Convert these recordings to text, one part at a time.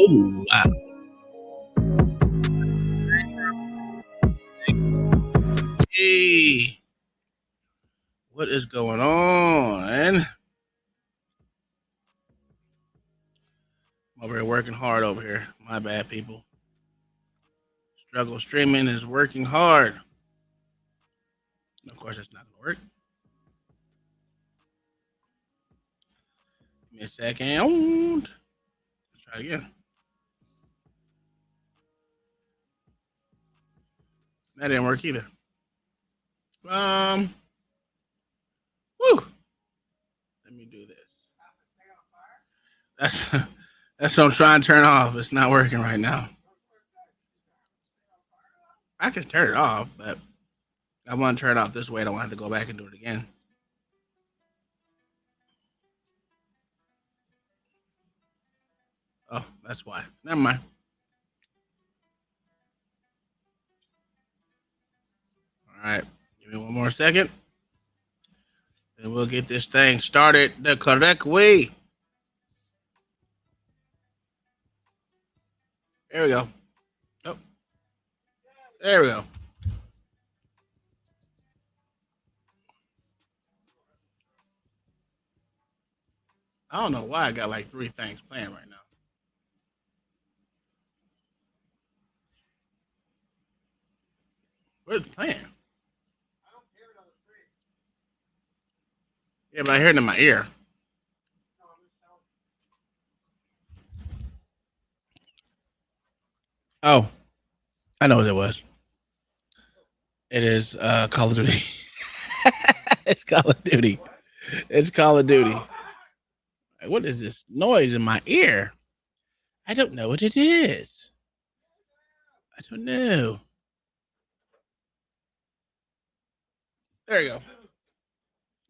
Oh, wow. Hey, what is going on? I'm over here working hard over here. My bad, people. Struggle streaming is working hard. Of course, that's not going to work. Give me a second. Let's try it again. That didn't work either. Whew. Let me do this. That's that's what I'm trying to turn off. It's not working right now. I can turn it off, but I want to turn it off this way. I don't have to go back and do it again. Oh, that's why. Never mind. All right. Give me one more second. And we'll get this thing started the correct way. There we go. Oh, there we go. I don't know why I got like three things playing right now. Where's it playing? Yeah, but I hear it in my ear. Oh, I know what it was. It is Call of Duty. It's Call of Duty. It's Call of Duty. What is this noise in my ear? I don't know what it is. I don't know. There you go.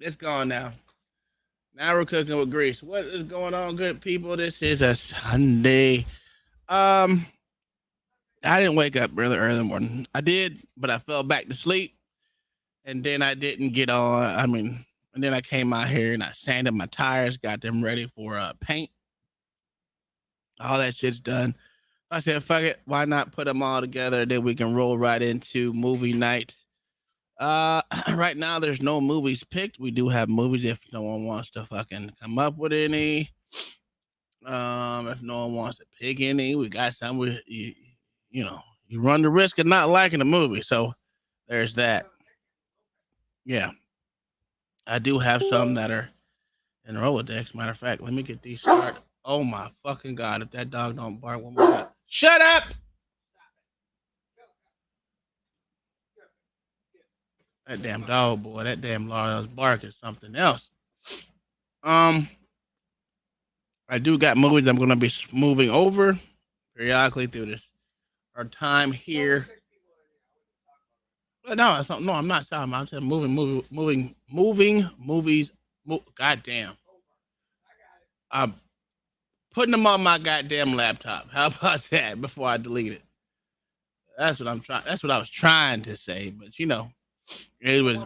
It's gone now. Now we're cooking with grease. What is going on, good people? This is a Sunday. Um, I didn't wake up really early in the morning. I did, but I fell back to sleep, and then I didn't get on. And then I came out here and I sanded my tires, got them ready for paint. All that shit's done. I said, fuck it. Why not put them all together? Then we can roll right into movie night. Right now, there's no movies picked. We do have movies if no one wants to fucking come up with any. If no one wants to pick any, we got some. You know, you run the risk of not liking the movie. So there's that. Yeah, I do have some that are in Rolodex. Matter of fact, let me get these started. Oh my fucking god! If that dog don't bark one more time, shut up! That damn dog, boy. That damn Laura's bark is something else. Um, I do got movies I'm going to be moving over periodically through this our time here. But no, it's not, no, I'm not talking. I'm saying moving movies. Goddamn, I'm putting them on my goddamn laptop. How about that? Before I delete it. That's what I'm trying. That's what I was trying to say. But you know, it was.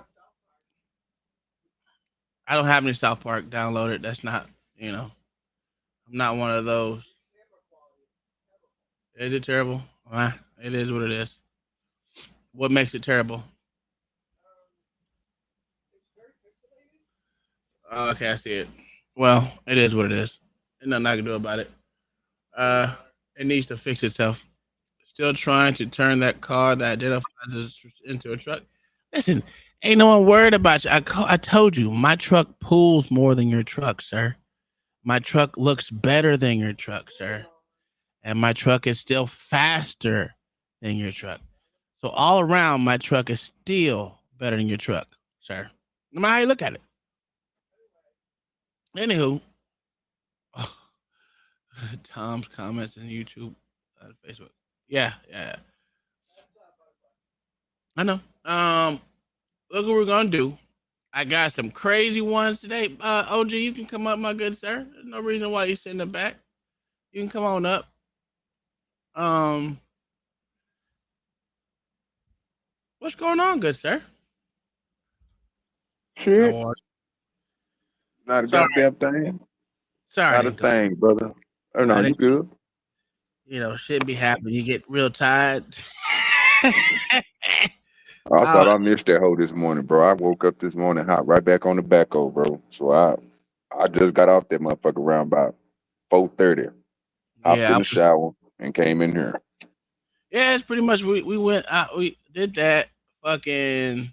I don't have any South Park downloaded. That's not. You know, I'm not one of those. Is it terrible? It is what it is. What makes it terrible? Okay, I see it. Well, it is what it is. There's nothing I can do about it. Uh, it needs to fix itself. Still trying to turn that car that identifies us into a truck. Listen, ain't no one worried about you. I told you, my truck pulls more than your truck, sir. My truck looks better than your truck, sir. And my truck is still faster than your truck. So all around, my truck is still better than your truck, sir. No matter how you look at it. Anywho, Tom's comments on YouTube, Facebook. Yeah, yeah, I know. Look what we're gonna do. I got some crazy ones today. OG, you can come up, my good sir. There's no reason why you're sitting in the back. You can come on up. Um, what's going on, good sir? Shit, No, not a sorry, goddamn thing. sorry, I Not a didn't go. thing, brother. Oh no, I you didn't. good. Shit be happening. You get real tired. I uh, thought I missed that hoe this morning, bro. I woke up this morning hot right back on the backhoe, bro. So I just got off that motherfucker around about 4:30. Hopped yeah, in the shower and came in here. yeah. It's pretty much we went out. We did that. Fucking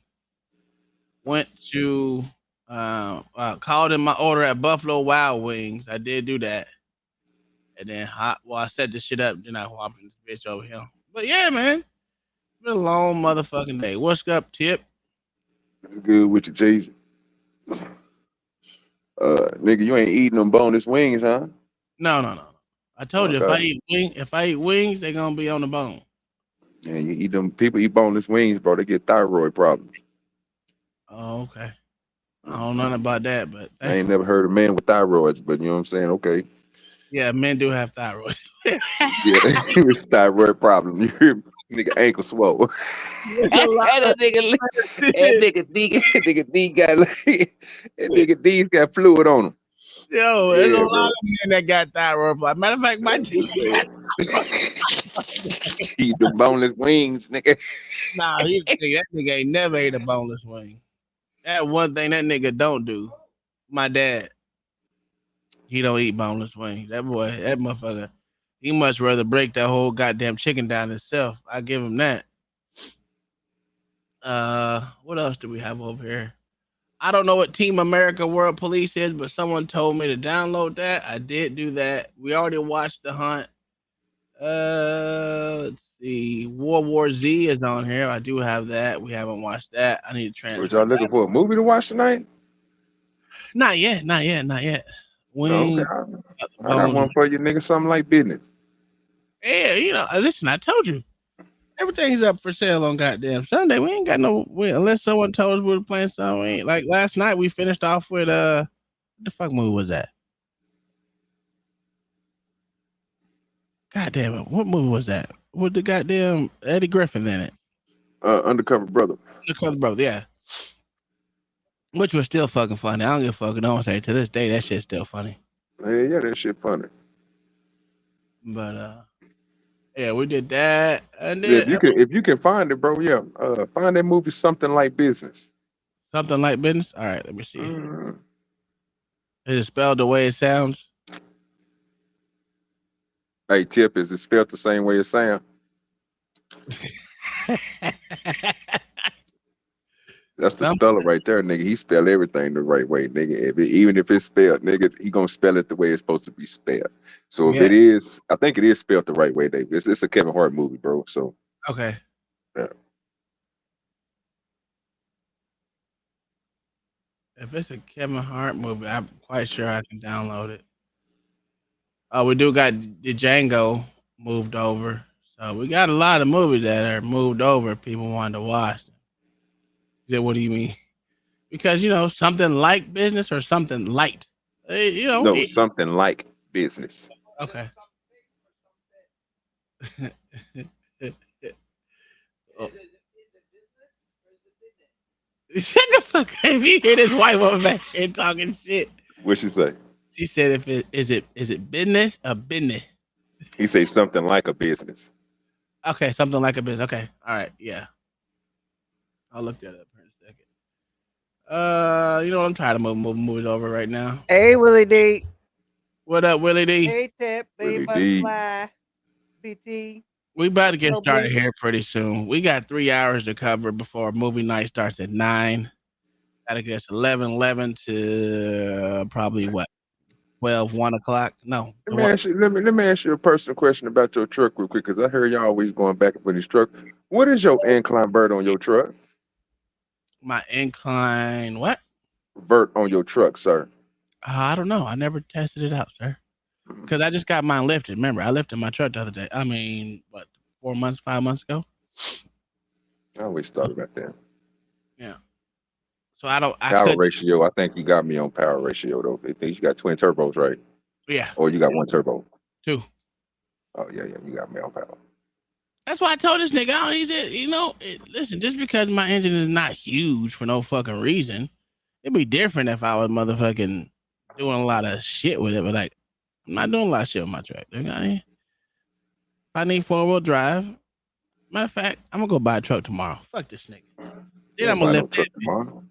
went to called in my order at Buffalo Wild Wings. I did do that. And then I set this shit up, then I hopped in this bitch over here. But yeah, man, it's been a long motherfucking day. What's up, Tip? It's good with you, Jesus. Nigga, you ain't eating them boneless wings, huh? No, no, no. I told you Okay. if I eat wings, they're gonna be on the bone. Yeah, you eat them. People eat boneless wings, bro. They get thyroid problems. Oh, okay. I don't know nothing about that, but I ain't never heard of a man with thyroids, but you know what I'm saying? Okay. yeah, men do have thyroid. Yeah, thyroid problem. You hear me? Nigga ankle swole. There's a lot of that nigga D got that nigga D's got fluid on him. there's a Yeah, lot bro. of men that got thyroid. Matter of fact, my I'm team just saying. got thyroid. Eat them boneless wings, nigga. Nah, that nigga ain't never ate a boneless wing. That one thing that nigga don't do. My dad, he don't eat boneless wings. That motherfucker, he much rather break that whole goddamn chicken down himself. I give him that. What else do we have over here? I don't know what Team America World Police is, but someone told me to download that. I did do that. We already watched The Hunt. Let's see. World War Z is on here. I do have that. We haven't watched that. I need to Was transfer y'all that. looking for a movie to watch tonight? Not yet. Not yet. Not yet. No, okay. Wing I got bones. one for you, nigga. Something like business. Yeah, listen, I told you. Everything's up for sale on goddamn Sunday. We ain't got unless someone told us we were playing something. Like last night we finished off with what the fuck movie was that? God damn it. What movie was that? With the goddamn Eddie Griffin in it. Undercover brother. Undercover Brother, yeah. Which was still fucking funny. I don't give a fuck. I don't say to this day that shit's still funny. Yeah, that shit funny. But yeah, we did that. And Yeah, then if you can find it, bro, yeah. Find that movie something like business. something like business. All right, let me see. Mm. Is it spelled the way it sounds? Hey, Tip, is it spelled the same way it sounds? That's the Some speller right there, nigga. He spell everything the right way, nigga. Even if it's spelled, nigga, he gonna spell it the way it's supposed to be spelled. So if yeah. it is, I think it is spelled the right way, Dave. It's a Kevin Hart movie, bro. So Okay. yeah. If it's a Kevin Hart movie, I'm quite sure I can download it. Oh, we do got the Django moved over. So we got a lot of movies that are moved over. People want to watch. Is that what do you mean? Because something like business or something light. Eh, You know. No, It, something like business. okay. Oh. Shut the fuck up! If you hear this white woman back here talking shit, What you say? she said, "If it business or business." He say something like a business. Okay, something like a business. Okay, all right, yeah. I'll look that up for a second. You know what? I'm tired of moving movies over right now. Hey, Willie D. What up, Willie D? Hey, Tip. Hey, Willie D. Butterfly. PT. We about to get Still started bleed. here pretty soon. We got 3 hours to cover before movie night starts at 9. Gotta get 11 to probably what 12, 1 o'clock. No, Let the me one. ask you. Let me ask you a personal question about your truck real quick, because I hear y'all always going back and forth this truck. What is your incline vert on your truck? My incline. What? Vert on your truck, sir. I don't know. I never tested it out, sir. Because I just got mine lifted. Remember, I lifted my truck the other day. I mean, what, 4 months, 5 months ago? I always thought about that. Yeah. So I don't. I Power couldn't. ratio. I think you got me on power ratio though. I think you got twin turbos, right? Yeah. Or you got one turbo. Two. Oh yeah, yeah, you got me on power. That's why I told this nigga. He said, listen, just because my engine is not huge for no fucking reason, it'd be different if I was motherfucking doing a lot of shit with it. But like, I'm not doing a lot of shit with my truck. If I need 4-wheel drive, matter of fact, I'm gonna go buy a truck tomorrow. Fuck this nigga. You Then I'm ain't gonna buy no lift truck that bitch. tomorrow.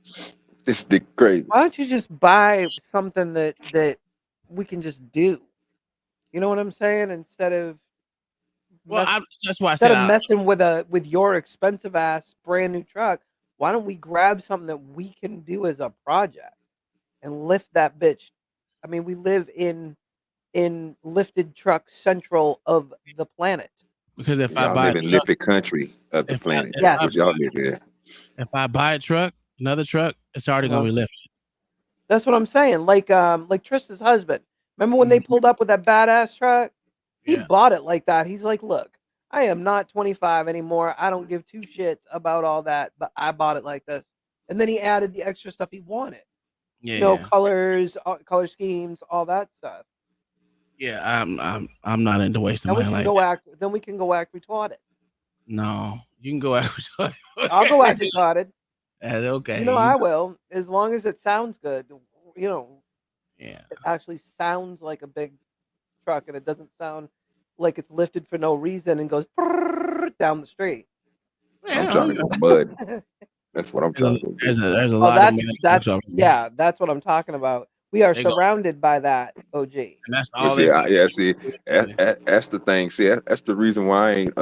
This dick crazy. Why don't you just buy something that we can just do? You know what I'm saying? Well, Mess, that's why I instead said of messing with your expensive ass brand new truck, why don't we grab something that we can do as a project and lift that bitch? I mean, we live in lifted truck central of the planet. because if I Y'all buy live a in truck, lifted country of the if I planet. if That's I Yes. what y'all live in. if I buy a truck, another truck, it's already gonna Uh-huh. be lifted. That's what I'm saying. Like Trista's husband. Remember when they Mhm. pulled up with that badass truck? He Yeah, bought it like that. He's like, "Look, I am not 25 anymore. I don't give two shits about all that, but I bought it like this." And then he added the extra stuff he wanted. yeah, yeah, Colors, color schemes, all that stuff. yeah. I'm not into wasting Then we money can like go that. act. Then we can go act retarded. No, you can go out. I'll go act retarded. That's You okay. know, I will, as long as it sounds good. You know, Yeah, it actually sounds like a big truck, and it doesn't sound like it's lifted for no reason and goes down the street. I'm yeah. trying to go mud. That's what I'm There's trying a, to go do. there's a Oh, lot of men trucks over here. that's what I'm talking about. We are They go, surrounded by that, OG. and that's But all they see, fucking see, do is me. that's the thing. See, that's the reason why I ain't.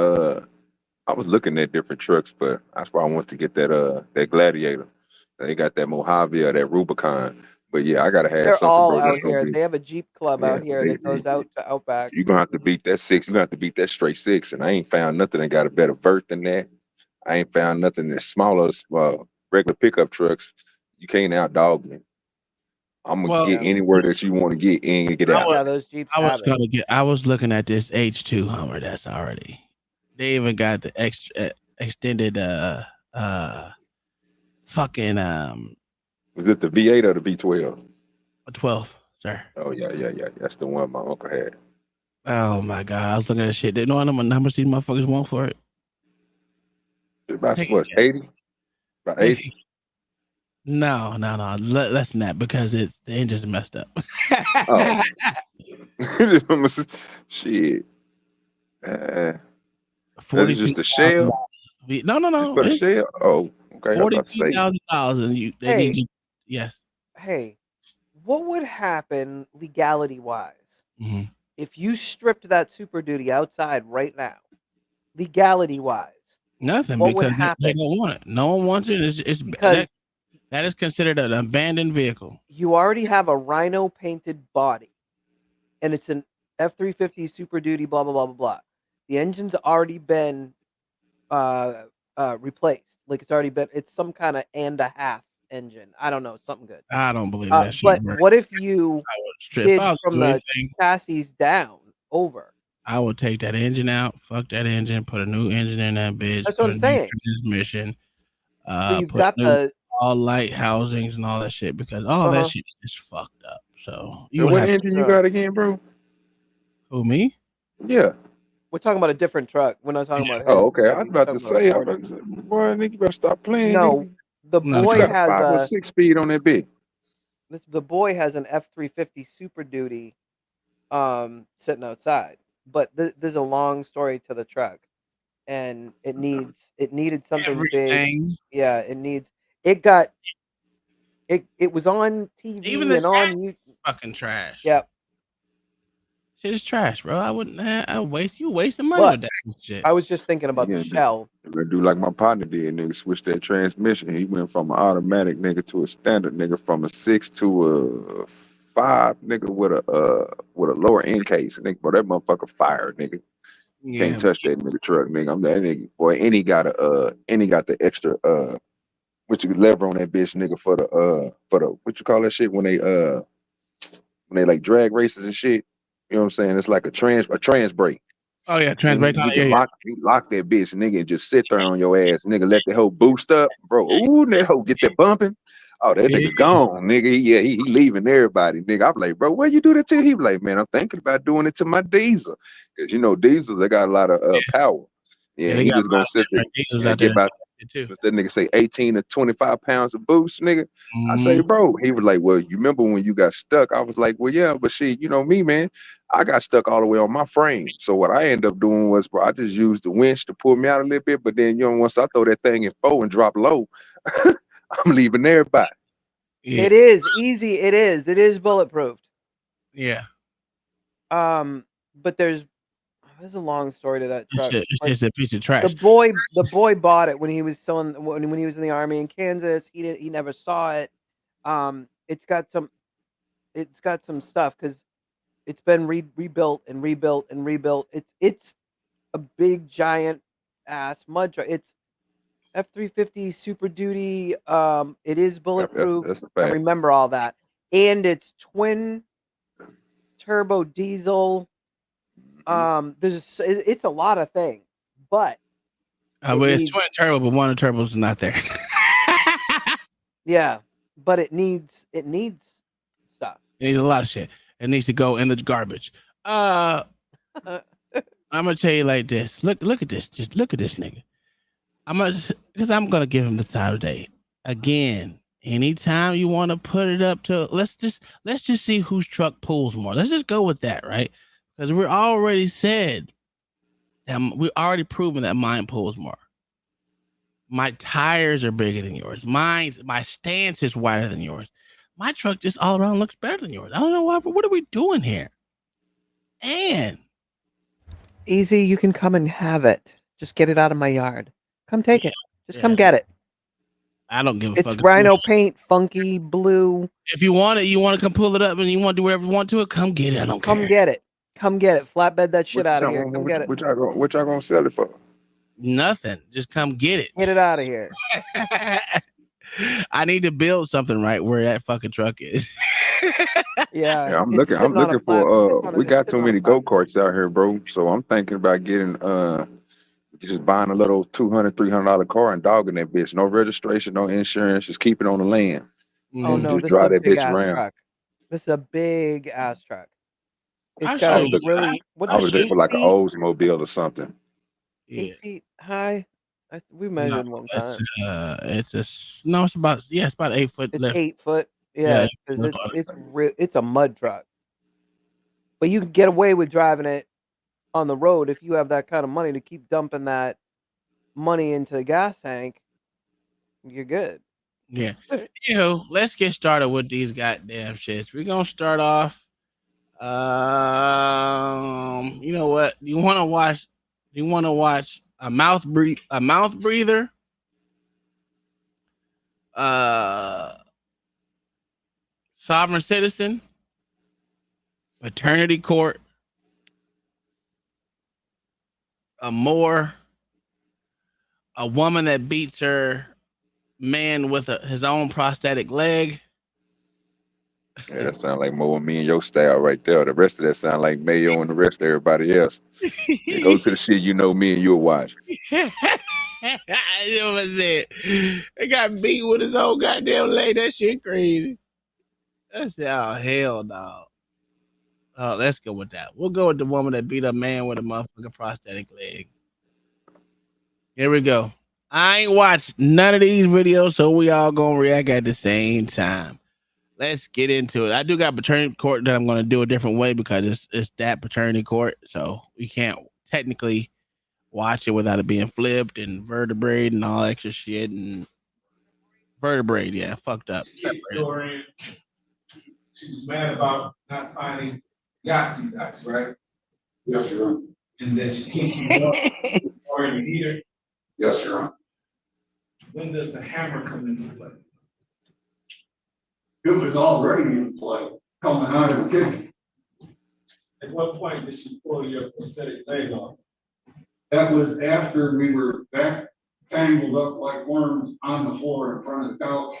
I was looking at different trucks, but that's why I wanted to get that Gladiator. They got that Mojave or that Rubicon. But yeah, I gotta have They're something, all bro. That's out gonna here. be They have a Jeep club yeah. out here that goes out to Outback. You're gonna have to beat that six. You're gonna have to beat that straight six. And I ain't found nothing that got a better vert than that. I ain't found nothing that's smaller, regular pickup trucks. You can't outdog me. I'm gonna Well, get Yeah, anywhere that you want to get in and get I out. was yeah. Those Jeeps I was have it. gonna get. I was looking at this H2 Hummer. That's already. They even got the extra extended uh fucking Was it the V8 or the V12? 12, sir. Oh yeah, yeah, yeah. That's the one my uncle had. Oh my god, I was looking at the shit. They know how much these motherfuckers want for it. About Take what, it. 80? About Take 80? it. No, no, no. Less than that because the engine's messed up. Oh. Shit. Uh, that's Forty-two just a thousand shell? dollars. No, no, Just no. for the It's shell? Oh, okay. I was about to forty-two say. thousand dollars, and they need Hey, you. Yes. hey, what would happen legality wise Hmm. if you stripped that Super Duty outside right now? Legality wise, Nothing what would because they happen? don't want it. No one wants it. It's Because that is considered an abandoned vehicle. you already have a Rhino painted body, and it's an F-350 Super Duty. Blah blah blah blah blah. The engine's already been uh replaced. Like it's already been. It's some kind of and a half engine. I don't know, something good. I don't believe that shit But works. what if you I would strip. If did I was to from do the anything, chassis down over? I would take that engine out. Fuck that engine. Put a new engine in that bitch. That's what Put I'm a new saying. transmission. So you've Put got new the all light housings and all that shit because all that uh-huh. shit is fucked up. So you And would what have to engine you No, got again, bro? who me? Yeah. we're talking about a different truck. We're not Yeah. talking about Oh, his okay. I was Chevy. We're about to talking about a say, Ford. boy, nigga, you better stop playing, No, nigga. the No, But you boy got a has 5 or a 6 speed on that bit. the boy has an F-350 Super Duty sitting outside. But there's a long story to the truck, and it needed something big. everything, Yeah, it got it was on even TV the and on chassis, you. fucking trash. Yeah, Shit is trash, bro. I wouldn't. I waste you wasting money But with that shit. I was just thinking about the Yeah, shell. they're gonna do like my partner did, nigga. Switch that transmission. He went from an automatic nigga to a standard nigga, from a 6 to a 5 nigga with a lower end case. Nigga, bro, that motherfucker fire, nigga. Can't Yeah. touch that nigga truck, nigga. I'm that nigga, boy. And he got the extra what you lever on that bitch, nigga, for the what you call that shit when they like drag races and shit. You know what I'm saying? It's like a trans brake. Oh yeah, And trans brake on he it. Yeah, can yeah. lock that bitch, nigga, and just sit there on your ass, nigga. Let that hoe boost up, bro. Ooh, that hoe get that bumping. Oh, that Yeah. nigga gone, nigga. Yeah, he leaving everybody, nigga. I'm like, bro, where you do that to? He be like, man, I'm thinking about doing it to my diesel, cause you know diesel they got a lot of power. Yeah, Yeah, they he got just a lot gonna of sit there different diesels and out there get that about do too. let that nigga say 18 to 25 pounds of boost, nigga. I say, Mm-hmm. bro, he was like, well, you remember when you got stuck? I was like, well, yeah, but shit, you know me, man. I got stuck all the way on my frame. So what I ended up doing was, bro, I just used the winch to pull me out a little bit. But then, you know, once I throw that thing in four and drop low, I'm leaving everybody. Yeah, It is easy. It is. It is bulletproof. yeah. Um, but there's a long story to that truck. It's But just a piece of the trash. boy bought it when he was still when he was in the army in Kansas. He never saw it. It's got some stuff because it's been rebuilt and rebuilt and rebuilt. It's a big giant ass mud truck. It's F-350 Super Duty. It is Yep, that's bulletproof. that's a I fact. remember all that, and it's twin turbo diesel. Mhm. It's a lot of things, but it Well, it's twin needs turbo, but one of the turbos is not there. yeah, but it needs stuff. It needs a lot of shit. It needs to go in the garbage. Uh, I'm gonna tell you like this. Look at this. Just look at this nigga. Because I'm gonna give him the time of day. Again, anytime you want to put it up to, let's just see whose truck pulls more. Let's just go with that, right? Because we already said that we already proven that mine pulls more. My tires are bigger than yours. My stance is wider than yours. My truck just all around looks better than yours. I don't know why. But what are we doing here? And Easy, you can come and have it. Just get it out of my yard. Come yeah, take it. Just come yeah, get it. I don't give a It's fuck. rhino paint, funky blue. If you want it, you want to come pull it up, and you want to do whatever you want to it. Come get it. I don't Come care. get it. Come get it. Flatbed that shit What out of y'all here. gonna Come get it. what y'all gonna sell it for? Nothing. Just come get Get it. it out of here. I need to build something right where that fucking truck is. Yeah, Yeah, it's I'm sitting on a looking plat. for we It's got too sitting on a many go platform. karts out here, bro. So I'm thinking about getting just buying a little $200, $300 car and dogging that bitch. No registration, no insurance, just keep it on the land Oh Mhm. and no, just this is a drive that big bitch ass around. truck. This is a big ass truck. It's I'll got show I a was you. looking really what's I I'll it? was show looking you. Eight for like an feet. Oldsmobile or something. Yeah. 8 feet high. We No, measured one it's time. no, it's about it's about 8 foot It's left. 8 foot. Yeah, Yeah, because left it's on it's real. It's a mud truck, but you can get away with driving it on the road if you have that kind of money to keep dumping that money into the gas tank. You're good. yeah. Let's get started with these goddamn shits. We're gonna start off. You know what? You want to watch? You want to watch a mouth breather? Uh, sovereign citizen, paternity court, a Moor, a woman that beats her man with his own prosthetic leg. Yeah, that sound like more me and your style right there. The rest of that sound like Mayo and the rest of everybody else. Yeah, go to the shit you know me and you'll watch. You know what I'm saying? They got beat with his own goddamn leg. That shit crazy. That's oh hell no. Oh, let's go with that. We'll go with the woman that beat a man with a motherfucking prosthetic leg. Here we go. I ain't watched none of these videos, so we all gonna react at the same time. Let's get into it. I do got paternity court that I'm gonna do a different way because it's that paternity court, so we can't technically watch it without it being flipped and vertebrae and all extra shit and vertebrae. Yeah, fucked up. Dorian, she was mad about not finding Yahtzee dice, right? Yes, Your Honor. And then she keeps you or in the heater. Yes, Your Honor. When does the hammer come into play? It was already in play, coming out of the kitchen. At what point did she pull your prosthetic leg off? That was after we were back tangled up like worms on the floor in front of the couch.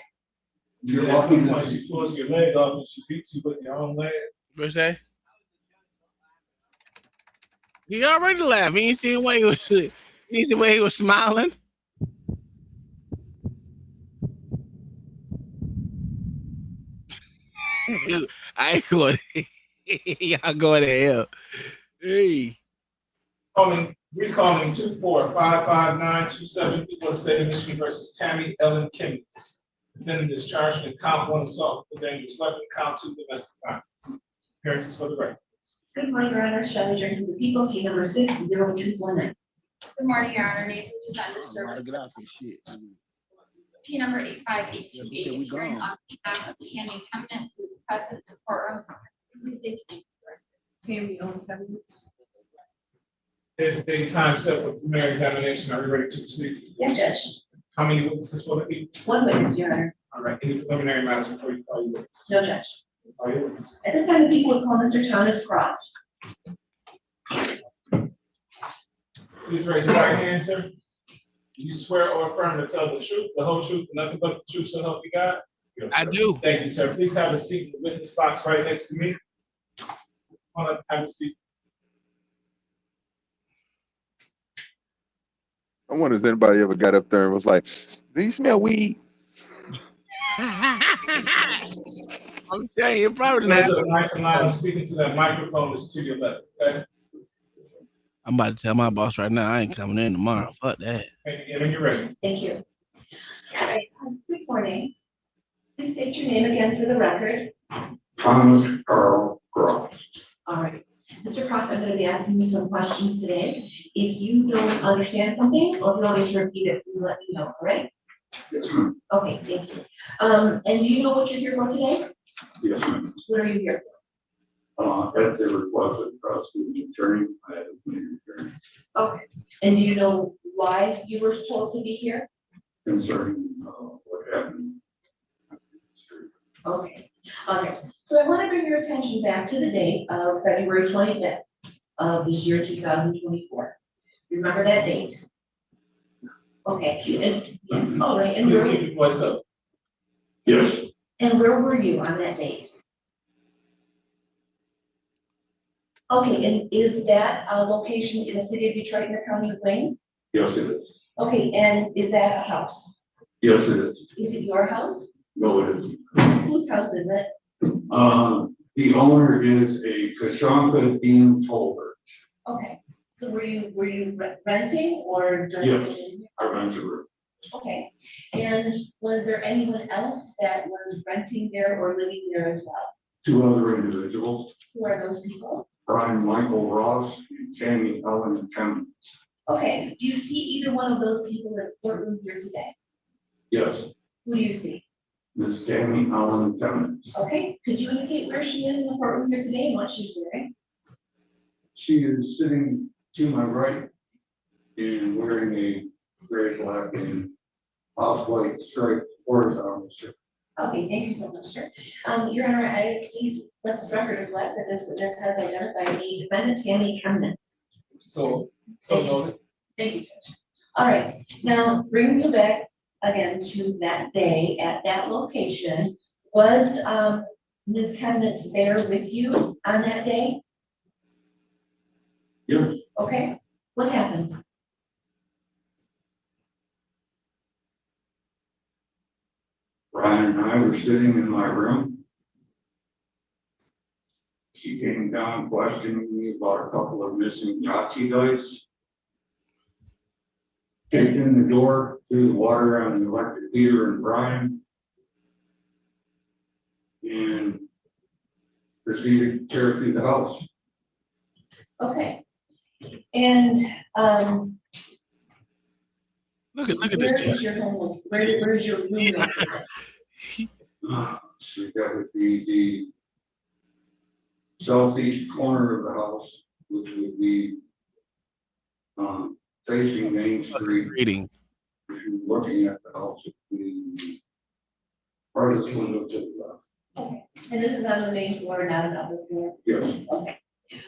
You're At lucky some to point see. she pulls your leg off and she beats you with your own leg. What's that? He already laughed. He ain't seen the way he was. He ain't seen the way he was smiling. I ain't going. Y'all going to hell. Hey. Recalling 2455927 people of the state of Michigan versus Tammy Ellen Kimmons. Defendant is charged in count 1 assault with a dangerous weapon, count 2 domestic violence. Appearances for the record. Good morning, Your Honor. Shelley Drinking the People, case number 60249. Good morning, Your Honor. Name to defender service. Get out this shit. P number 85828, hearing on behalf of Tammy Kemnitz, who is present in the courtroom. Please state your name. Tammy Ellen Kemnitz. There's a time set for preliminary examination. Are you ready to proceed? Yes, Judge. How many witnesses for the people? One witness, Your Honor. All right, any preliminary matters before you call your witness? No, Judge. Call your witness. At this time, the people would call Mr. Thomas Cross. Please raise your right hand, sir. Do you swear or affirm to tell the truth, the whole truth, and nothing but the truth, so help you God? Yes, I sir. do. Thank you, sir. Please have a seat in the witness box right next to me. Hold up, have a seat. I wonder if anybody ever got up there and was like, "Do you smell weed?" I'm telling you, probably Those not. are nice and loud, speaking to that microphone that's to your left, okay? I'm about to tell my boss right now I ain't coming in tomorrow. Fuck that. And when you're ready. Thank you. All right, good morning. Please state your name again for the record. Thomas Carl Cross. All right. Mr. Cross, I'm going to be asking you some questions today. If you don't understand something, or if you want me to repeat it, please let me know, all right? Yes, ma'am. Okay, thank you. And do you know what you're here for today? Yes, ma'am. What are you here At the request of the prosecuting attorney, I have a meeting attorney for? Okay. And do you know why you were told to be here? concerning what happened. Okay. All right. So I want to bring your attention back to the date of February 25th of this year, 2024. Remember that date? Okay. And, yes, all right. Please keep your voice up. Yes, And where were you on that date? Okay, and is that a location in the city of Detroit in the county of Wayne? yes, it is. Okay, and is that a house? Yes, it is. Is it your house? No, it isn't. Whose house is it? The owner is a Kashanka Dean Tolbert. Okay, so were you renting or? Yes. I rent a room. Okay, and was there anyone else that was renting there or living there as well? 2 other individuals, Who are those people? Brian Michael Ross and Tammy Ellen Kemp. Okay, do you see either one of those people in the courtroom here today? Yes, Who do you see? Miss Tammy Ellen Kemp. Okay, could you indicate where she is in the courtroom here today and what she's wearing? She is sitting to my right and wearing a gray black and off-white striped horizontal shirt. Okay, thank you so much, sir. Your Honor, please let the record reflect that this witness has identified the defendant, Tammy Kemnitz. So noted. Thank you, Judge. All right, now bring you back again to that day at that location. Was Ms. Kemnitz there with you on that day? Yes, Okay, what happened? Brian and I were sitting in my room. She came down questioning me about a couple of missing Yahtzee dice. Kicked in the door, threw the water on the electric heater and Brian. And proceeded to tear through the house. Okay, and Look at where this. is your home? Where's your room located? So that would be southeast corner of the house, which would be facing Main Street. Reading. If you're looking at the house, the farthest window to the left. Okay, and this is on the main floor, not an upper floor? Yes. Okay,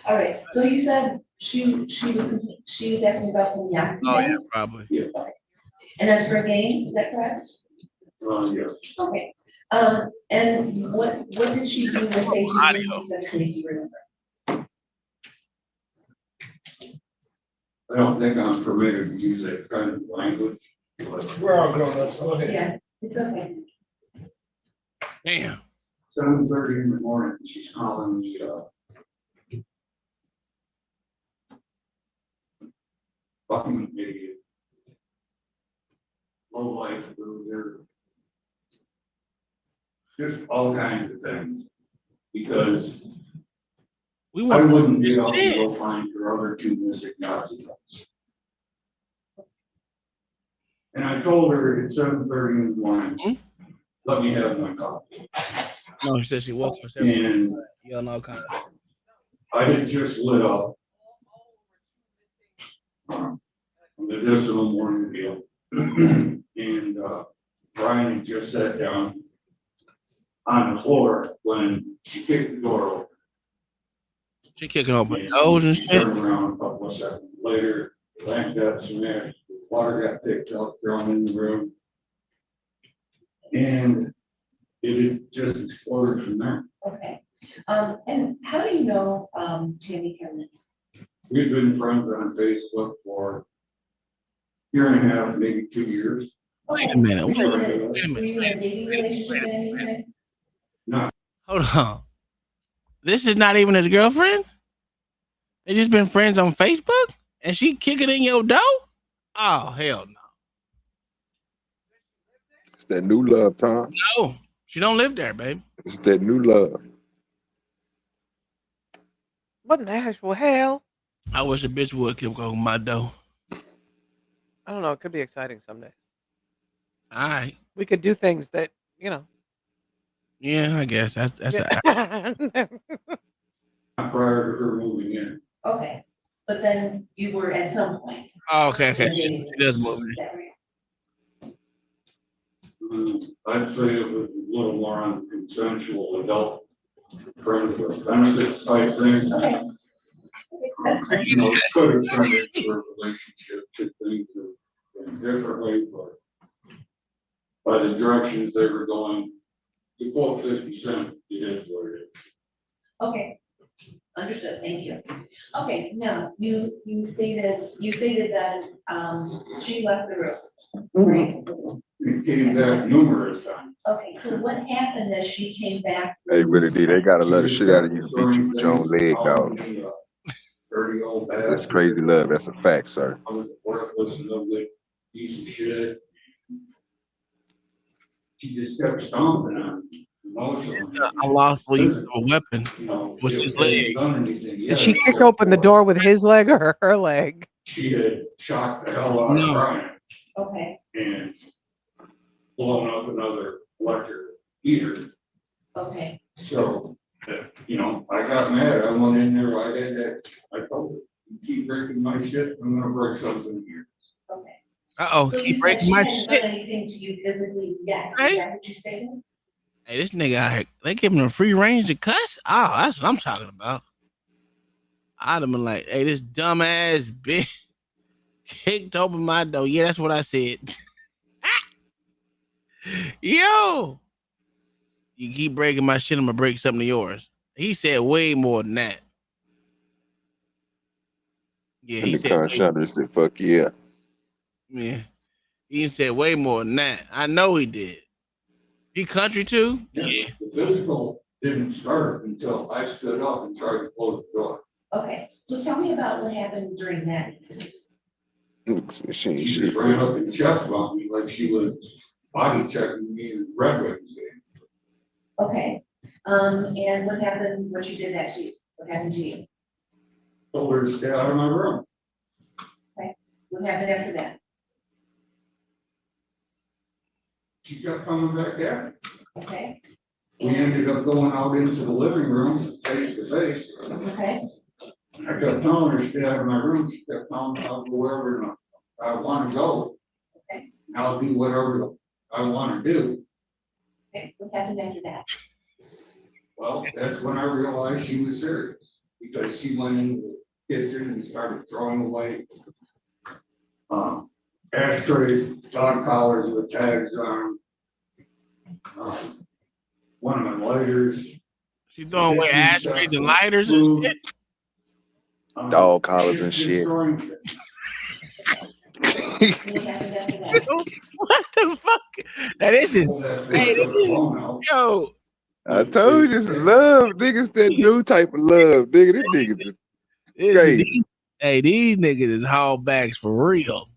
all right, so you said she was asking about some yacht Oh yeah, events, probably. and that's for a game, is that correct? Yes. Okay, and what did she do or say to you specifically, if you remember? I don't think I'm permitted to use that kind of language, but We're all grown up, so go ahead. Yeah, it's okay. Damn. 7:30 in the morning, she's calling me, fucking idiot. Low life, loser. Just all kinds of things, because We I went. wouldn't get Just up and said. go find your other two missing Nazi guys. And I told her at 7:30 in the morning, let me have my coffee. No, she said she woke up. And Yelling all kinds. I had just lit up. Medicinal morning deal. And Brian had just sat down on the floor when she kicked the door open. She kicking open And doors and she shit. turned around a couple of seconds later, the lamp got smashed, the water got picked up, thrown in the room. And it had just exploded from there. Okay, and how do you know, Tammy Kemnitz? We've been friends on Facebook for a year and a half, maybe 2 years. Wait a minute. Were Wait you a in minute. a- Wait a were minute. you in a dating relationship at any time? No, Hold on. This is not even his girlfriend? They just been friends on Facebook? And she kicking in your door? Oh, hell no. It's that new love, Tom. No, she don't live there, babe. It's that new love. What in the actual hell? I wish a bitch would keep going my door. I don't know. It could be exciting someday. All right. We could do things that, you know. Yeah, I guess that's Yeah. prior to her moving in. Okay, but then you were at some point. oh, okay. in a dating She does move. relationship, is that right? I'd say it was a little more on consensual adult friends with benefits type thing. Okay. You know, it could have turned into a relationship to things have been differently, but by the directions they were going, to quote 50 Cent, it is what it is. Okay, understood, thank you. Okay, now, you stated that, she left the room, right? It came back numerous times. Okay, so what happened as she came back? Hey, really, D, they gotta let the shit out of you to beat you with your own leg, dog. Dirty old bastard. That's crazy love. That's a fact, sir. I was a worthless and ugly piece of shit. She just kept stomping on me emotionally. Unlawful use of a weapon. You know, What's if his they leg? had done anything Did yet, she kick except open the for door with his leg or her leg? She had shocked the hell out of No. Brian Okay, and blown up another electric heater. okay, So, you know, I got mad. I went in there. I had that. I told her, you keep breaking my shit, I'm gonna break something here. okay. Uh-oh, So you keep said breaking she my hasn't shit. done anything to you physically yet, Hey. is that what you stated? Hey, this nigga out here, they giving him free range to cuss? Oh, that's what I'm talking about. I'd have been like, hey, this dumbass bitch kicked open my door. Yeah, that's what I said. Yo, you keep breaking my shit, I'm gonna break something of yours. He said way more than that. Yeah, And he the said, conshunter said, fuck yeah. yeah, he said way more than that. I know he did. He country too? Yeah. The physical didn't start until I stood up and tried to close the door. Okay, so tell me about what happened during that incident. She ain't She shit. just ran up and chest bumped me like she was body checking me in Red Wings game. Okay, and what happened, what you did that to you? What happened to you? Told her to stay out of my room. What happened after that? She kept coming back at me. Okay, We ended up going out into the living room, face to face. Okay, I kept telling her, stay out of my room. She kept telling me, I'll go wherever I want to go. okay, And I'll do whatever I want to do. okay, what happened after that? Well, that's when I realized she was serious, because she went into the kitchen and started throwing away ashtrays, dog collars with tags on them, one of my lighters. She's throwing away ashtrays and lighters and food, shit. Dog collars and just shit. destroying shit. What happened after that? What the fuck? Now this is, Well, that's hey, why I this took the is, phone out. yo, I told you, it's love, niggas. That new type of love, nigga. This niggas is crazy. these niggas is haulbacks for real.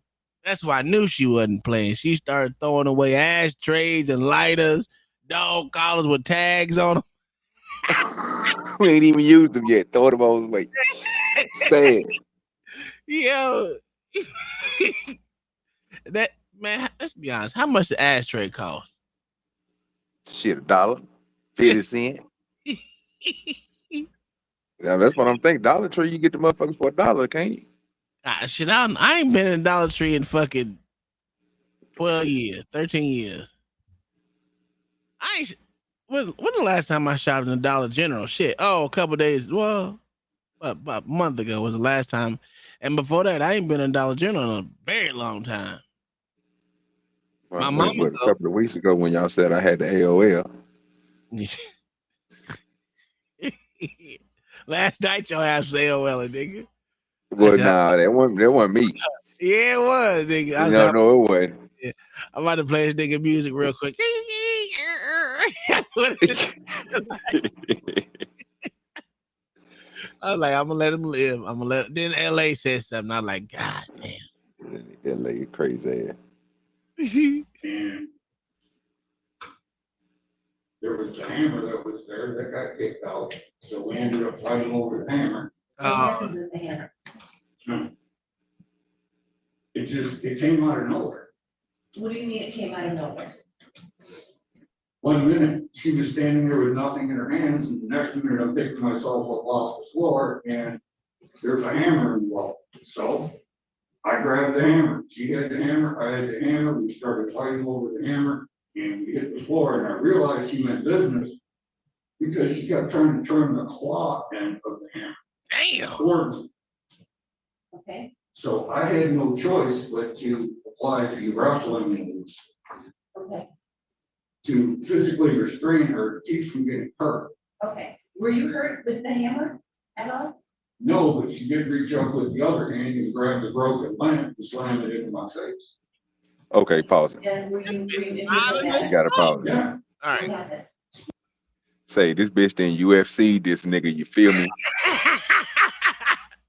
That's why I knew she wasn't playing. She started throwing away ashtrays and lighters, dog collars with tags on them. We ain't even used them yet. Throw them all away. Sad. Yo, that man. Let's be honest. How much the ashtray cost? Shit, $1, 50 cents. Yeah, that's what I'm thinking. Dollar Tree, you get the motherfuckers for $1, can't you? Shit, I ain't been in Dollar Tree in fucking 12 years, 13 years. I ain't. When the last time I shopped in the Dollar General? Shit. Oh, a couple days. Well, about a month ago was the last time. And before that, I ain't been in Dollar General in a very long time. Well, My wait, mama a couple of weeks ago when y'all said I had the AOL. Last night y'all have AOL, nigga. Well, nah, that wasn't me. Yeah, it was, nigga. I No, said, no, it wasn't. I'm about to play this nigga music real quick. That's what it is. I was like, I'm gonna let him live. I'm gonna let. Then LA said something. I was like, God damn. LA crazy ass. And there was the hammer that was there that got kicked out, so we ended up fighting over the hammer. What happened with the hammer? It came out of nowhere. What do you mean it came out of nowhere? 1 minute, she was standing there with nothing in her hands, and the next minute I'm picking myself up off the floor, and there's a hammer involved. So I grabbed the hammer. She had the hammer, I had the hammer. We started fighting over the hammer, and we hit the floor, and I realized she meant business because she kept trying to turn the claw end of the hammer Damn. towards me. Okay, So I had no choice but to apply the wrestling moves okay, to physically restrain her to keep from getting hurt. okay. Were you hurt with the hammer at all? No, but she did reach up with the other hand and grab the broken lamp and slam it into my face. Okay, pause it. And were you injured You by that? got a pause it. Yeah. All What right. happened? Say this bitch in UFC, this nigga, you feel me?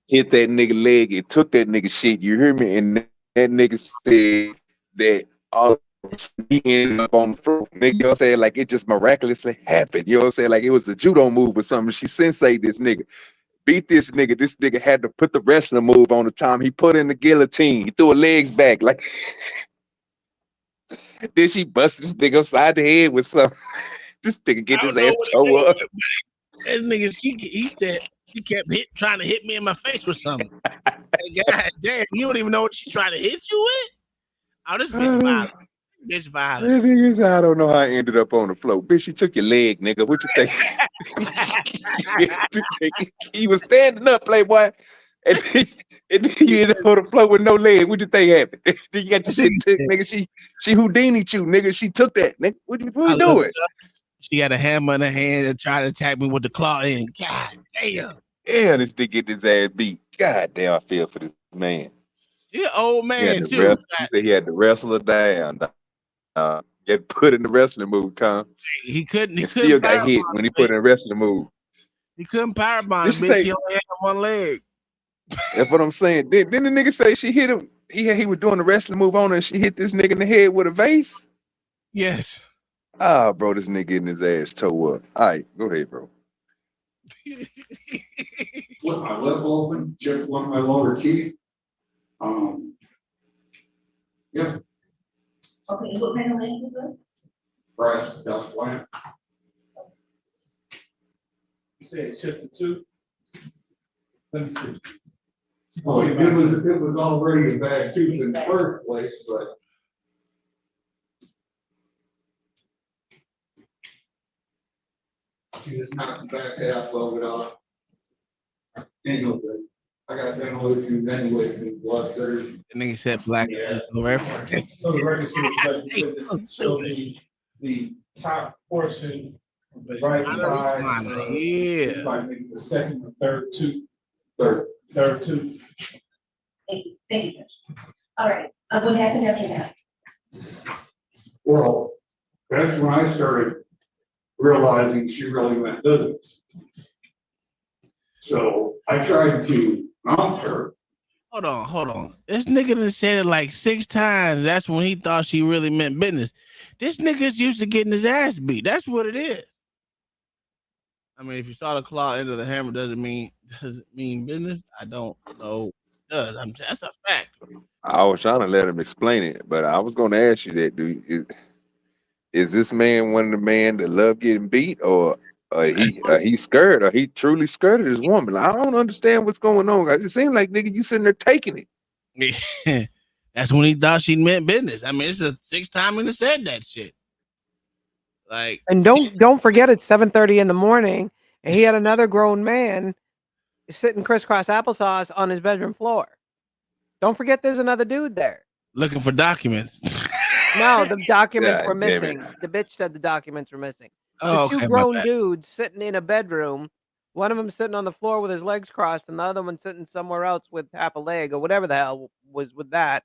Hit that nigga leg, it took that nigga shit, you hear me? And that nigga said that all he ended up on the floor. Nigga, you know what I'm saying? Like it just miraculously happened. You know what I'm saying? Like it was a judo move or something. She sensei this nigga. Beat this nigga. This nigga had to put the wrestling move on the time. He put in the guillotine. He threw her legs back. Like then she busted this nigga upside the head with something. This nigga get I his don't know ass what toe it up. said. This nigga, he said she kept trying to hit me in my face with something. Hey, God damn, you don't even know what she's trying to hit you with? Oh, this bitch violent. This bitch violent. That nigga said, I don't know how I ended up on the floor. Bitch, she took your leg, nigga. What you think? He was standing up, playboy. And then you ended up on the floor with no leg. What you think happened? Then you got your shit took, nigga. She Houdini'd you, nigga. She took that, nigga. What you doing? She got a hammer in her hand and tried to attack me with the claw in. God damn. Yeah, this nigga get his ass beat. God damn, I feel for this man. He an old He had man, to too. wrestle. He said he had to wrestle her down. Get put in the wrestling move, Tom. He couldn't And still got power hit bomb when he the put bitch. in a wrestling move. He couldn't power bomb Did she bitch. say- He only had one leg. That's what I'm saying. Then the nigga say she hit him. He was doing the wrestling move on her and she hit this nigga in the head with a vase. Yes. Ah, bro, this nigga getting his ass toe up. All right, go ahead, bro. Split my lip open, chipped one of my lower teeth. Yeah, Okay, what kind of lamp is this? brass dust lamp. You said shift to 2. Let me see. Oh, it was already a bad tooth in the first place, but. She just knocked the back half of it off. Ain't no good. I got dental issues anyway, from blood surgery. The nigga said black. Yeah. Over. So the record should reflect Hey, that this show me the top portion, the right side. Yeah. It's like maybe the second or third tooth. Third tooth. Thank you. All right, what happened after that? Well, that's when I started realizing she really meant business. So I tried to mount her. Hold on. This nigga done said it like 6 times. That's when he thought she really meant business. This nigga's used to getting his ass beat. That's what it is. I mean, if you saw the claw end of the hammer, does it mean business? I don't know. It does. That's a fact. I was trying to let him explain it, but I was going to ask you that, dude. Is this man one of the men that love getting beat, or he scared, or he truly scared of this woman? I don't understand what's going on. It seems like, nigga, you sitting there taking it. That's when he thought she meant business. I mean, it's the 6th time he said that shit. Like, and don't forget it's 7:30 in the morning, and he had another grown man sitting crisscross applesauce on his bedroom floor. Don't forget there's another dude there looking for documents. No, the documents God were damn it. missing. The bitch said the documents were missing. Oh, There's two grown dudes sitting in a bedroom. One of them sitting on the floor with his legs crossed, and the other one sitting somewhere else with half a leg or whatever the hell was with that.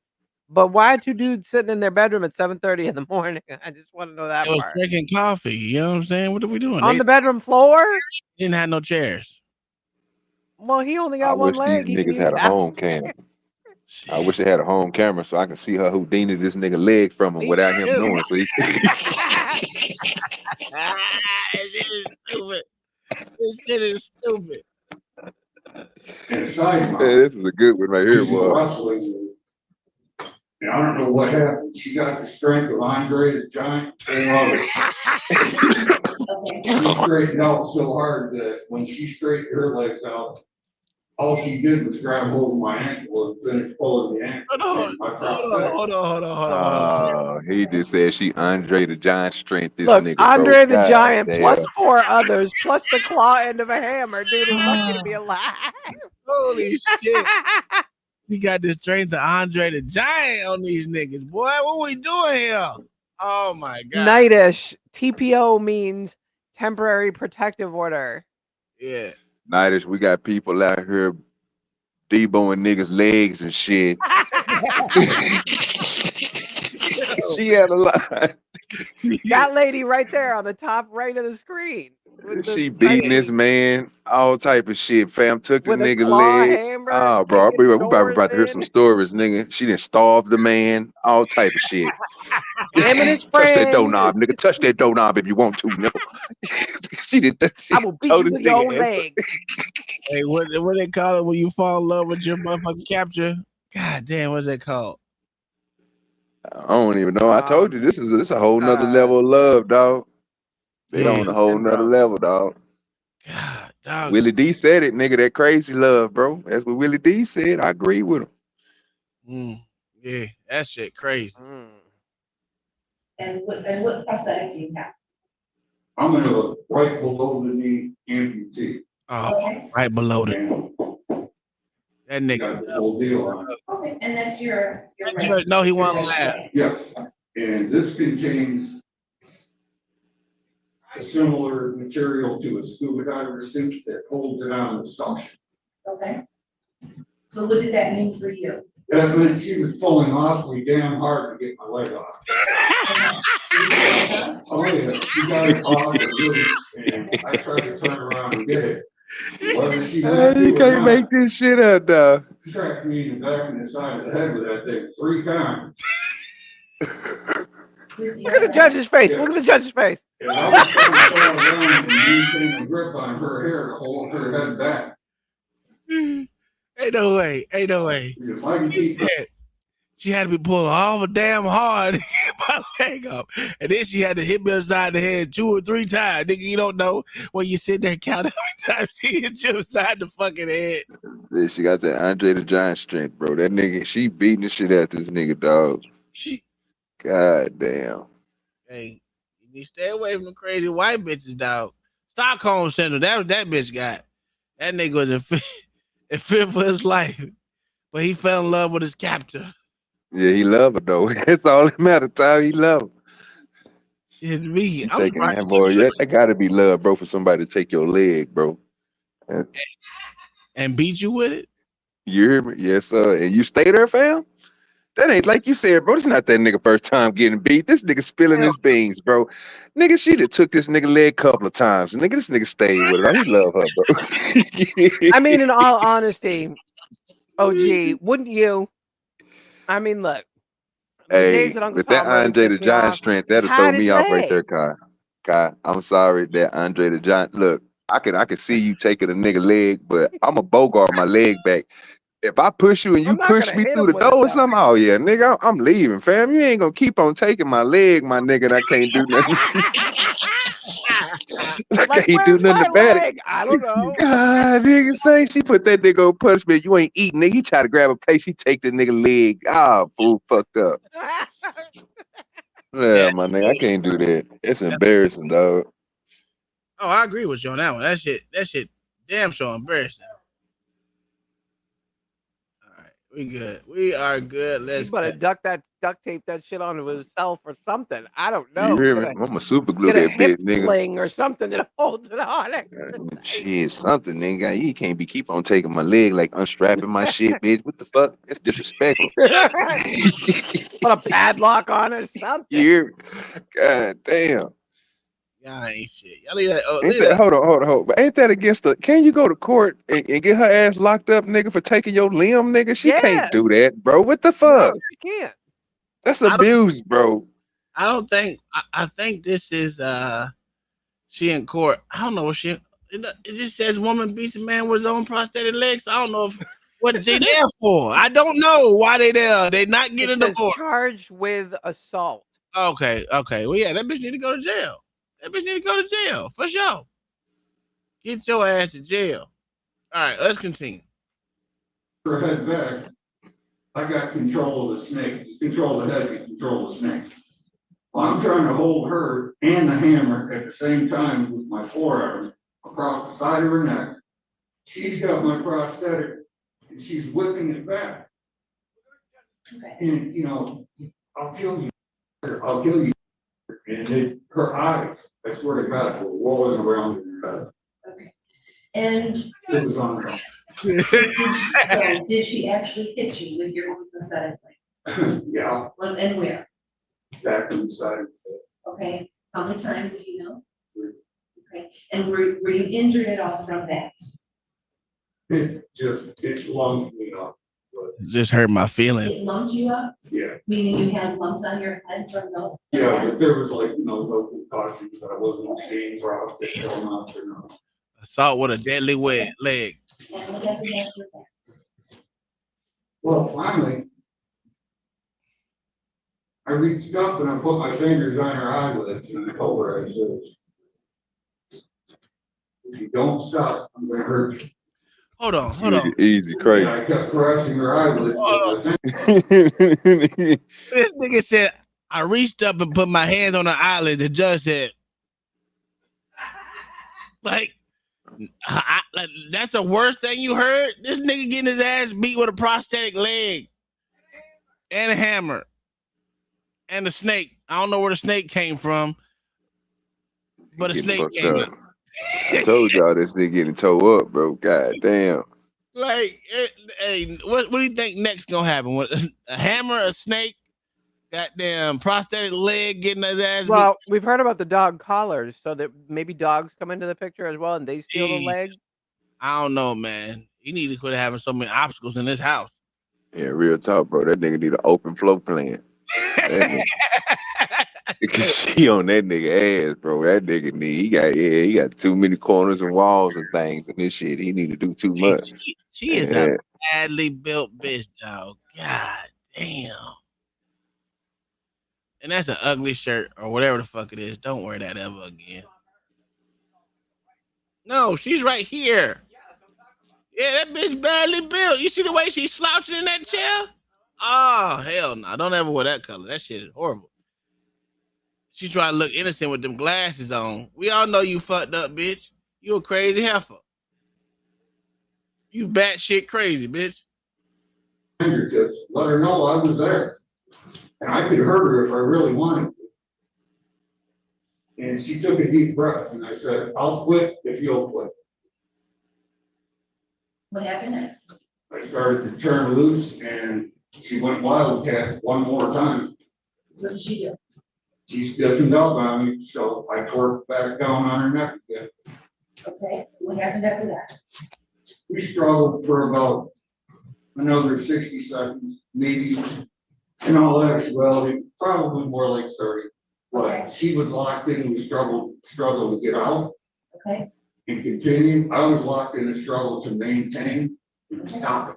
But why are 2 dudes sitting in their bedroom at 7:30 in the morning? I just want to know that They was part. drinking coffee. You know what I'm saying? What are we doing? On the bedroom floor? Didn't have no chairs. Well, he only I got one wish these leg. He can niggas use had a half. home cam. I wish they had a home camera so I can see her Houdini this nigga leg from him Me without him too. knowing. So he This shit is stupid. And side mount, this is a good one right here, she's a boy. wrestling. And I don't know what happened. She got the strength of Andre the Giant. She straightened out so hard that when she straightened her legs out, all she did was grab hold of my ankle and finish pulling the ankle. Hold on. He just said she Andre the Giant strength this Look, nigga, Andre bro. the God Giant damn. plus 4 others plus the claw end of a hammer. Dude is lucky to be alive. Holy shit. We got the strength of Andre the Giant on these niggas. Boy, what we doing here? Oh my god. Nightish. TPO means temporary protective order. Yeah. Nightish, we got people out here deboing niggas' legs and shit. She had a line. That lady right there on the top right of the screen. She beating this man, all type of shit. Fam took the with a nigga claw leg. hammer. Oh, bro, we about to hear in. some stories, nigga. She done starved the man, all type of shit. Him and his Touch that friend. doorknob, nigga. Touch that doorknob if you want to. No, she did that. She I will beat told you this with your nigga own ass. leg. Hey, what they call it when you fall in love with your motherfucking capture? God damn, what's that called? I don't even know. I told you this is a whole nother uh, level of love, dog. They Yeah. on a whole nother level, dog. God, dog. Willie D said it, nigga. That crazy love, bro. That's what Willie D said. I agree with him. Yeah, that shit crazy. And what prosthetic do you have? I'm in a right below the knee amputee. Oh, Okay. right below the And that got nigga. the whole deal on it. Okay, and that's your. Judge, no, he won't laugh. Yes, and this contains a similar material to a scuba diver suit that holds it on the suction. Okay. So what did that mean for you? That meant she was pulling awfully damn hard to get my leg off. Oh yeah, she got it off at loose, and I tried to turn around and get it. Whether she went You to or can't make not, this shit up, dog. she cracked me in the back and the side of the head with that thing 3 times. Look at the judge's face. Look at the judge's face. And I was trying to fall around and maintain a grip on her hair to hold her head back. Ain't no way. If I can keep She had to be pulling all the damn hard to get my leg up. And then she had to hit me upside the head 2 or 3 times. Nigga, you don't know when you sit there and count how many times she hit you upside the fucking head. Yeah, she got that Andre the Giant strength, bro. That nigga, she beating the shit out this nigga, dog. God damn. Hey, you need to stay away from the crazy white bitches, dog. Stockholm Syndrome, that was that bitch got. That nigga was in fear for his life. But he fell in love with his captor. Yeah, he love her though. That's all that matters. Time he love her. It's me. He I'm taking surprised that he took boy. you Yeah, that gotta be love, bro, for somebody to take your leg, bro. and beat you with it. You hear me? Yes, sir. And you stay there, fam? That ain't like you said, bro. This not that nigga first time getting beat. This nigga spilling his beans, bro. Nigga, she done took this nigga leg a couple of times. Nigga, this nigga stayed with her. He love her, bro. I mean, in all honesty, OG, wouldn't you? I mean, look, the days Hey, that Uncle with that Tom really Andre the pissed me Giant off, strength, he that'll throw had his me off right there, leg. Kai. Kai, I'm sorry that Andre the Giant. Look, I could see you taking a nigga leg, but I'm a bogart my leg back. If I push you and you I'm not push gonna me hit through him the with it door or though. something, oh yeah, nigga, I'm leaving, fam. You ain't gonna keep on taking my leg, my nigga, and I can't do nothing. I Like, can't do where's nothing my about it. leg? I don't know. God, nigga, say she put that nigga on punishment. You ain't eating, nigga. He try to grab a plate. She take the nigga leg. Ah, fool, fucked up. Yeah. Yeah, my nigga, I can't do that. It's embarrassing, dog. Oh, I agree with you on that one. That shit damn sure embarrassing. All right, we good. We are good. He Let's better go. duct tape that shit onto himself or something. I don't You know. hear me? I'm a super glue Get a that hip bitch, nigga. sling or something that holds it on it. Shit, something, nigga. You can't be keep on taking my leg, like unstrapping my shit, bitch. What the fuck? That's disrespectful. Put a padlock on it or something. You hear me? God damn. Y'all ain't shit. Y'all leave that. Oh, Ain't leave that that. hold on. But ain't that against the can you go to court and get her ass locked up, nigga, for taking your limb, nigga? She can't do Yes. that, bro. What the No, fuck? you can't. That's I don't. abuse, bro. I don't think. I think this is she in court. I don't know what she. It just says woman beats a man with his own prosthetic legs. I don't know if what they there for. I don't know why they there. They not It getting says divorced. charged with assault. Okay. Well, yeah, that bitch need to go to jail. That bitch need to go to jail for sure. Get your ass to jail. All right, let's continue. Her head back, I got control of the snake, control of the head, and control of the snake. Well, I'm trying to hold her and the hammer at the same time with my forearm across the side of her neck. She's got my prosthetic and she's whipping it back. Okay. And, you know, I'll kill you. I'll kill you. And her eyes, I swear to God, were rolling around in her head. Okay. And It was on her. did she actually hit you with your prosthetic leg? Yeah, And where? back on the side. Okay. How many times do you know? Okay. And were you injured at all from that? It lumped me up. Just hurt my feelings. It lumped you up, Yeah, meaning you had lumps on your head from the. yeah, but there was like, local cautions that I wasn't seeing for hospital or not. Assault with a deadly leg. And look at the back of your back. Well, finally, I reached up and I put my fingers on her eyelids and I told her, I said, if you don't stop, I'm gonna hurt you. Hold on. Easy, And crazy. I kept caressing her eyelids. Hold with my fingers. This nigga said, I reached up and put my hands on her eyelid. The judge said, like, that's the worst thing you heard? This nigga getting his ass beat with a prosthetic leg and a hammer and a snake. I don't know where the snake came from, but a Getting snake fucked came up. out. I told y'all this nigga getting towed up, bro. God damn. Like, hey, what do you think next gonna happen? What, a hammer, a snake, goddamn prosthetic leg getting his ass beat? Well, we've heard about the dog collars, so that maybe dogs come into the picture as well, and they steal the Jeez. leg. I don't know, man. You need to quit having so many obstacles in this house. Yeah, real talk, bro. That nigga need an open flow plan. That nigga. She on that nigga ass, bro. That nigga he got too many corners and walls and things and this shit. He need to do too much. She is a badly built bitch, dog. God Damn. And that's an ugly shirt or whatever the fuck it is. Don't wear that ever again. No, she's right here. Yeah, that bitch badly built. You see the way she's slouching in that chair? Oh, hell no. Don't ever wear that color. That shit is horrible. She trying to look innocent with them glasses on. We all know you fucked up, bitch. You a crazy heifer. You batshit crazy, bitch. Fingertips, let her know I was there. And I could hurt her if I really wanted to. And she took a deep breath and I said, I'll quit if you'll quit. What happened next? I started to turn loose and she went wildcat one more time. What did she do? She stiffened up on me, so I tore back down on her neck again. Okay, what happened after that? We struggled for about another 60 seconds, maybe. In all actuality, probably more like 30. Okay. But she was locked in, we struggled to get out Okay, and continue. I was locked in a struggle to maintain and stop it.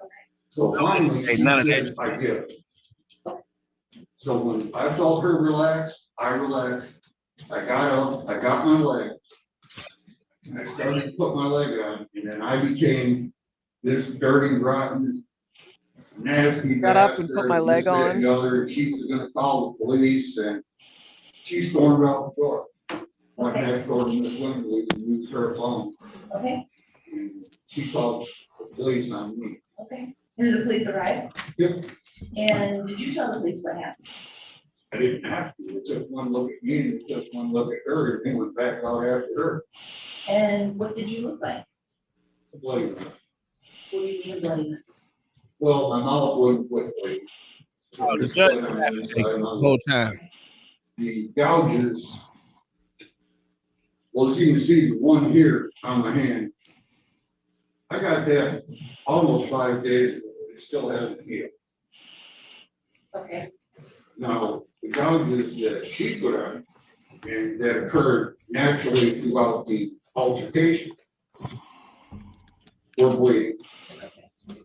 Okay. So finally, Say she none of said, that I give. So when I felt her relax, I relaxed. I got up, I got my leg. And I started to put my leg on, and then I became this dirty, rotten, nasty Got up and put my bastard, leg this, that, on. and the other, and she was gonna call the police, and she stormed out the door. Went Okay. next door to Miss Windley and used her phone, okay, and she called the police on me. okay. And did the police arrive? Yep. And did you tell the police what happened? I didn't have to, it took one look at me, and it took one look at her, and then went back out after her. And what did you look like? Bloody. What do you mean bloodiness? Well, my mouth wouldn't quit bleeding. Oh, the Just judge bled on the inside of the my whole time. The gouges. Well, as you can see, the one here on my hand. I got that almost 5 days ago, it still hasn't healed. Okay, Now, the gouges that she put on, and that occurred naturally throughout the altercation, were bleeding. all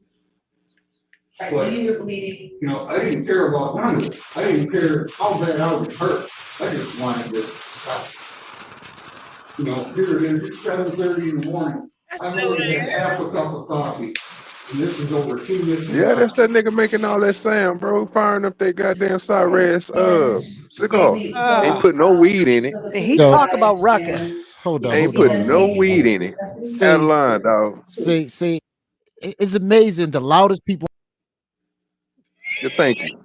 right, so you were bleeding. You know, I didn't care about none of it. I didn't care how bad I was hurt. I just wanted to stop. You know, here it is, it's 7:30 in the morning. I've already had half a cup of coffee. And this is over 2 minutes. Yeah, that's that nigga making all that sound, bro. Firing up that goddamn side ass cigar. Ain't put no weed in it. And he talk about ruckus. Hold on, Ain't hold put on. no weed in it. Out of line, dog. See, it's amazing. The loudest people, Yeah, thank you.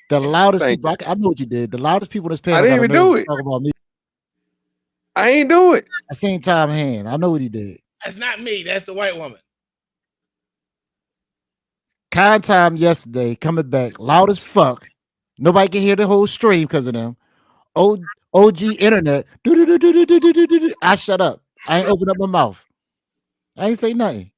the loudest Thank people. I know what you did. The loudest people in this panel. I didn't got a even nerve do to it. Talk about me. I ain't do it. At the same time, hand. I know what he did. That's not me. That's the white woman. Kind time yesterday, coming back, loud as fuck. Nobody can hear the whole stream because of them. OG internet. I shut up. I ain't open up my mouth. I ain't say nothing.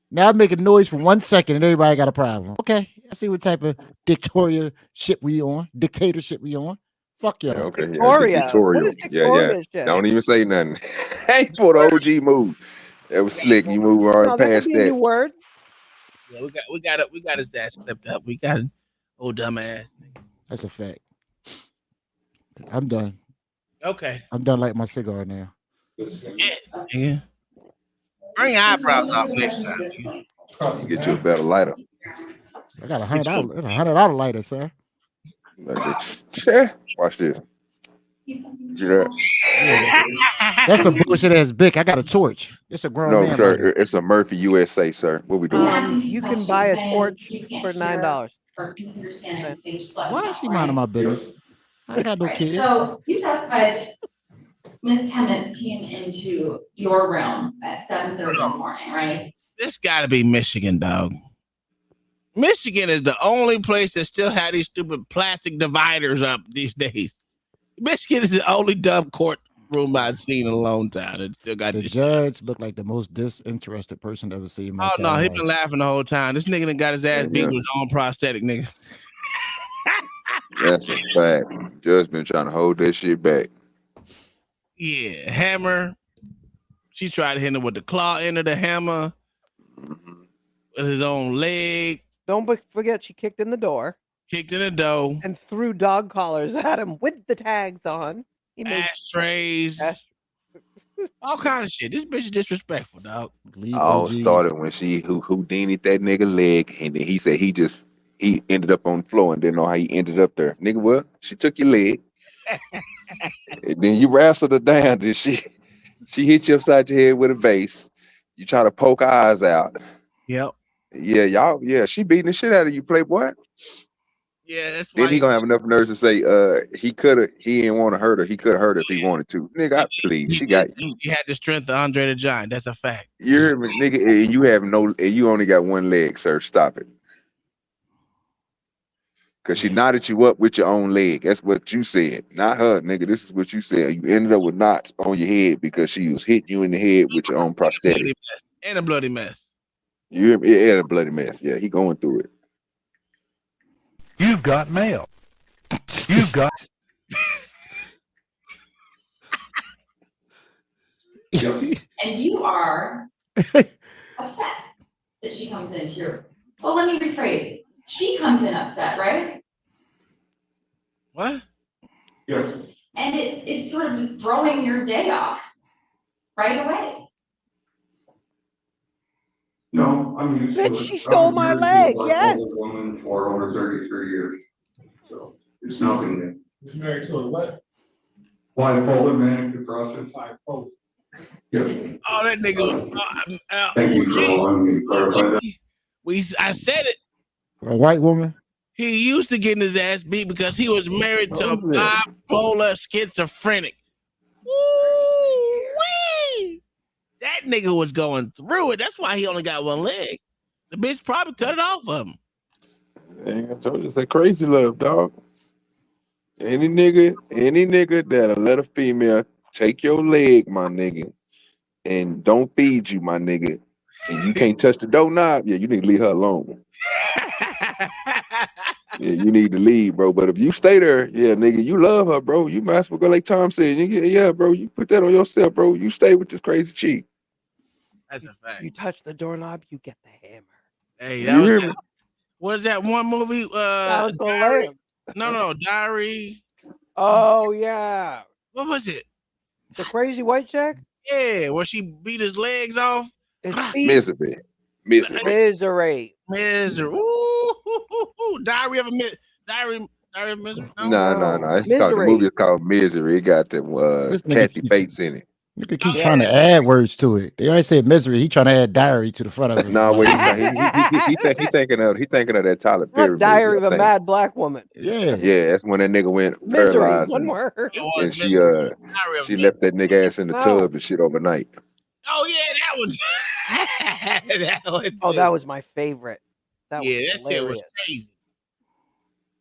Now I make a noise for 1 second and everybody got a problem. Okay, I see what type of dictatorship we on. Dictatorship we on. Fuck y'all. Yeah, okay, Victoria. yeah, What is Victoria shit? Don't even say nothing. Ain't for the OG move. That was slick. You move right No, that could past be a new that. word. Yeah, we got his ass clipped up. We got an old dumbass. That's a fact. I'm done. Okay. I'm done lighting my cigar now. Yeah. Bring your eyebrows off next time. Get you a better lighter. I got $100 lighter, sir. Watch this. See that? That's a bullshit ass bic. I got a torch. It's a grown No, man sir. lighter. It's a Murphy USA, sir. What we doing? You can buy a torch for $9. Why is she minding my business? I ain't got no kids. So you testified Ms. Kemmons came into your room at 7:30 in the morning, right? This got to be Michigan, dog. Michigan is the only place that still had these stupid plastic dividers up these days. Michigan is the only dumb courtroom I've seen in a long time. It still got The this judge looked like the most disinterested person I've ever seen in my Oh no, entire he life. been laughing the whole time. This nigga done got his ass beat with his own prosthetic, nigga. That's a fact. Judge been trying to hold that shit back. Yeah, hammer. She tried to hit him with the claw end of the hammer with his own leg. Don't forget she kicked in the door kicked in the door, and threw dog collars at him with the tags on. He made ashtrays, all kind of shit. This bitch is disrespectful, dog. Leave All OGs. started when she Houdini'd that nigga leg, and then he said he ended up on the floor and didn't know how he ended up there. Nigga, well, she took your leg, and then you wrestled her down. Then she hit you upside your head with a vase. You try to poke her eyes out. Yep. Yeah, she beating the shit out of you, Playboy. Yeah, that's Then why he gonna have enough nerves to say, he didn't want to hurt her. He could hurt her if he wanted to. Nigga, please, he she did got say you. she had the strength of Andre the Giant. That's a fact. You hear me, nigga? And you only got one leg, sir. Stop it. Cause she knotted you up with your own leg. That's what you said, not her, nigga. This is what you said. You ended up with knots on your head because she was hitting you in the head with your own prosthetic. And a bloody mess. You hear me? Yeah, a bloody mess. Yeah, he going through it. You've got mail. You've got. And you are upset that she comes in here. Well, let me rephrase. She comes in upset, right? What? Yes. And it's sort of just throwing your day off right away. No, I mean. Bitch, she stole my leg, yes. Woman for over 33 years. So it's nothing new. He's married to a what? Bipolar manic depressive. Bipolar. Yes. Oh, that nigga was. Thank you for allowing me to clarify that. I said it. A white woman. He used to getting his ass beat because he was married to a What was that? bipolar schizophrenic. Woo-wee! That nigga was going through it. That's why he only got one leg. The bitch probably cut it off of him. Dang, I told you it's that crazy love, dog. Any nigga that'll let a female take your leg, my nigga, and don't feed you, my nigga, and you can't touch the doorknob, yeah, you need to leave her alone. Yeah, you need to leave, bro. But if you stay there, yeah, nigga, you love her, bro. You might as well go like Tom said. Yeah, bro, you put that on yourself, bro. You stay with this crazy chick. That's a fact. You touch the doorknob, you get the hammer. Hey, You hear me? what is that one movie? Silence of the Diary? Lambs. No, Diary. Oh yeah, What was it? the crazy white chick. Yeah, where she beat his legs off. His Ah, feet. Misery. Misery. Misery. Ooh, Diary of a Misery. No. No. It's called the movie is called Misery. It got them This nigga Kathy keeps- Bates in it. Nigga keep Yeah. trying to add words to it. They already said misery. He trying to add diary to the front of it. No, wait, he thinking of that Tyler Perry What Diary movie. of a Mad Black Woman? Yeah. Yeah, that's when that nigga went Misery. paralyzed One and, word. It was and she Diary of she Misery. left that nigga ass in the No. tub and shit overnight. Oh yeah, that was that was. Oh, that was my favorite. That yeah, was that shit was hilarious. crazy.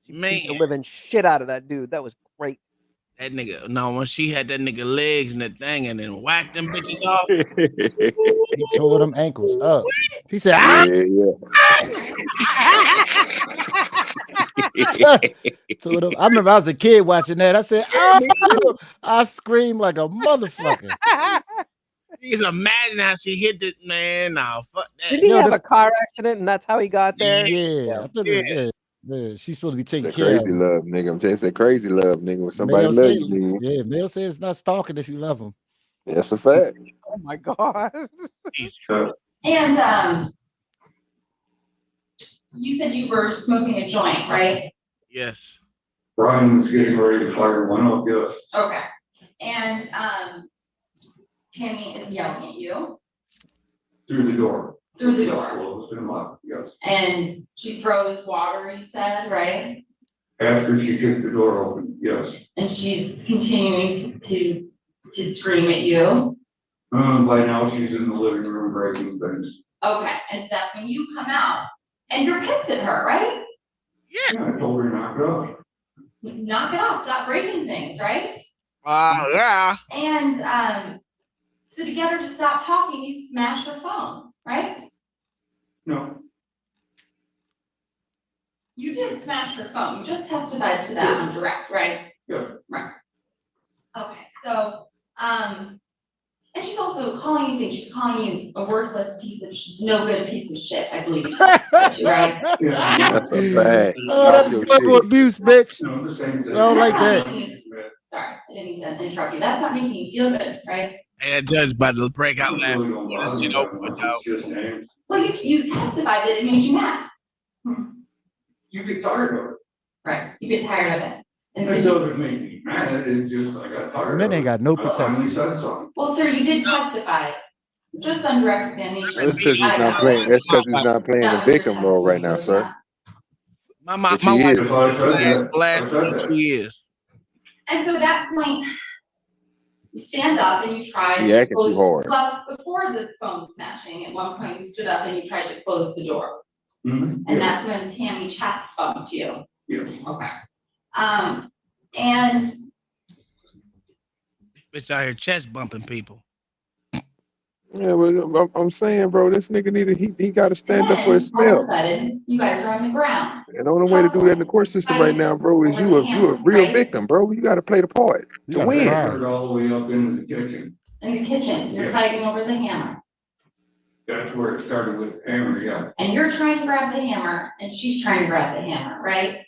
She beat Man, the living shit out of that dude. That was great. that nigga. No, when she had that nigga legs and the thing, and then whacked them bitches off. He tore them ankles up. He said, Yeah. Tore them. I remember I was a kid watching that. I said, oh, I screamed like a motherfucker. You can imagine how she hit it, man. Nah, fuck that. Did he Yo, have the- a car accident and that's how he got there? Yeah. I thought it was, yeah. She's supposed to be taking That care of crazy him. love, nigga. I'm telling you, it's that crazy love, nigga. When somebody Male love said, you, nigga. yeah, Male says it's not stalking if you love him. That's a fact. Oh my god. And you said you were smoking a joint, right? Yes. Brian was getting ready to fire one up, yes. Okay. And Tammy is yelling at you Through the door. through the door. Closed and locked, yes. And she throws water, you said, right? After she kicked the door open, yes. And she's continuing to scream at you. By now she's in the living room breaking things. Okay, and so that's when you come out and you're pissed at her, right? Yeah, I told her to knock it off. Knock it off, stop breaking things, right? Yeah. And so to get her to stop talking, you smash her phone, right? No, You did smash her phone. You just testified to that on direct, right? yeah. Right. Okay, so, and she's also also calling you things. She's calling you a worthless piece of no good piece of shit, I believe. Right? That's a fact. Oh, Talk that's your verbal shit. abuse, bitch. No, the same I thing. don't like that. Sorry, I didn't mean to interrupt you. That's not making you feel good, right? And that judge about to break out It laughing. really don't Pull this bother shit me over that with, much. dog. It's just names. Well, you testified that it made you mad. You get tired of it. Right, you get tired of it. And so It you, doesn't make me mad, it's just I got tired of it. Men ain't got no I finally protection. said something. well, sir, you did testify, just on direct examination. That's because he's not playing. That's because he's not playing the That was your victim role right now, testimony, was sir. My Which wife he been is. If I said for the last that, I said 2 that. years. And so at that point, you stand up and you try He to acting too close, hard. well, before the phone smashing, at one point you stood up and you tried to close the door. Mhm. And that's when Tammy chest bumped you. Yes. Okay. And Bitch out here chest bumping people. Yeah, but I'm saying, bro, this nigga he got to stand up for then, his all of a smell. sudden, you guys are on the ground. And the only way to do that in the court system right now, bro, is you a real victim, bro. You got to play the part You to gotta win. cry. Heard all the way up into the kitchen. In the kitchen, you're Yeah. fighting over the hammer. That's where it started with the hammer, yeah. And you're trying to grab the hammer, and she's trying to grab the hammer, right?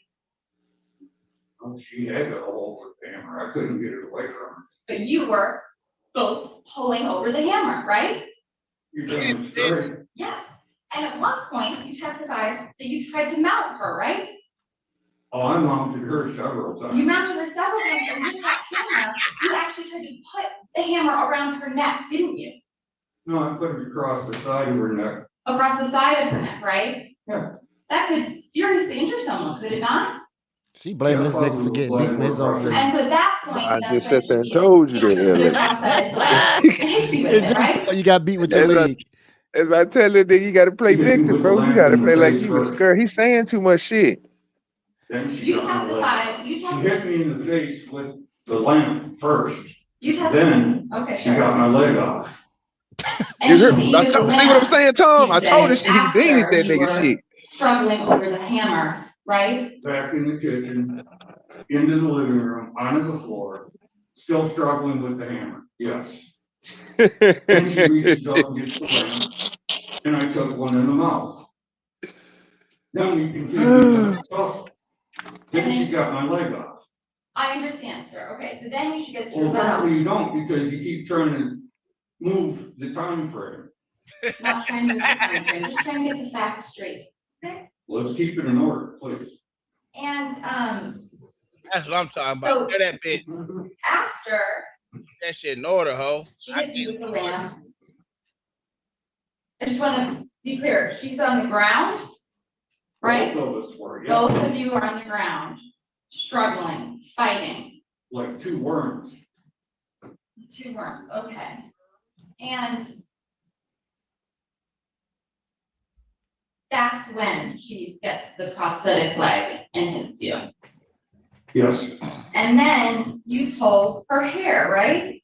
Oh, she had a hold with the hammer. I couldn't get it away from her. But you were both pulling over the hammer, right? You're damn straight. Yes. And at one point, you testified that you tried to mount her, right? Oh, I mounted her several You times. mounted her several times, and with that hammer, you actually tried to put the hammer around her neck, didn't you? No, I put it across the side of her neck. Across the side of her neck, right? Yeah. That could seriously injure someone, could it not? She blaming Yeah, this nigga for probably getting beat with his own applying leg. And so at that point, I that's just when sat there and she told you takes that, the Ellen. outside blade and hits you with It's it, your right? fault you got beat with your That's leg. If I tell that nigga you got to play She hit me victim, with bro, the you lamp got to in the play like face you was first. scared. He's saying too much shit. Then she You got my leg. testified, She hit me in the face with the lamp first. you testified, Then okay, she sure. got my leg off. And she You heard? hit you with the See what I'm lamp, saying, Tom? you I told her said, she Houdini after that you nigga were shit. struggling over the hammer, right? Back in the kitchen, into the living room, onto the floor, still struggling with the hammer, yes. Then she reaches up and gets the lamp, and I took one in the mouth. Then we continued to tussle. Then she got my leg off. I understand, sir. Okay, so then you should get through Well, that. apparently you don't, because you keep trying to move the time frame. Not trying to move the time frame, just trying to get the facts straight. Okay? Let's keep it in order, please. And, That's what I'm talking about. So- Tell that bitch after that shit in order, ho. she hits you with the lamp, I just wanna be clear, she's on the ground, right? Both of us were, yeah, Both of you are on the ground, struggling, fighting. like two worms. Two worms, okay. And that's when she gets the prosthetic leg and hits you. Yes, And then you pull her hair, right?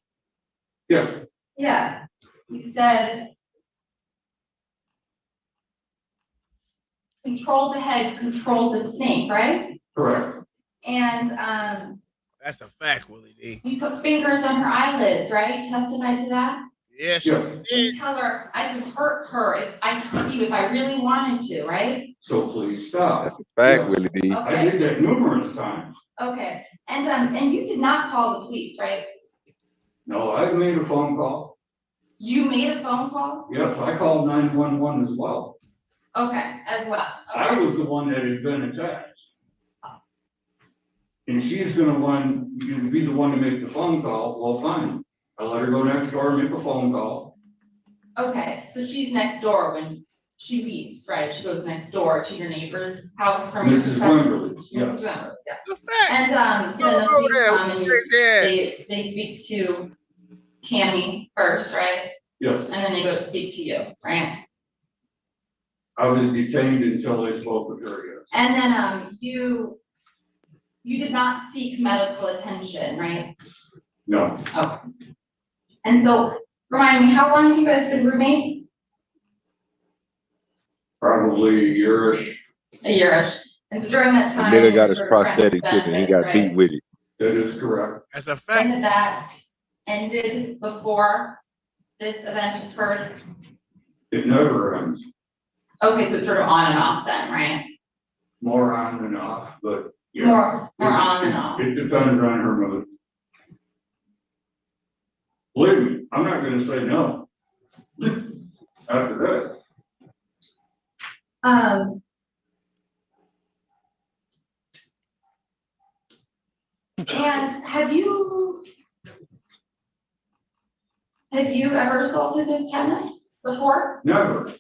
yes, Yeah. You said control the head, control the snake, right? correct. And That's a fact, Willie D. you put fingers on her eyelids, right? Testified to that? Yes, Yes, And you tell her I could hurt her if I hurt you if I really wanted to, right? so please stop. That's a fact, Yes. Willie D. I did that numerous times. Okay. And you did not call the police, right? No, I made a phone call. You made a phone call? Yes, I called 911 as well. Okay, as well. I Okay. was the one that had been attacked. And she's gonna be the one to make the phone call, well, fine. I let her go next door and make a phone call. Okay, so she's next door when she leaves, right? She goes next door to your neighbor's house from your Mrs. perspective. Wimberly, Mrs. yes. Wimberly, yes. That's a fact. And, so then Go the over police there come with and the crazy ass. they speak to Tammy first, right? Yes, And then they go to speak to you, right? I was detained until they spoke with her, yes. And then, you did not seek medical attention, right? No, Oh. And so, remind me, how long have you guys been roommates? probably a year-ish. A yearish. And so during that The time. nigga got his for friends prosthetic too, and he benefits, got beat right? with it. That is correct. That's a fact. And that ended before this event occurred? It never ends, Okay, so it's sort of on and off then, right? more on than off, but yeah. More on and off. It depends on her mood. Believe me, I'm not gonna say no. After that, And have you ever assaulted Ms. Kenneth before? never,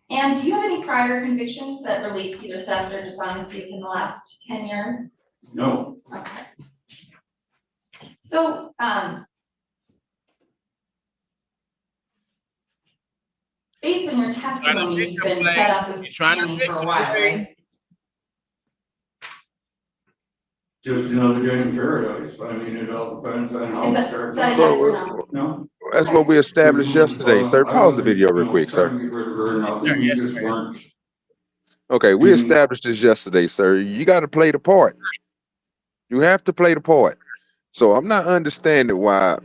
And do you have any prior convictions that relate to either theft or dishonesty within the last 10 years? no, Okay. So, based on your testimony, you've been set up with Tammy for a while, right? just another day in paradise. I mean, it all depends on how Is it that starts. a yes or no? No. That's what we established yesterday, sir. Pause the video real quick, sir. Yes, sir. Yes, sir. Okay, we established this yesterday, sir. You got to play the part. You have to play the part. So I'm not understanding why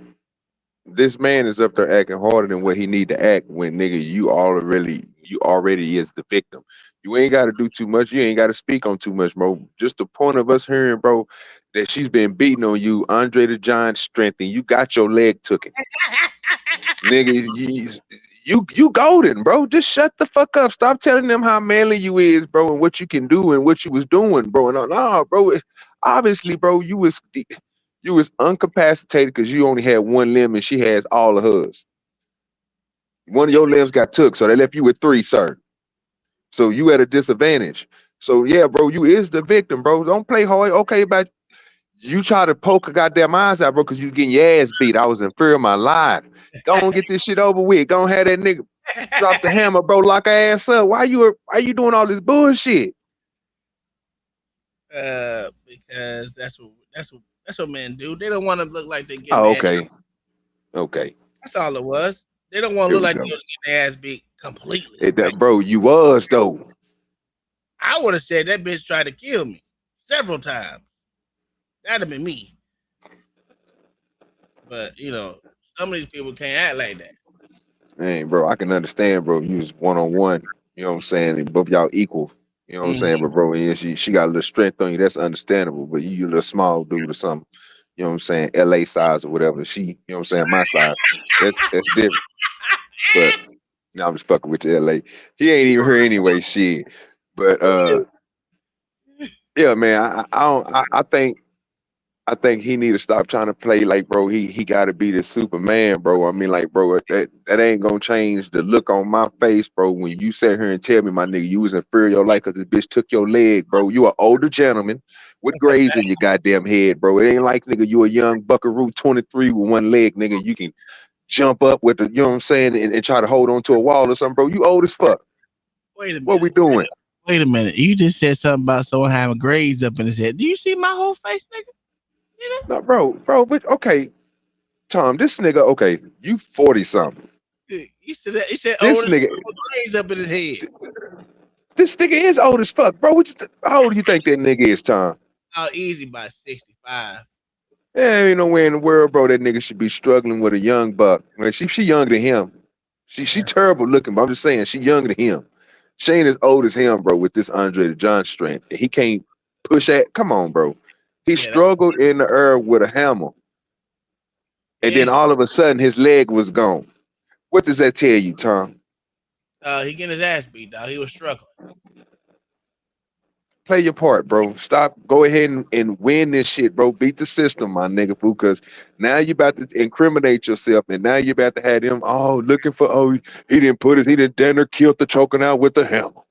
this man is up there acting harder than what he need to act when nigga you already is the victim. You ain't got to do too much. You ain't got to speak on too much, bro. Just the point of us hearing, bro, that she's been beating on you, Andre the Giant strength, and you got your leg taken. Nigga, you golden, bro. Just shut the fuck up. Stop telling them how manly you is, bro, and what you can do and what you was doing, bro. No, bro. Obviously, bro, you was incapacitated because you only had one limb and she has all of hers. One of your limbs got took, so they left you with 3, sir. So you at a disadvantage. So yeah, bro, you is the victim, bro. Don't play hard. Okay, but you try to poke a goddamn eyes out, bro, because you getting your ass beat. I was in fear of my life. Go on, get this shit over with. Go on, have that nigga drop the hammer, bro. Lock her ass up. Why you doing all this bullshit? Because that's what men do. They don't want to look like they get Oh, mad. okay. That's all it was. They don't want to Here look we like go. they was getting their ass beat completely. Bro, you was though. I would have said that bitch tried to kill me several times. That'd have been me. But some of these people can't act like that. Man, bro, I can understand, bro. You was 1-on-1. You know what I'm saying? And both y'all equal. You know what I'm saying? But bro, yeah, she got a little strength on you. That's understandable. But you a little small dude or something. You know what I'm saying? LA size or whatever. She, you know what I'm saying? My size. That's different. But now I'm just fucking with you, LA. He ain't even here anyway, shit. But yeah, man, I think he need to stop trying to play like, bro, he got to be the Superman, bro. I mean, like, bro, that ain't gonna change the look on my face, bro. When you sat here and tell me, my nigga, you was in fear of your life because this bitch took your leg, bro. You an older gentleman with grays in your goddamn head, bro. It ain't like, nigga, you a young buckaroo 23 with one leg, nigga. You can jump up with the, you know what I'm saying, and try to hold on to a wall or something, bro. You old as fuck. Wait a minute. What we doing? Wait a minute. You just said something about someone having grades up in his head. Do you see my whole face, nigga? No, bro, but okay, Tom, this nigga, okay, you 40 something. He said This oldest nigga, grades up in his head. this nigga is old as fuck, bro. How old do you think that nigga is, Tom? Oh, easy by 65. Yeah, ain't nowhere in the world, bro, that nigga should be struggling with a young buck. Man, she younger than him. She terrible looking, but I'm just saying she younger than him. She ain't as old as him, bro, with this Andre the Giant strength. He can't push that. Come on, bro. He struggled in the air with a hammer. And then all of a sudden his leg was gone. What does that tell you, Tom? He getting his ass beat, dog. He was struggling. Play your part, bro. Stop. Go ahead and win this shit, bro. Beat the system, my nigga, fool. Because now you about to incriminate yourself, and now you about to have them looking for he didn't dinner killed the choking out with the hammer.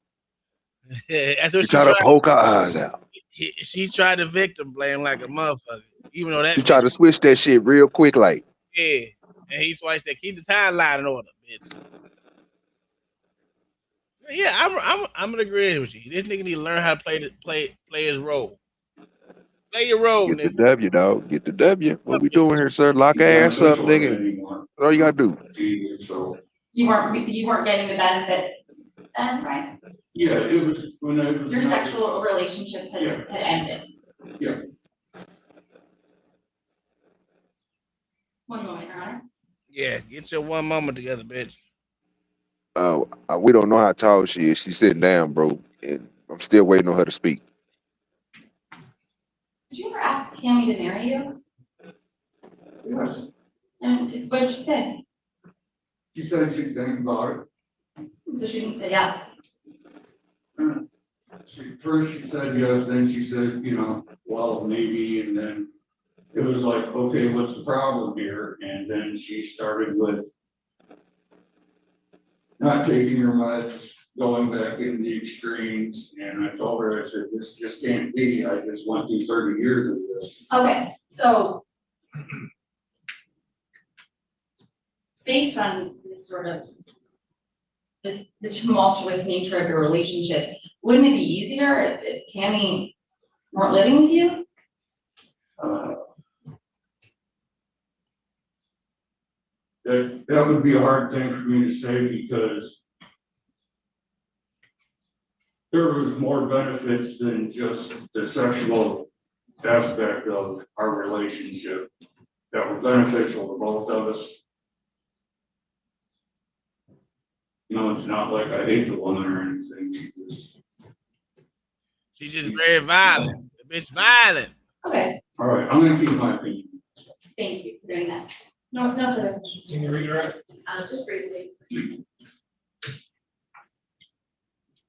That's what she tried to poke her eyes out. She tried to victim blame like a motherfucker, even though that she tried to switch that shit real quick, like. Yeah, and he's why he said keep the timeline in order, bitch. Yeah, I'm gonna agree with you. This nigga need to learn how to play his role. Play your role, Get nigga. the W, dog. Get the W. What we doing here, sir? Lock ass up, nigga. That's all you gotta do. You weren't getting the benefits then, right? Yeah, it was when I was your sexual relationship had ended. Yeah. 1 moment, Your Honor. Yeah, get your one mama together, bitch. We don't know how tall she is. She's sitting down, bro, and I'm still waiting on her to speak. Did you ever ask Cammy to marry you? Yes, And what did she say? she said she'd think about it. So she didn't say yes. First she said yes, then she said, well, maybe, and then it was like, okay, what's the problem here? And then she started with not taking her meds, going back into the extremes, and I told her, I said, this just can't be, I just went through 30 years of this. Okay, so based on this sort of the tumultuous nature of your relationship, wouldn't it be easier if Tammy weren't living with you? That would be a hard thing for me to say because there was more benefits than just the sexual aspect of our relationship that were beneficial to both of us. It's not like I hate the woman or anything. She's just very violent. The bitch violent. Okay, All right, I'm gonna keep my opinion. thank you for doing that. No further questions. Can you read it right? Just briefly.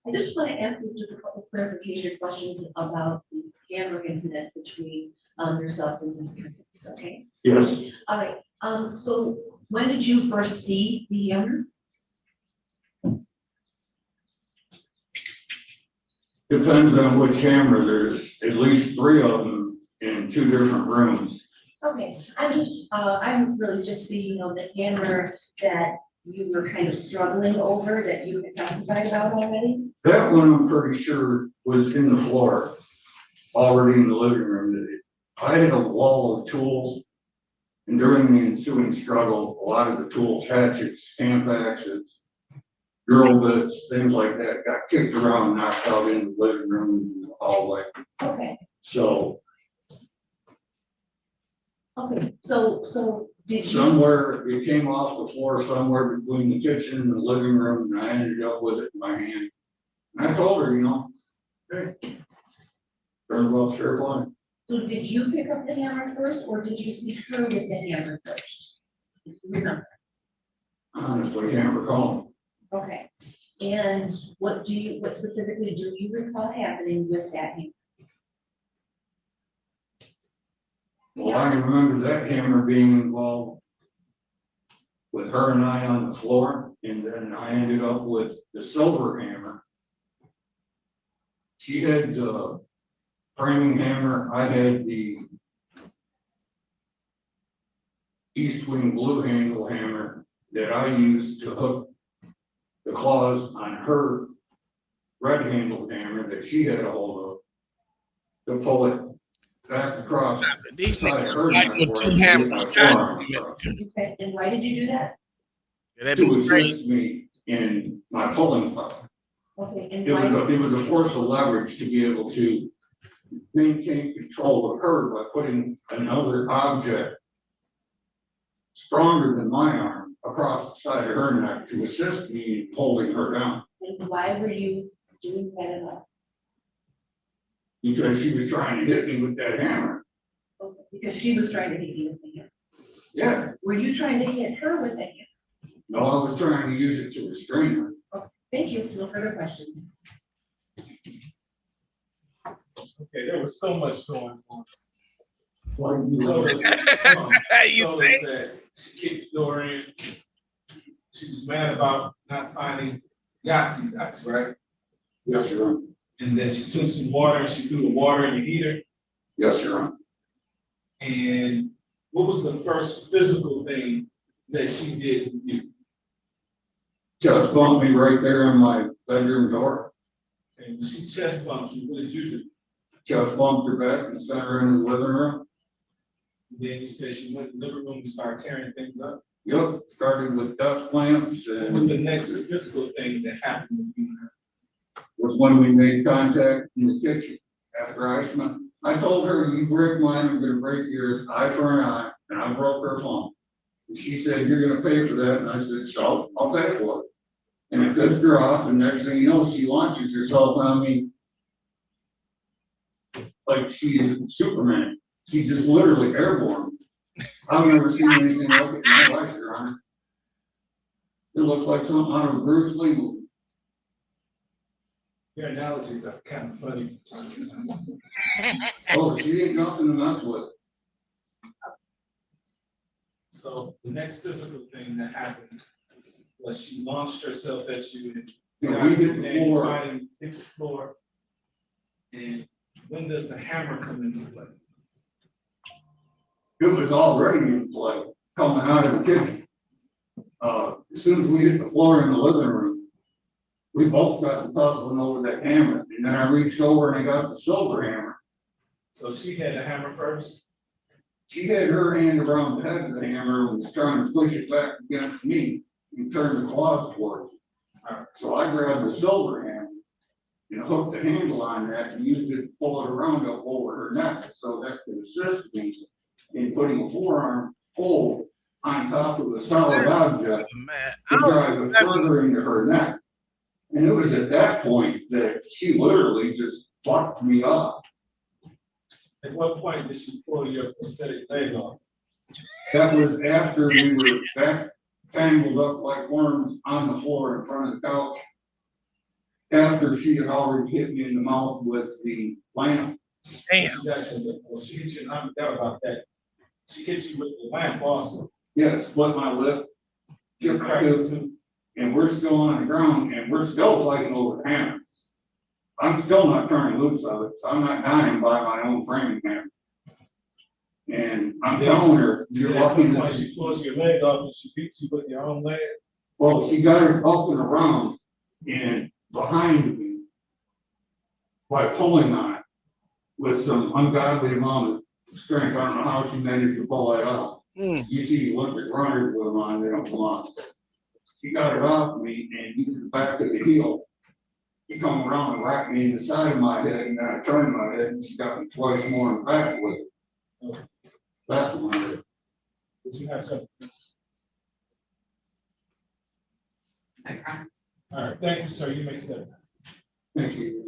I just want to ask you just a couple clarification questions about the camera incident between yourself and Ms. Cummings, okay? Yes, All right, so when did you first see the hammer? depends on which camera. There's at least 3 of them in 2 different rooms. Okay, I'm really just speaking of the hammer that you were kind of struggling over, that you had testified about already. That one I'm pretty sure was in the floor, already in the living room. I had a wall of tools, and during the ensuing struggle, a lot of the tools, hatchets, hand axes, drill bits, things like that, got kicked around, knocked out in the living room, and all like, Okay, so so did you? somewhere, it came off the floor somewhere between the kitchen and the living room, and I ended up with it in my hand. And I told her, hey, very well, sure, fine. So did you pick up the hammer first, or did you see her with the hammer first? Remember? Honestly, can't recall. Okay, and what specifically do you recall happening with that hammer? Well, I remember that hammer being involved with her and I on the floor, and then I ended up with the silver hammer. She had the framing hammer, I had the east wing blue handle hammer that I used to hook the claws on her red handled hammer that she had a hold of to pull it back across. These the side of niggas her fight neck with where 2 I could hammers. get my God forearm damn it. across. Okay, and why did you do that? Yeah, that To bitch crazy. assist me in my pulling power. Okay, and It why? was a force of leverage to be able to maintain control of her by putting another object stronger than my arm across the side of her neck to assist me in holding her down. And why were you doing that enough? Because she was trying to hit me with that hammer. Okay, because she was trying to hit you with the hammer. Yeah, Were you trying to hit her with the hammer? no, I was trying to use it to restrain her. Thank you, no further questions. Okay, there was so much going on. Like you So were- You told us think? that she kicked the door in. She was mad about not finding Yahtzee dice, right? Yes, Your Honor. And then she took some water and she threw the water in the heater. Yes, Your Honor. And what was the first physical thing that she did with you? Just bumped me right there in my bedroom door. And when she chest bumped you, what did you do? Just bumped her back and sent her in the living room. And then you said she went in the living room and started tearing things up. Yep, started with dust lamps What was the and next physical thing that happened with you and her? was when we made contact in the kitchen. After I told her, you break mine, I'm gonna break yours, eye for an eye, and I broke her phone. She said, you're gonna pay for that, and I said, so, I'll pay for it. And it pissed her off, and next thing you know, she launches herself on me like she's Superman. She just literally airborne. I've never seen anything like it in my life, Your Honor. It looked like something out of a Bruce Lee movie. Your analogies are kind of funny from time to time. Oh, she ain't nothing to mess with. So the next physical thing that happened was she launched herself at you and You know, we hit the floor. hit the floor. And when does the hammer come into play? It was already in play, coming out of the kitchen. As soon as we hit the floor in the living room, we both got to tussling over that hammer, and then I reached over and I got the silver hammer. So she had the hammer first. She had her hand around the head of the hammer and was trying to push it back against me and turn the claws towards it. So I grabbed the silver hammer and hooked the handle on that and used it to pull it around up over her neck so that could assist me in putting a forearm hold on top of a solid object Man, to drive it further into her neck. And it was at that point that she literally just fucked me up. At what point did she pull your prosthetic leg off? That was after we were back tangled up like worms on the floor in front of the couch. After she had already hit me in the mouth with the lamp. damn. She got you, well, she hit you, I forgot about that. She hit you with the lamp also. Yeah, split my lip. You Chipped my cracked tooth. it too. And we're still on the ground and we're still fighting over hammers. I'm still not turning loose of it, so I'm not dying by my own framing hammer. And I'm telling her, you're At lucky some point, that she pulls your leg off and she beats you with your own leg. well, she got her up and around and behind me by pulling on it with some ungodly amount of strength. I don't know how she managed to pull that off. Mm. You see Olympic runners with them on, they don't come off. She got it off me and used the back of the heel. She come around and whacked me in the side of my head, and then I turned my head and she got me twice more in the back with it. Back of my head. Did you have something? All right, thank you, sir. You may step. Thank you.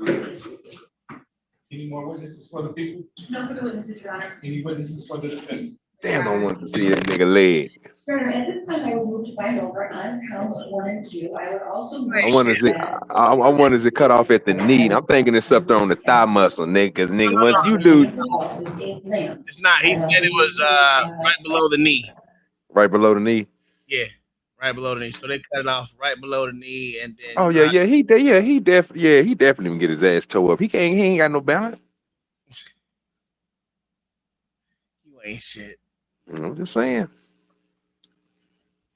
Any more witnesses for the people? No further witnesses, Your Honor. Any witnesses for the defendant? Damn, I wanted to see that nigga leg. Your Honor, at this time, I will move to find over on counts 1 and 2. I would also. move I want to see. that- I want to see cut off at the knee. I'm thinking it's up there on the thigh muscle, nigga. Cause nigga, once you do It's not. He said it was right below the knee. right below the knee. Yeah, right below the knee. So they cut it off right below the knee, and then. Oh yeah, he definitely can get his ass towed up. He ain't got no balance. You ain't shit. I'm just saying.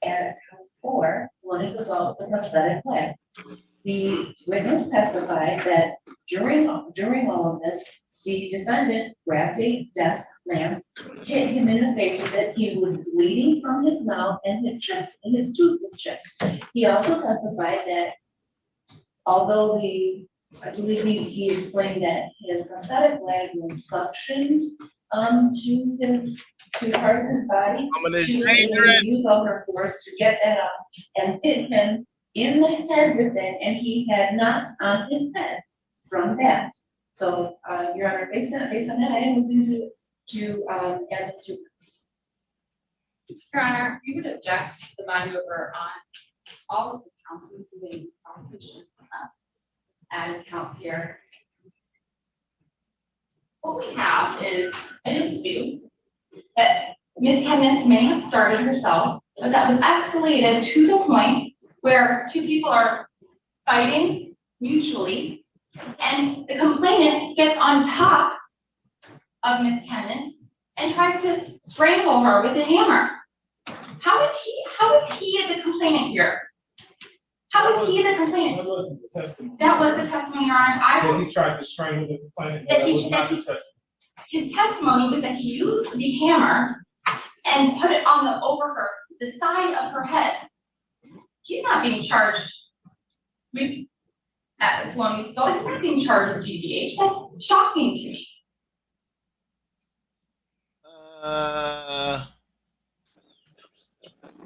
At count 4, one is about the prosthetic leg. The witness testified that during all of this, the defendant grabbed a desk lamp, hit him in the face with it. He was bleeding from his mouth and his chest, and his tooth was chipped. He also testified that although I believe he explained that his prosthetic leg was suctioned to part of his body. She was able to use all her force to get that up and hit him in the head with it, and he had knots on his head from that. So, Your Honor, based on that, I am moving to add those 2 points. Your Honor, we would object to the bond over on all of the counts, including prosecution's added counts here. What we have is a dispute that Ms. Kemnitz may have started herself, but that was escalated to the point where 2 people are fighting mutually, and the complainant gets on top of Ms. Kemnitz and tries to strangle her with a hammer. How is he the complainant here? How is he the complainant? That wasn't the testimony. That was the testimony, Your Honor. That he tried to strangle the complainant. That was not the testimony. His testimony was that he used the hammer and put it on the side of her head. He's not being charged with felony assault. He's not being charged with GBH. That's shocking to me.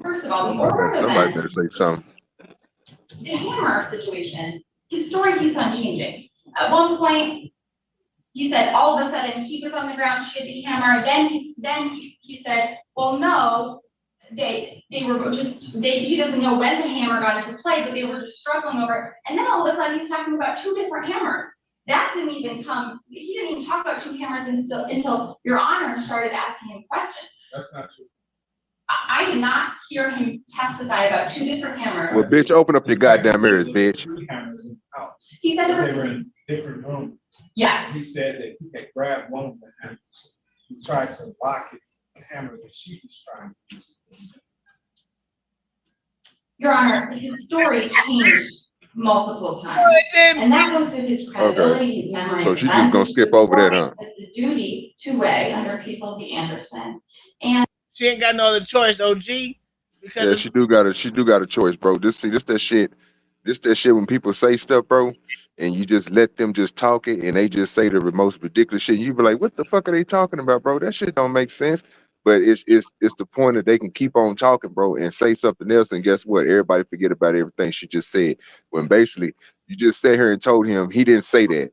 First of all, the order of Somebody events, better say something. the hammer situation, his story keeps on changing. At one point, he said all of a sudden he was on the ground, she had the hammer. Then he said, well, no, they were just, he doesn't know when the hammer got into play, but they were just struggling over it. And then all of a sudden he's talking about 2 different hammers. That didn't even come, he didn't even talk about 2 hammers until Your Honor started asking him questions. That's not true. I did not hear him testify about 2 different hammers. Well, bitch, open up your goddamn ears, bitch. 3 hammers in the house. He said They were in different rooms. yes. He said that he had grabbed one of the hammers. He tried to lock it, the hammer that she was trying to use. Your Honor, his story changed multiple times. And that goes to his credibility, his memory. So she's just gonna skip over that, huh? It's the duty to weigh under People v. Anderson. And She ain't got no other choice, OG. Because Yeah, she do got a choice, bro. This that shit. This that shit when people say stuff, bro, and you just let them just talk it and they just say the most ridiculous shit. You be like, what the fuck are they talking about, bro? That shit don't make sense. But it's the point that they can keep on talking, bro, and say something else, and guess what? Everybody forget about everything she just said. When basically you just sat here and told him he didn't say that.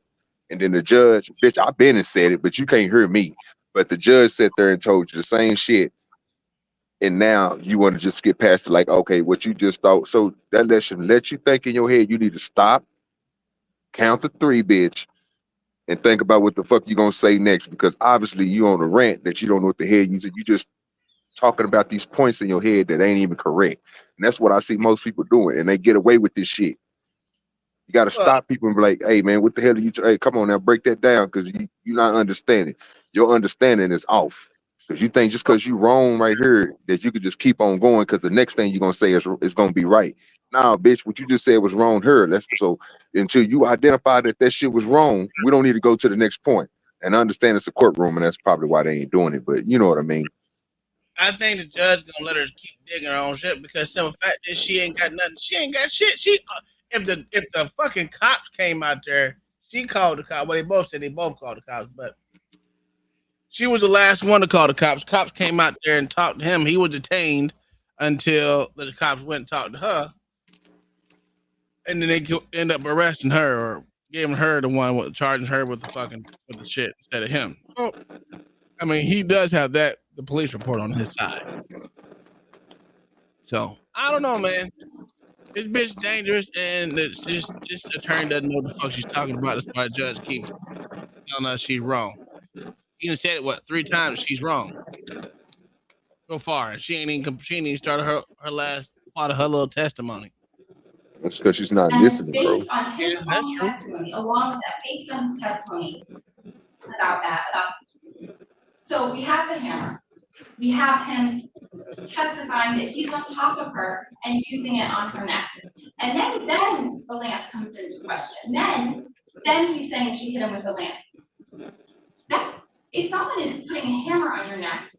And then the judge, bitch, I've been and said it, but you can't hear me. But the judge sat there and told you the same shit. And now you want to just skip past it, like, okay, what you just thought. So that let you think in your head. You need to stop, count to 3, bitch, and think about what the fuck you gonna say next. Because obviously you on a rant that you don't know what the hell you just talking about these points in your head that ain't even correct. And that's what I see most people doing, and they get away with this shit. You got to stop people and be like, hey, man, what the hell are you? Hey, come on now, break that down, because you're not understanding. Your understanding is off. Because you think just because you wrong right here that you could just keep on going because the next thing you're going to say is going to be right. Nah, bitch, what you just said was wrong here. So until you identify that shit was wrong, we don't need to go to the next point. And I understand it's a courtroom, and that's probably why they ain't doing it. But you know what I mean. I think the judge gonna let her keep digging her own shit because simple fact is she ain't got nothing. She ain't got shit. She if the fucking cops came out there, she called the cops. Well, they both said they both called the cops, but she was the last one to call the cops. Cops came out there and talked to him. He was detained until the cops went and talked to her, and then they end up arresting her or giving her the one with charging her with the shit instead of him. So, I mean, he does have the police report on his side. So I don't know, man. This bitch dangerous, and this attorney doesn't know what the fuck she's talking about. That's why the judge keeps telling us she's wrong. She done said it 3 times. She's wrong so far. She ain't even started her last part of her little testimony. That's because she's not and listening, bro. based on his own testimony, along with that, based on his testimony about that, so we have the hammer. We have him testifying that he's on top of her and using it on her neck. And then the lamp comes into question. Then he's saying she hit him with a lamp. If someone is putting a hammer on your neck,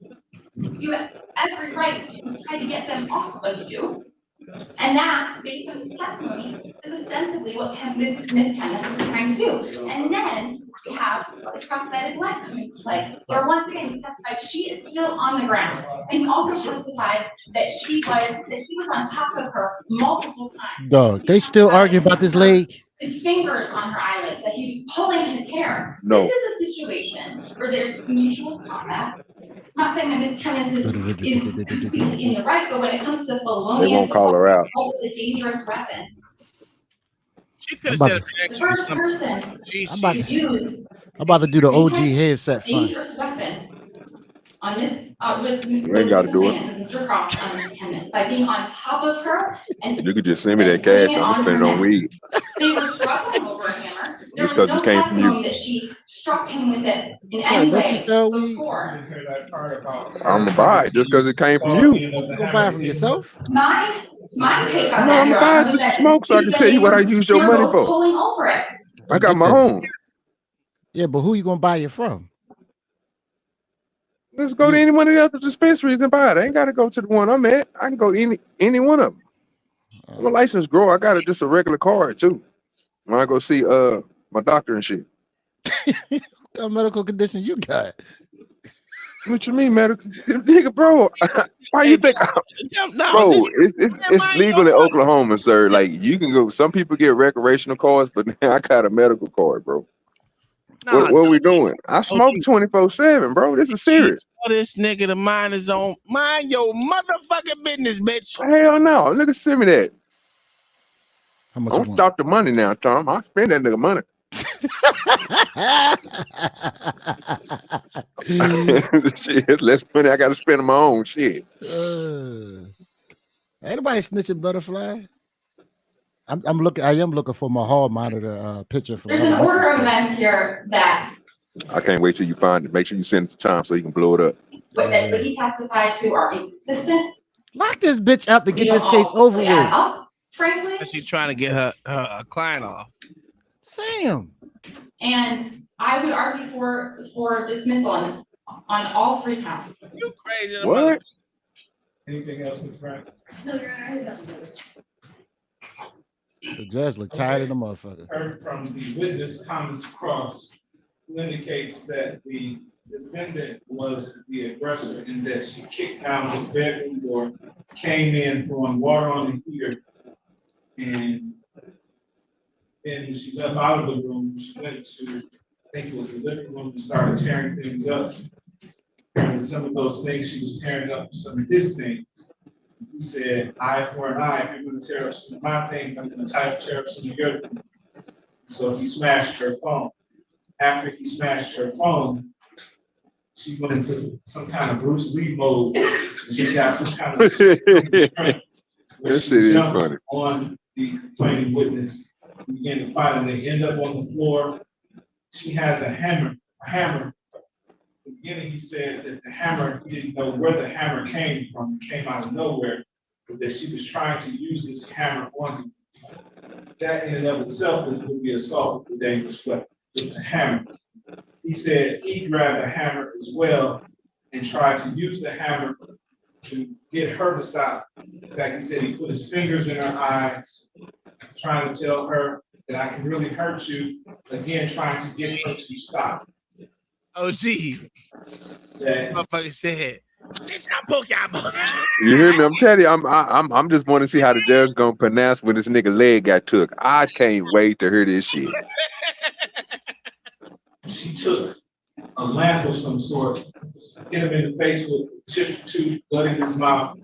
you have every right to try to get them off of you. And that, based on his testimony, is ostensibly what Ms. Kenneth is trying to do. And then we have the cross-sided leg coming into play, where once again he testified she is still on the ground. And he also testified that he was on top of her multiple times. Dog, they still argue about this leg. His fingers on her eyelids, that he was pulling his hair. No. This is a situation where there's mutual combat. I'm not saying that Ms. Cummins is completely in the right, but when it comes to felonious, They won't call her out. with a dangerous weapon, She could have said the first person I'm to use I'm about to do the OG headset fun. dangerous weapon on this with You ain't gotta do it. Mr. Cross on Ms. Cummins by being on top of her and You could just send me that cash. I'm gonna spend it on weed. they were struggling over a hammer. There Just was 'cause no it came from you. testimony that she struck him with it in Sorry, any don't you way sell weed? before. I'm gonna buy it just because it came from you. You gonna buy it from yourself? My take on No, that, I'm Your gonna buy Honor, it was just to that smoke so I can that tell you they what I were- use your they were money both for. Pulling over it. I got my own. Yeah, but who you gonna buy it from? Let's go to any one of the other dispensaries and buy it. I ain't gotta go to the one I'm at. I can go any one of them. I'm a licensed grower. I got just a regular card too. When I go see my doctor and shit. What medical condition you got? What you mean, medical? Nigga, bro, Why you think, No, bro? listen, It's mind legal your in Oklahoma, sir. Like you can go. Some people get recreational cards, but I got a medical card, bro. nah, What are we doing? I OG, smoke 24/7, bro. This is serious. tell this nigga to mind his own. Mind your motherfucking business, bitch. Hell no, nigga, send me that. How much I'm you gonna want? stop the money now, Tom. I spend that nigga money. Shit, it's less money I gotta spend on my own shit. Ain't nobody snitching butterfly. I'm looking. I am looking for my hall monitor picture from. There's an order of events here that, I can't wait till you find it. Make sure you send it to Tom so he can blow it up. that he testified to are inconsistent. Lock this bitch up and They get don't this case all over add with. up, frankly. She's trying to get her client off. Sam. And I would argue for dismissal on all three counts. You crazy in the What? mother. Anything else, Ms. Frank? No, Your Honor, I have nothing. The judge look tired of the motherfucker. Heard from the witness, Thomas Cross, who indicates that the defendant was the aggressor and that she kicked down his bedroom door, came in throwing water on the heater, and then when she left out of the room, she went to, I think it was the living room, and started tearing things up. And some of those things she was tearing up, some of his things. He said, eye for an eye, if you're gonna tear up some of my things, I'm gonna tear up some of your things. So he smashed her phone. After he smashed her phone, she went into some kind of Bruce Lee mode. And she got some kind of strength. That shit is funny. On the complaining witness, we began to fight, and they end up on the floor. She has a hammer. In the beginning, he said that the hammer, he didn't know where the hammer came from. It came out of nowhere, but that she was trying to use this hammer on him. That in and of itself would be assault with a dangerous weapon, with the hammer. He said he grabbed a hammer as well and tried to use the hammer to get her to stop. In fact, he said he put his fingers in her eyes, trying to tell her that I can really hurt you. Again, trying to get her to stop. OG, That motherfucker said, bitch, I'll poke y'all both. You hear me? I'm telling you, I'm just want to see how the judge gonna pronounce when this nigga leg got took. I can't wait to hear this shit. she took a lamp of some sort, hit him in the face with a chip tube, gutted his mouth.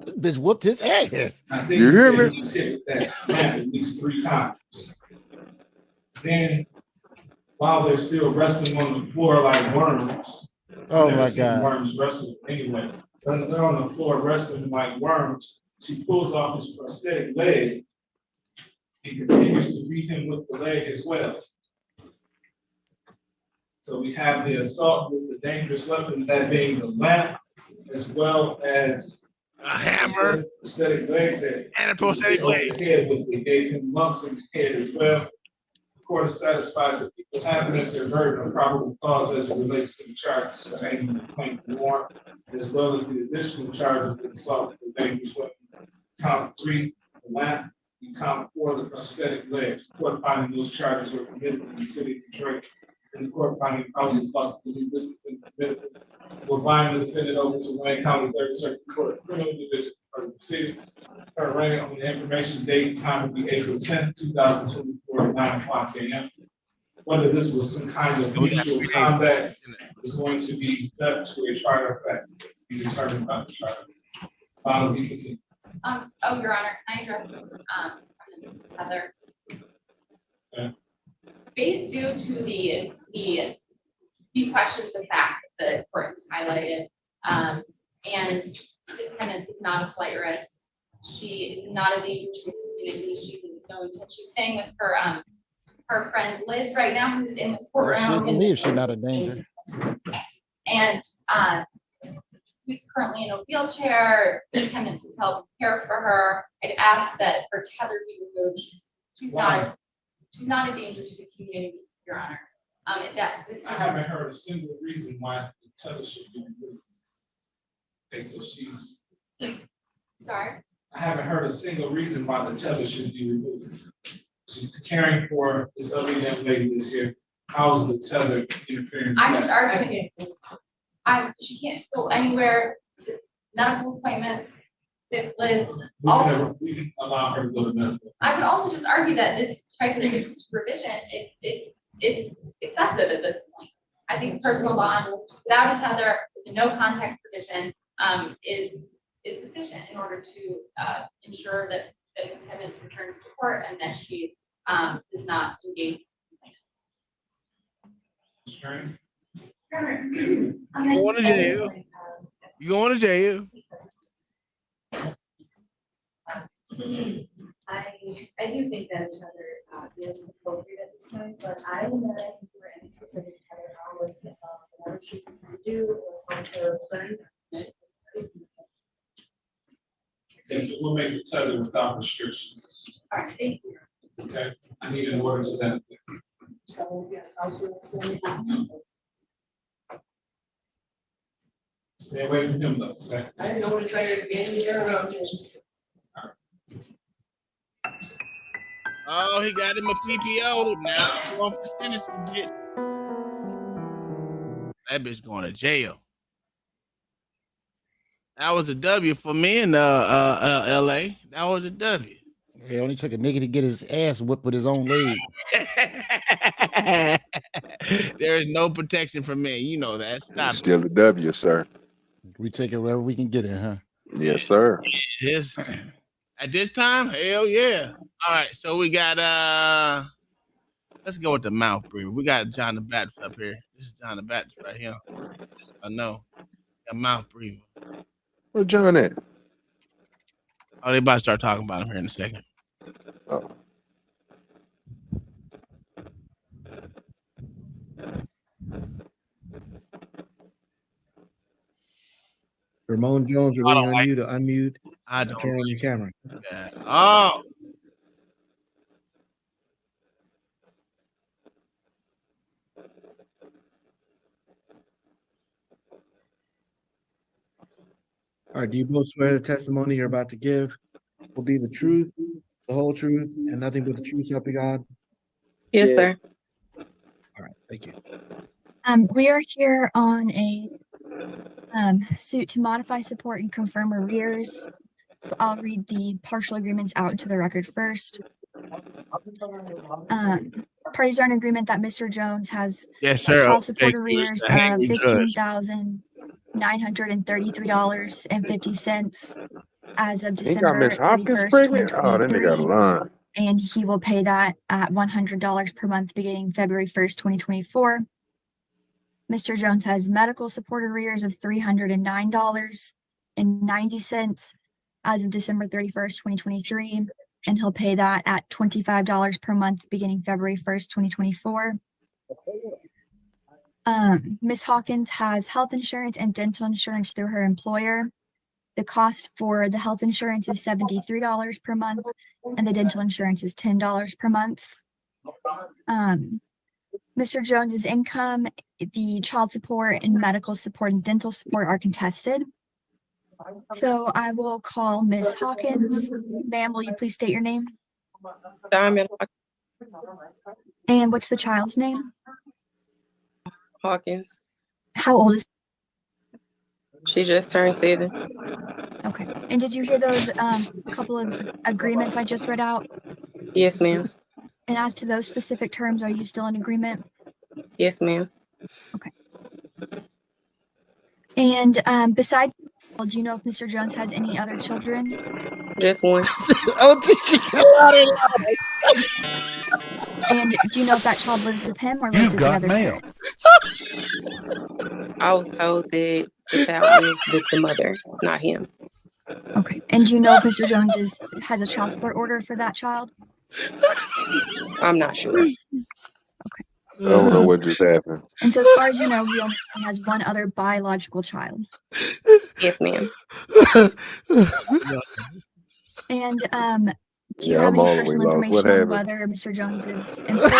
Bitch whooped his ass. I think You he hear said me? he was hit with that lamp at least 3 times. Then, while they're still wrestling on the floor like worms. Oh I've never my seen God. worms wrestle anyway. When they're on the floor wrestling like worms, she pulls off his prosthetic leg and continues to beat him with the leg as well. So we have the assault with the dangerous weapon, that being the lamp, as well as A hammer prosthetic leg that and a prosthetic over leg. the head with. They gave him lumps in the head as well. The court is satisfied that people have met their burden of probable cause as it relates to the charges contained in the complaint warrant, as well as the additional charges of assault with the dangerous weapon. Count 3, the lamp, and count 4, the prosthetic legs. The court finding those charges were committed in the city of Detroit. And the court finding probable cause to believe this has been committed. Will bind the defendant over to Wayne County Third Circuit Court Criminal Division for the proceedings. Her arraignment on the information date and time will be April 10th, 2024 at 9:00 a.m. Whether this was some kind of mutual combat is going to be left to a trial effect, be determined by the trial. You continue. Oh, Your Honor, can I address this, from Heather? Yeah. Based due to the questions of fact that the court has highlighted, and this defendant is not a flight risk. She is not a danger to the community. She is no intent. She's staying with her friend Liz right now, who's in the courtroom. She believes she's not a danger. And who's currently in a wheelchair. The defendant is helping care for her. I'd ask that her tether be removed. She's not a danger to the community, Your Honor. I haven't heard a single reason why the tether should be removed. Okay, so she's. Sorry? I haven't heard a single reason why the tether should be removed. She's caring for this other young lady this year. How is the tether interfering? I'm just arguing. She can't go anywhere medical appointments. It was We also, can allow her to go to medical. I would also just argue that this type of supervision, it's excessive at this point. I think personal bond without each other, the no contact provision, is sufficient in order to, ensure that Ms. Timmons returns to court and that she, does not engage. Strange. You going to jail? You going to jail? I do think that each other is appropriate at this time, but I was not asking for any specific tether hours, what she can do or how to study. Okay, so we'll make the tether without restrictions. All right, thank you. Okay, I need an order to that. So, yeah, also extended. Stay away from him though, okay? I didn't know what to say again, you're Oh, he got him a PPO. Now he's going for sentencing, bitch. That bitch going to jail. That was a W for me in LA. That was a W. It only took a nigga to get his ass whipped with his own leg. There is no protection for men. You know that. Stop it. Still a W, sir. We take it wherever we can get it, huh? Yes, sir. Yes. At this time, hell yeah. All right, so we got let's go with the mouth breather. We got John the Baptist up here. This is John the Baptist right here. I know. A mouth breather. Where John at? Oh, they about to start talking about him here in a second. Oh. Ramon Jones, are I they don't on like you to unmute? I don't Turn on like your camera. that. Oh, All right, do you both swear the testimony you're about to give will be the truth, the whole truth, and nothing but the truth, help you God? Yes, sir. All right, thank you. We are here on a suit to modify, support, and confirm arrears. So I'll read the partial agreements out into the record first. Parties are in agreement that Mr. Jones has yes, sir. child support Okay, arrears the of angry judge. $15,933.50 as of He got December Miss Hopkins 31st, pregnant? Oh, that nigga got a 2023. line. And he will pay that at $100 per month beginning February 1st, 2024. Mr. Jones has medical support arrears of $309.90 as of December 31st, 2023, and he'll pay that at $25 per month beginning February 1st, 2024. Ms. Hawkins has health insurance and dental insurance through her employer. The cost for the health insurance is $73 per month, and the dental insurance is $10 per month. Mr. Jones's income, the child support and medical support and dental support are contested. So I will call Miss Hawkins. Ma'am, will you please state your name? Diamond And what's the child's name? Hawkins. How old is? She just turned 7. Okay. And did you hear those couple of agreements I just read out? Yes, ma'am. And as to those specific terms, are you still in agreement? Yes, ma'am. Okay. And besides, do you know if Mr. Jones has any other children? Just one. Oh, did she come out and And do you know if that child lives with him or lives You've with the got other mail. parent? I was told that the child lives with the mother, not him. Okay. And do you know if Mr. Jones has a child support order for that child? I'm not sure. I don't know what just happened. And so as far as you know, he only has one other biological child. Yes, ma'am. And do you Yeah, have I'm any all the way personal lost. What information on happened? whether Mr. Jones is employed?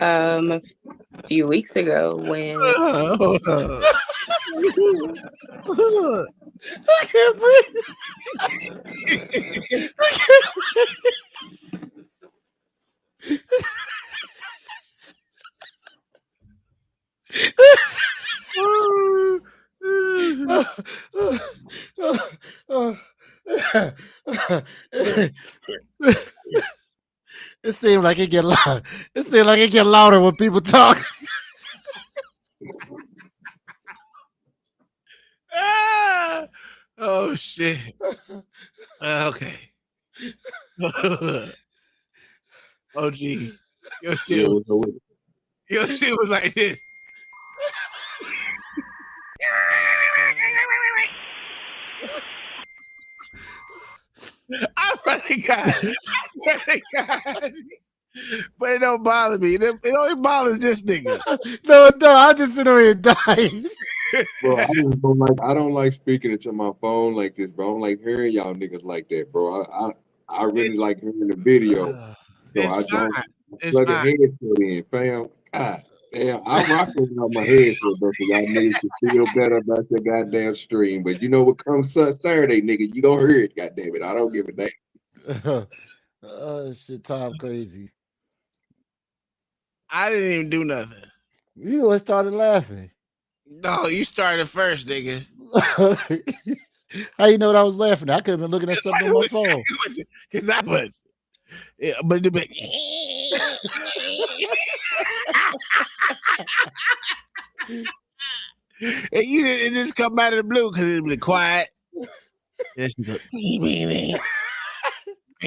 A few weeks ago when Hold on. Hold on. I can't breathe. I can't breathe. It seemed like it get loud. It seemed like it get louder when people talk. Ah! Oh shit. Okay. Oh gee. Your shit Yeah, what's was up with it? your shit was like this. I swear to God. I swear to God. But it don't bother me. It only bothers this nigga. No, I just sit over here dying. Bro, I don't like speaking into my phone like this, bro. I don't like hearing y'all niggas like that, bro. I really It's like hearing the video. So it's I don't fine. It's plug a fine. headset in, fam. God damn, I rock with on my headset, bro, so y'all niggas can feel better about your goddamn stream. But you know what comes Saturday, nigga, you gonna hear it, goddamn it. I don't give a damn. Oh shit, Tom crazy. I didn't even do nothing. You always started laughing. No, you started first, nigga. How you know that I was laughing? I could have been looking at something on my phone. Because I was. Yeah, but the and you didn't just come out of the blue because it was quiet. And she go, I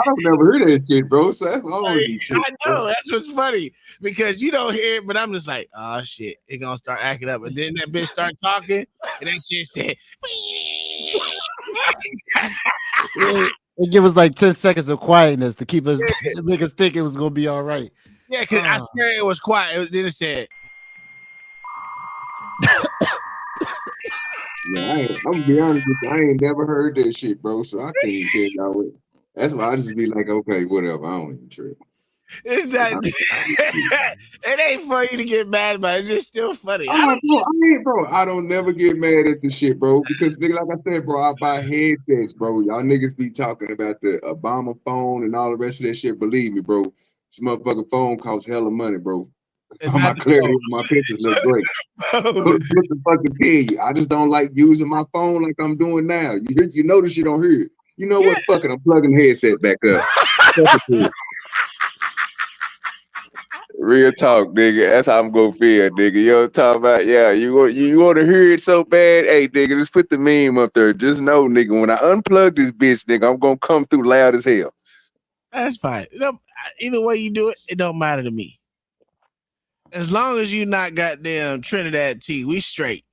don't never hear that shit, bro. So that's always be shit, I know that's what's funny because you don't hear it, but I'm just like, oh shit, it gonna start acting up, and then that bitch start talking, and that shit said, It give us like 10 seconds of quietness to keep us to make us think it was gonna be all right. yeah, because I swear it was quiet. Then it said, Yeah, I'm gonna be honest with you. I ain't never heard that shit, bro. So I can't even tell y'all what. That's why I just be like, okay, whatever. I don't even trip. it's not, it ain't for you to get mad about. It's just still funny. I'm like, bro. I don't never get mad at the shit, bro. Because nigga, like I said, bro, I buy headsets, bro. Y'all niggas be talking about the Obama phone and all the rest of that shit. Believe me, bro. This motherfucking phone costs hella money, bro. It's My not the clarity on my pictures look great. What the fuck to tell you? I just don't like using my phone like I'm doing now. You notice you don't hear it. You know what? Fuck it. I'm plugging the headset back up. Fuck it. Real talk, nigga. That's how I'm gonna feel, nigga. You know what I'm talking about? Yeah, you want to hear it so bad? Hey, nigga, just put the meme up there. Just know, nigga, when I unplug this bitch, nigga, I'm gonna come through loud as hell. That's fine. Either way you do it, it don't matter to me. As long as you not goddamn Trinidad tea, we straight.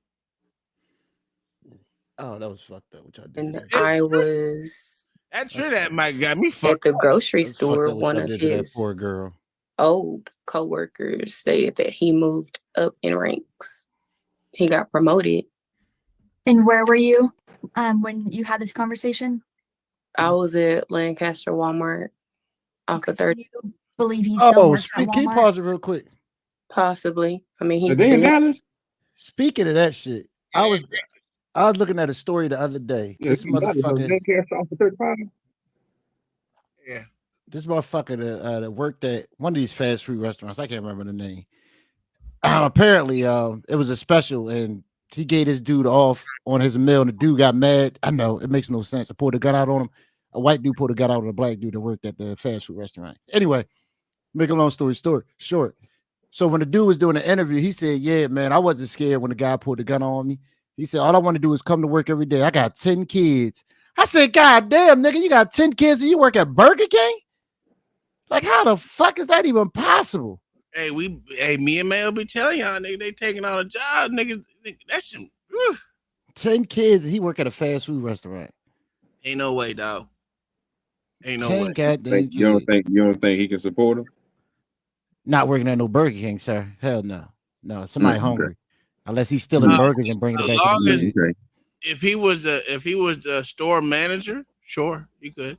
Oh, that was fucked up. What y'all did And today? I was That Trinidad might got me at fucked the up. grocery That's fucked store. up what One y'all of did to that poor his girl. old coworkers stated that he moved up in ranks. He got promoted. And where were you when you had this conversation? I was at Lancaster Walmart off Okay, of so 30, you believe he still Oh, works at can you Walmart? pause it real quick? possibly. I mean, Are he's they in been Dallas? Speaking of that shit, I was looking at a story the other day. Yeah, This they in Dallas. motherfucker, They cast off for 35. Yeah. this motherfucker that worked at one of these fast food restaurants. I can't remember the name. Apparently, it was a special, and he gave this dude off on his meal, and the dude got mad. I know it makes no sense. I pulled a gun out on him. A white dude pulled a gun out on a black dude that worked at the fast food restaurant. Anyway, make a long story short. So when the dude was doing the interview, he said, "Yeah, man, I wasn't scared when the guy pulled the gun on me." He said, "All I want to do is come to work every day. I got 10 kids." I said, "God damn, nigga, you got 10 kids and you work at Burger King? Like, how the fuck is that even possible?" Hey, me and Mayo be telling y'all, nigga, they taking all the jobs, nigga. That shit, 10 kids and he work at a fast food restaurant. ain't no way, dog. Ain't no 10 way. goddamn You don't kids. think he can support him? Not working at no Burger King, sir. Hell no. No, somebody Okay. hungry. Unless he's stealing burgers and bringing it As back to long the as kid. Okay. if he was the store manager, sure, he could.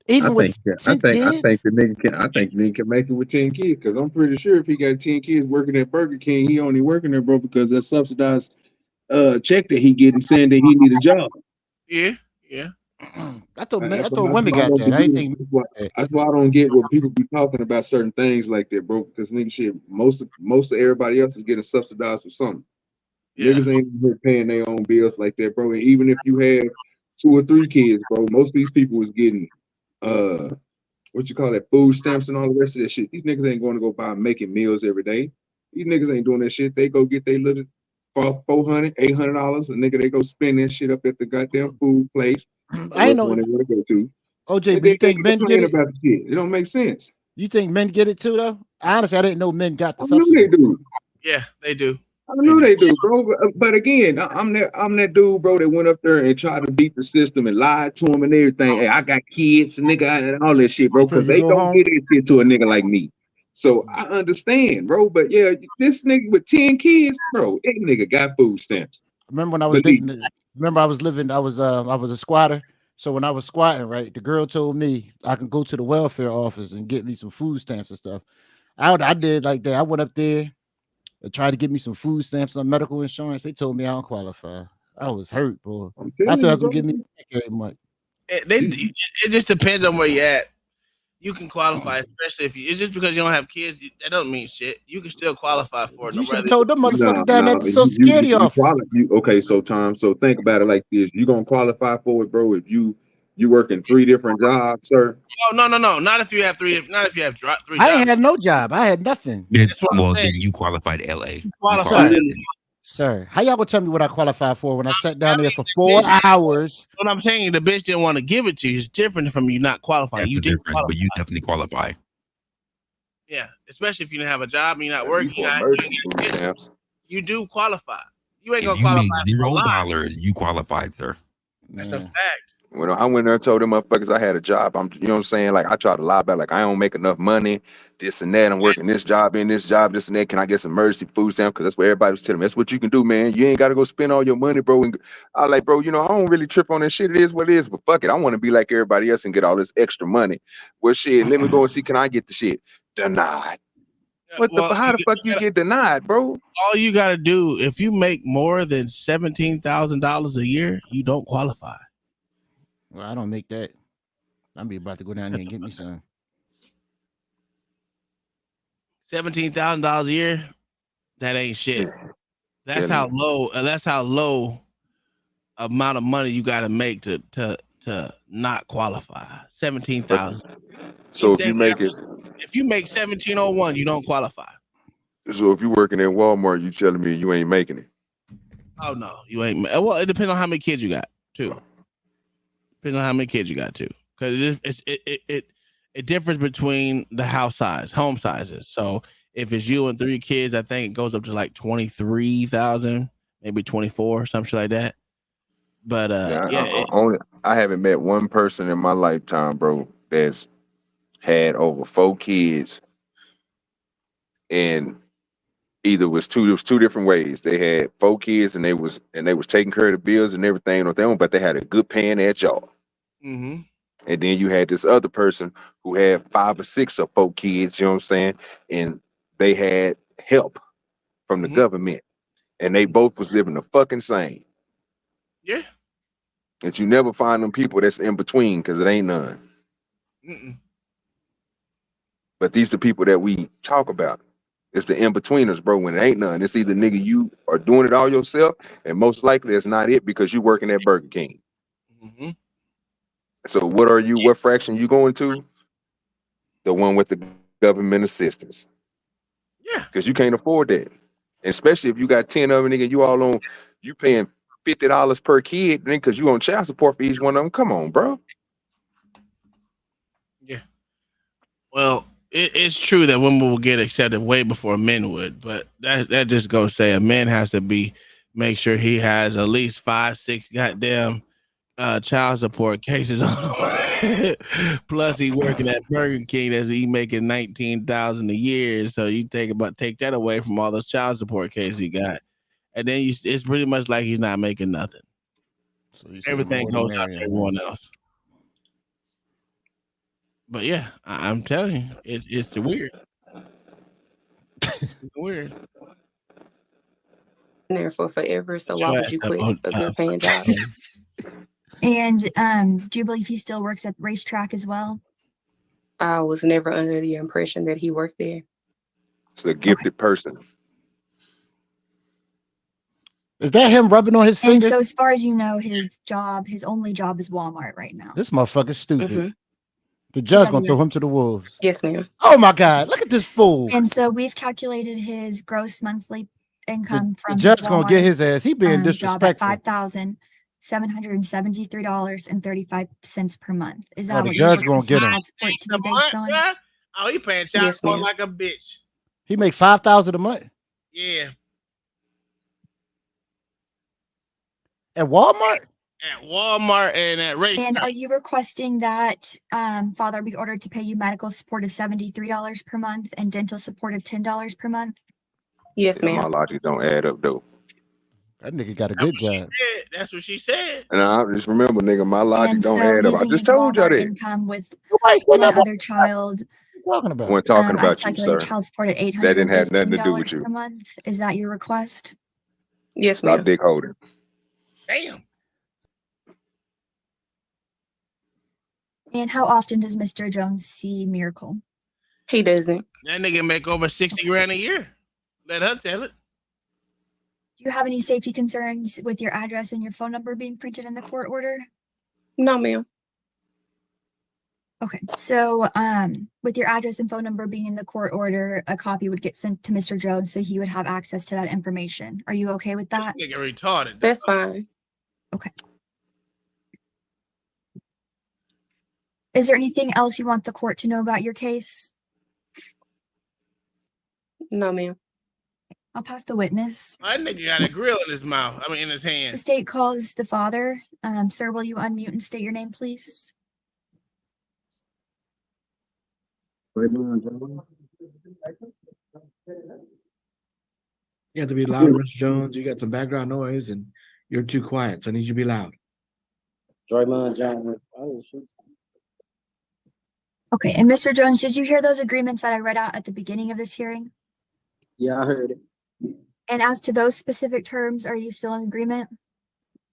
Even with I 10 think kids? the nigga can. I think the nigga can make it with 10 kids. Because I'm pretty sure if he got 10 kids working at Burger King, he only working there, bro, because that subsidized check that he getting saying that he need a job. Yeah, yeah. I thought That's women why I got don't that. I didn't believe. think That's why I don't get what people be talking about certain things like that, bro. Because nigga, shit, most of everybody else is getting subsidized for something. Yeah. Niggas ain't here paying their own bills like that, bro. And even if you have 2 or 3 kids, bro, most of these people was getting what you call that, food stamps and all the rest of that shit. These niggas ain't going to go buy making meals every day. These niggas ain't doing that shit. They go get their little $400, $800. A nigga, they go spend that shit up at the goddamn food place or I ain't whatever one know, they want to go to. OJ, And but then you they think men get complain it? about the shit. It don't make sense. You think men get it too, though? Honestly, I didn't know men got the I know they subsidy. do. Yeah, they do. I know they do, bro. But again, I'm that dude, bro, that went up there and tried to beat the system and lied to him and everything. Hey, I got kids, nigga, and all that shit, bro, So because you they go don't home. get that shit to a nigga like me. So I understand, bro. But yeah, this nigga with 10 kids, bro, that nigga got food stamps. Remember when I was Believe dating? me. Remember I was living. I was a squatter. So when I was squatting, right, the girl told me I can go to the welfare office and get me some food stamps and stuff. I did like that. I went up there and tried to get me some food stamps, some medical insurance. They told me I don't qualify. I was hurt, bro. I'm I telling thought I you, was gonna bro. give me a check every month. You- It just depends on where you're at. You can qualify, especially if you. It's just because you don't have kids. That don't mean shit. You can still qualify for it, no You should have matter. told them No, motherfuckers down no, at the Social Security office. okay, so Tom, so think about it like this. You gonna qualify for it, bro, if you working 3 different jobs, sir. Oh no! Not if you have three. Not if you have 3 I ain't jobs. had no job. I had nothing. That's what I'm Well, saying. then you qualified LA. You You qualify. Sir, qualified. sir, how y'all gonna tell me what I qualify for when I sat down I there mean, for the 4 bitch, hours? what I'm saying, the bitch didn't want to give it to you. It's different from you not qualifying. That's You the did difference, qualify. but you definitely qualify. Yeah, especially if you didn't have a job and you're not That'd be working. for emergency food stamps. You do qualify. You ain't If gonna you qualify make for a lot. $0, you qualified, sir. That's a Man. fact. When I went there and told them motherfuckers I had a job, you know what I'm saying? Like I try to lie about like I don't make enough money, this and that. I'm working this job, this and that. Can I get some emergency food stamp? Because that's what everybody was telling me. That's what you can do, man. You ain't got to go spend all your money, bro. And I like, bro, you know, I don't really trip on that shit. It is what it is, but fuck it. I want to be like everybody else and get all this extra money. Well, shit, let me go and see. Can I get the shit? Denied. Well, How the fuck you get denied, bro? all you gotta do if you make more than $17,000 a year, you don't qualify. Well, I don't make that. I'm be about to go down there and get me some. $17,000 a year, that ain't shit. That's Telling how you. low. That's how low amount of money you got to make to not qualify. But 17,000. so if you make it, If you make 1701, you don't qualify. so if you working at Walmart, you telling me you ain't making it. Oh no, you ain't. Well, it depends on how many kids you got too. Depends on how many kids you got too, because it differs between the home sizes. So if it's you and 3 kids, I think it goes up to like 23,000, maybe 24, something like that. But Yeah, I haven't met one person in my lifetime, bro, that's had over 4 kids, and either was two different ways. They had 4 kids and they was taking care of the bills and everything on their own, but they had a good paying at job. mm-hmm. And then you had this other person who had 5 or 6 or 4 kids, you know what I'm saying? And they had help from the Mm-hmm. government. And they both was living the fucking same. Yeah. And you never find them people that's in between because it ain't none. Mm-mm. But these the people that we talk about. It's the in-betweeners, bro, when it ain't none. It's either nigga you are doing it all yourself, and most likely it's not it because you working at Burger King. Mm-hmm. So what fraction you going to? The one with the government assistance. Yeah. Because you can't afford that. Especially if you got 10 of them, nigga, you paying $50 per kid, then because you on child support for each one of them. Come on, bro. Yeah. Well, it's true that women will get accepted way before men would, but that just goes to say a man has to make sure he has at least 5, 6 goddamn child support cases on him. Plus, he working at Burger King, as he making 19,000 a year. So you take that away from all those child support cases he got, and then it's pretty much like he's not making nothing. So you say the Everything more the goes out merrier. to everyone else. But yeah, I'm telling you, it's weird. It's weird. Been there for forever, so Get why your would you ass up quit on a good paying job? And do you believe he still works at the racetrack as well? I was never under the impression that he worked there. It's a gifted person. Is that him rubbing on his And fingers? so, as far as you know, his only job is Walmart right now. This motherfucker's stupid. Mhm. The judge that gonna throw him yes? to the wolves. Yes, ma'am. Oh my God! Look at this fool. And so we've calculated his gross monthly income The from his judge gonna get Walmart his ass. He being job at disrespectful. $5,773.35 per month. Is Oh, that the what you're judge gonna requesting get him. child support to A be based month, on? bruh? Oh, he paying child Yes, support ma'am. like a bitch. He make $5,000 a month Yeah, at Walmart. at Walmart and at race. And are you requesting that father be ordered to pay you medical support of $73 per month and dental support of $10 per month? Yes, My ma'am. logic don't add up though. That nigga got a That's good what she job. said. That's what she said. And I just remember, nigga, my logic And don't so add up. I using just his told y'all Walmart that. income with Nobody said one nothing other child, talking I about. wasn't talking I've about you, calculated sir. child support at That didn't have nothing to do with $815 you. per month. Is that your request? Yes, Stop ma'am. dick holding. Damn. And how often does Mr. Jones see Miracle? He doesn't. That nigga make over 60 grand a year. Let her tell it. Do you have any safety concerns with your address and your phone number being printed in the court order? No, ma'am. Okay, so with your address and phone number being in the court order, a copy would get sent to Mr. Jones so he would have access to that information. Are you okay with that? Nigga retarded. That's fine. Okay. Is there anything else you want the court to know about your case? No, ma'am. I'll pass the witness. That nigga got a grill in his mouth. I mean, in his The hand. state calls the father. Sir, will you unmute and state your name, please? You have to be louder, Mr. Jones. You got some background noise and you're too quiet. So I need you to be loud. Okay, and Mr. Jones, did you hear those agreements that I read out at the beginning of this hearing? Yeah, I heard it. And as to those specific terms, are you still in agreement?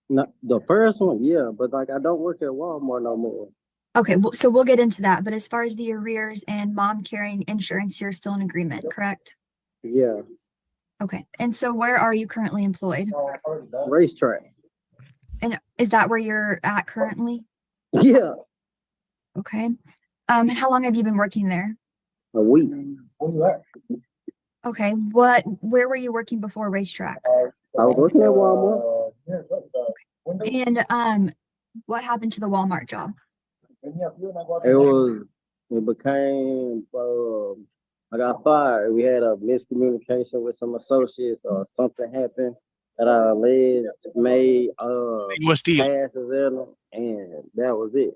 No, the first one, yeah, but like I don't work at Walmart no more. Okay, so we'll get into that. But as far as the arrears and mom carrying insurance, you're still in agreement, correct? Yeah, Okay, and so where are you currently employed? racetrack. And is that where you're at currently? Yeah, Okay. How long have you been working there? a week. Okay, where were you working before racetrack? I was working at Walmart. And what happened to the Walmart job? It became, I got fired. We had a miscommunication with some associates or something happened that I alleged made What's the passes in them, and that was it.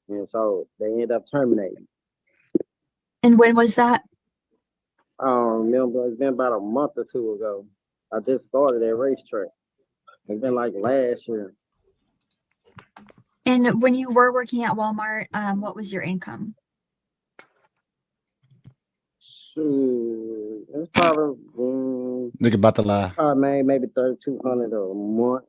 And so they ended up terminating. And when was that? I don't remember. It's been about a month or two ago. I just started at racetrack. It's been like last year. And when you were working at Walmart, what was your income? Shoot, it's probably Nigga about to lie. I made maybe $3,200 a month.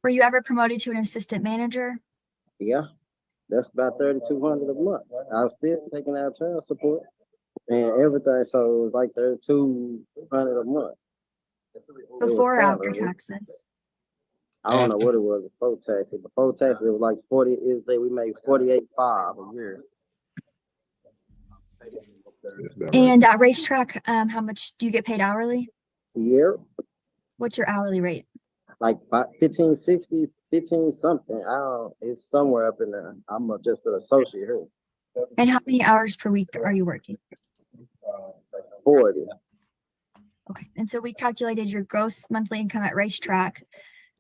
Were you ever promoted to an assistant manager? Yeah, that's about $3,200 a month. I was still taking out child support and everything, so it was like $3,200 a month. Before or after salary. taxes? I don't know what it was before taxes. Before taxes, it was like 40. It say we made 48.5 a year. And at racetrack, how much do you get paid hourly? Yeah, What's your hourly rate? like 1560, 15 something. I don't. It's somewhere up in there. I'm just an associate here. And how many hours per week are you working? 40. Okay, and so we calculated your gross monthly income at racetrack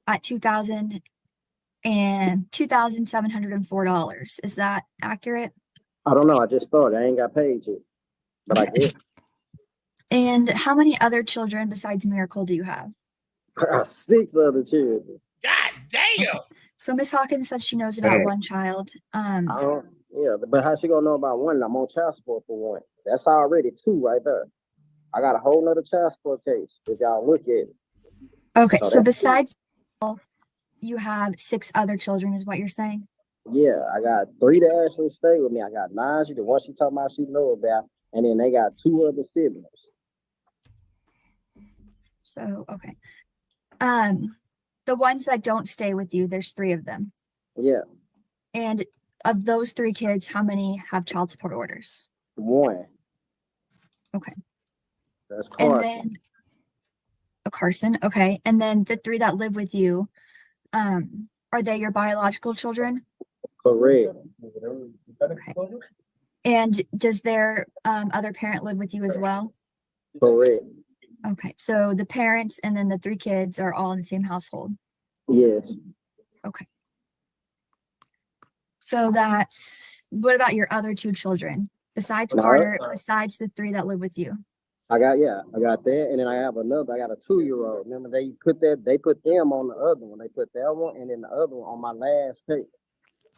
at $2,704. Is that accurate? I don't know. I just started. I ain't got paid yet, but I get And how many other children besides Miracle do you have? 6 other children. God damn. So Miss Hawkins said she knows about one child. I don't. Yeah, but how she gonna know about one? I'm on child support for one. That's already 2 right there. I got a whole nother child support case if y'all look at it. Okay, so that's besides you have 6 other children, is what you're saying? Yeah, I got 3 that actually stay with me. I got Najee, the one she talking about she know about, and then they got 2 other siblings. So, okay. The ones that don't stay with you, there's 3 of them. Yeah, And of those 3 kids, how many have child support orders? 1. Okay. That's And Carson. then Carson, okay. And then the 3 that live with you, are they your biological children? Correct. Okay. And does their other parent live with you as well? Correct. Okay, so the parents and then the 3 kids are all in the same household. Yes. Okay. So that's, what about your other 2 children? Besides No. Carter, besides the 3 that live with you? I got that, and then I got a 2-year-old. Remember they put them on the other one. They put that one and then the other one on my last case.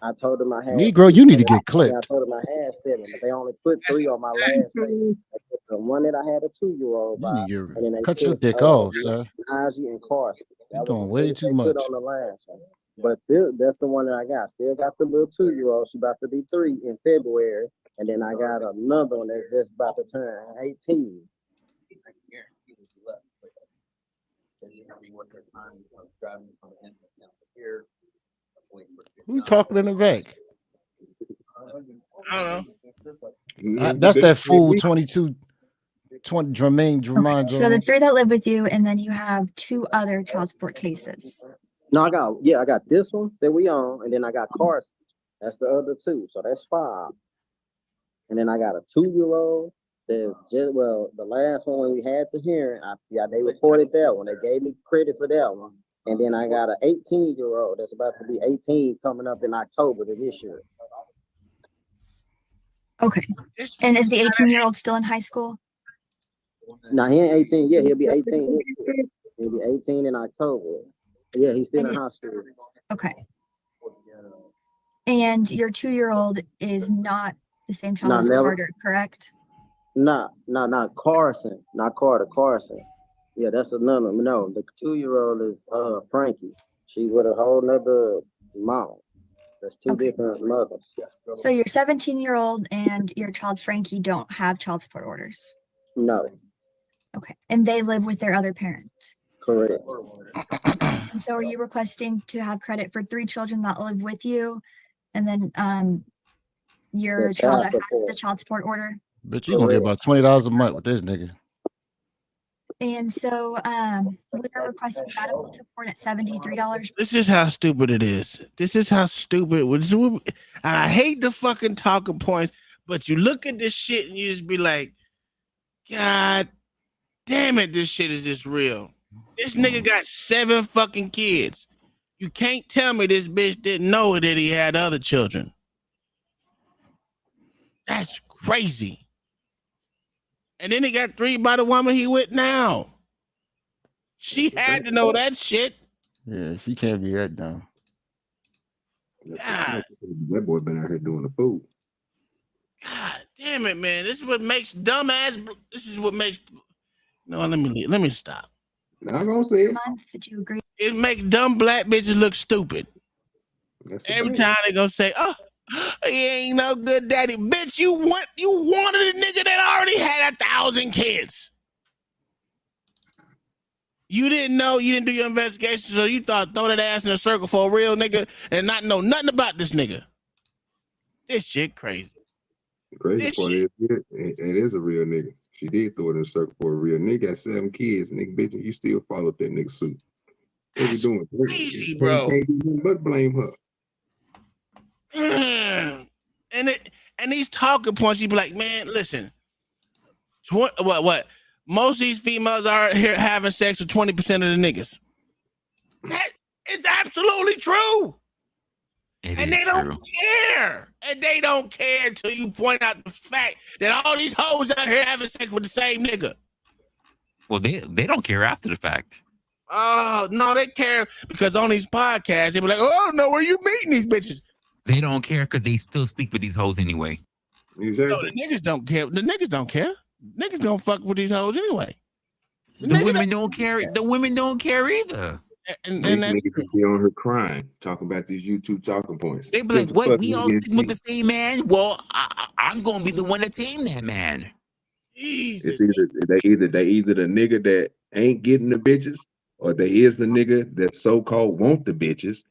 I told them I had Negro, you need to get clipped. I told them I had 7, but they only put 3 on my last case. They put the one that I had a 2-year-old by, You and then they cut your put dick off, sir. Najee and Carson. You're That was doing the way thing too they much. put on the last one. But that's the one that I got. Still got the little 2-year-old. She about to be 3 in February, and then I got another one that's just about to turn 18. Who talking in the back? I don't know. That's that fool 22, 20 Jermaine. So the 3 that live with you, and then you have 2 other child support cases. No, I got this one that we own, and then I got Carson. That's the other 2, so that's 5. And then I got a 2-year-old. There's just the last one when we had the hearing, they reported that one. They gave me credit for that one. And then I got an 18-year-old that's about to be 18 coming up in October of this year. Okay. And is the 18-year-old still in high school? Now he ain't 18 yet. He'll be 18 this year. He'll be 18 in October. Yeah, he's still in high school. Okay. And your 2-year-old is not the same child as Carter, correct? Not Carson. Not Carter. Carson. Yeah, that's another. No, the 2-year-old is Frankie. She's with a whole nother mom. That's 2 different mothers. So your 17-year-old and your child Frankie don't have child support orders? No. Okay. And they live with their other parent? Correct. And so are you requesting to have credit for 3 children that live with you, and then your child that has the child support order? But you're gonna get about $20 a month with this nigga. And so we are requesting medical support at $73. This is how stupid it is. This is how stupid. And I hate the fucking talking points, but you look at this shit and you just be like, God damn it, this shit is just real. This nigga got 7 fucking kids. You can't tell me this bitch didn't know that he had other children. That's crazy. And then he got 3 by the woman he with now. She had to know that shit. Yeah, she can't be that dumb. God. That boy been out here doing the food. God damn it, man. This is what makes dumbass. This is what makes. No, let me stop. Not gonna say it. Did you agree? It makes dumb black bitches look stupid. Every time they gonna say, "Oh, he ain't no good daddy." Bitch, you wanted a nigga that already had 1,000 kids. You didn't know, you didn't do your investigation, so you thought throw that ass in a circle for a real nigga and not know nothing about this nigga. This shit crazy. The crazy part is, it is a real nigga. She did throw it in a circle for a real nigga. Got 7 kids, nigga, bitch, and you still followed that nigga suit. What you doing? Crazy, bro. Can't do nothing but blame her. And these talking points, you be like, man, listen. What? Most of these females are here having sex with 20% of the niggas. That is absolutely true. And they don't care. And they don't care until you point out the fact that all these hoes out here having sex with the same nigga. Well, they don't care after the fact. Oh, no, they care because on these podcasts, they be like, oh, I don't know where you meeting these bitches. They don't care because they still sleep with these hoes anyway. Exactly. No, the niggas don't care. The niggas don't care. Niggas don't fuck with these hoes anyway. The women don't care. The women don't care either. And niggas be on her crying, talking about these YouTube talking points. They be like, what? We all sleep with the same man? Well, I'm going to be the one to tame that man. Jesus. It's either they either the nigga that ain't getting the bitches, or there is the nigga that so-called want the bitches,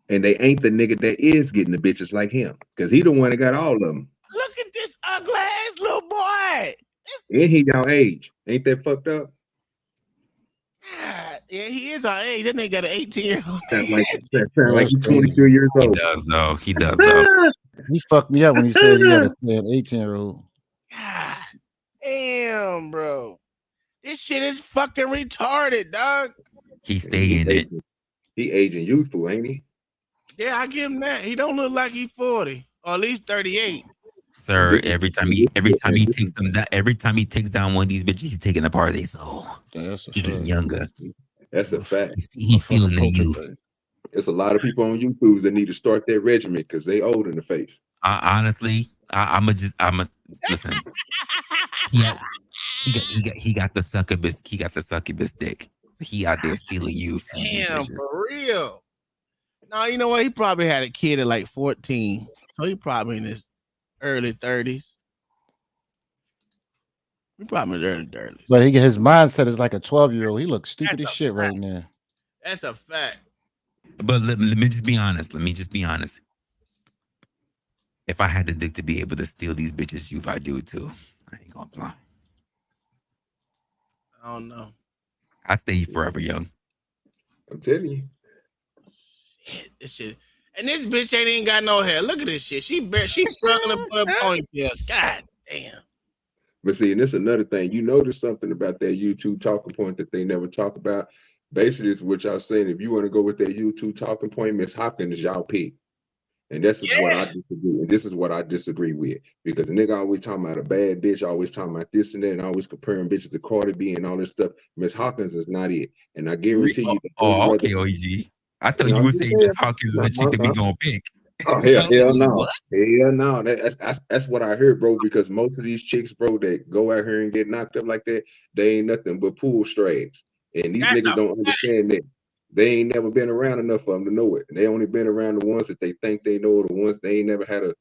and they ain't the nigga that is getting the bitches like him. Cause he the one that got all of them. Look at this ugly ass little boy. And he y'all age. Ain't that fucked up? God, yeah, he is our age. That nigga got an 18-year-old. Sound like That's he's crazy. 22 years He old. does though. He does though. He fucked me up when he said he had an 18-year-old. God damn, bro. This shit is fucking retarded, dog. He stay in it. He aging youthful, ain't he? Yeah, I give him that. He don't look like he's 40 or at least 38. Sir, every time he takes them down, every time he takes down one of these bitches, he's taking apart their soul. He getting younger. That's a fact. He's stealing their youth. There's a lot of people on YouTube that need to start that regimen because they old in the face. Honestly, I'ma listen. He got the succubus. He got the succubus dick. He out there stealing youth from these Damn, bitches. for real. No, you know what? He probably had a kid at like 14. So he probably in his early 30s. He probably in his early 30s. But his mindset is like a 12-year-old. He looks stupid as shit right now. That's a fact. But let me just be honest. Let me just be honest. If I had the dick to be able to steal these bitches' youth, I'd do it too. I ain't gonna lie. I don't know. I stay forever young. I'm telling you. Shit, this shit. And this bitch ain't even got no hair. Look at this shit. She struggling to put a ponytail. God damn. But see, and this is another thing. You notice something about that YouTube talking point that they never talk about. Basically, it's what y'all saying. If you want to go with that YouTube talking point, Miss Hopkins is y'all pick. And this is what I disagree. And this is what I disagree with. Because the nigga always talking about a bad bitch, always talking about this and that, and always comparing bitches to Cardi B and all this stuff. Miss Hawkins is not it. And I guarantee you. Oh, okay, OG. I thought you were saying Miss Hawkins is a chick that we gonna pick. Oh hell no. What? Hell no. That's what I heard, bro. Because most of these chicks, bro, that go out here and get knocked up like that, they ain't nothing but pool strays. And these niggas don't understand that. They ain't never been around enough of them to know it. They only been around the ones that they think they know, the ones they ain't never had a.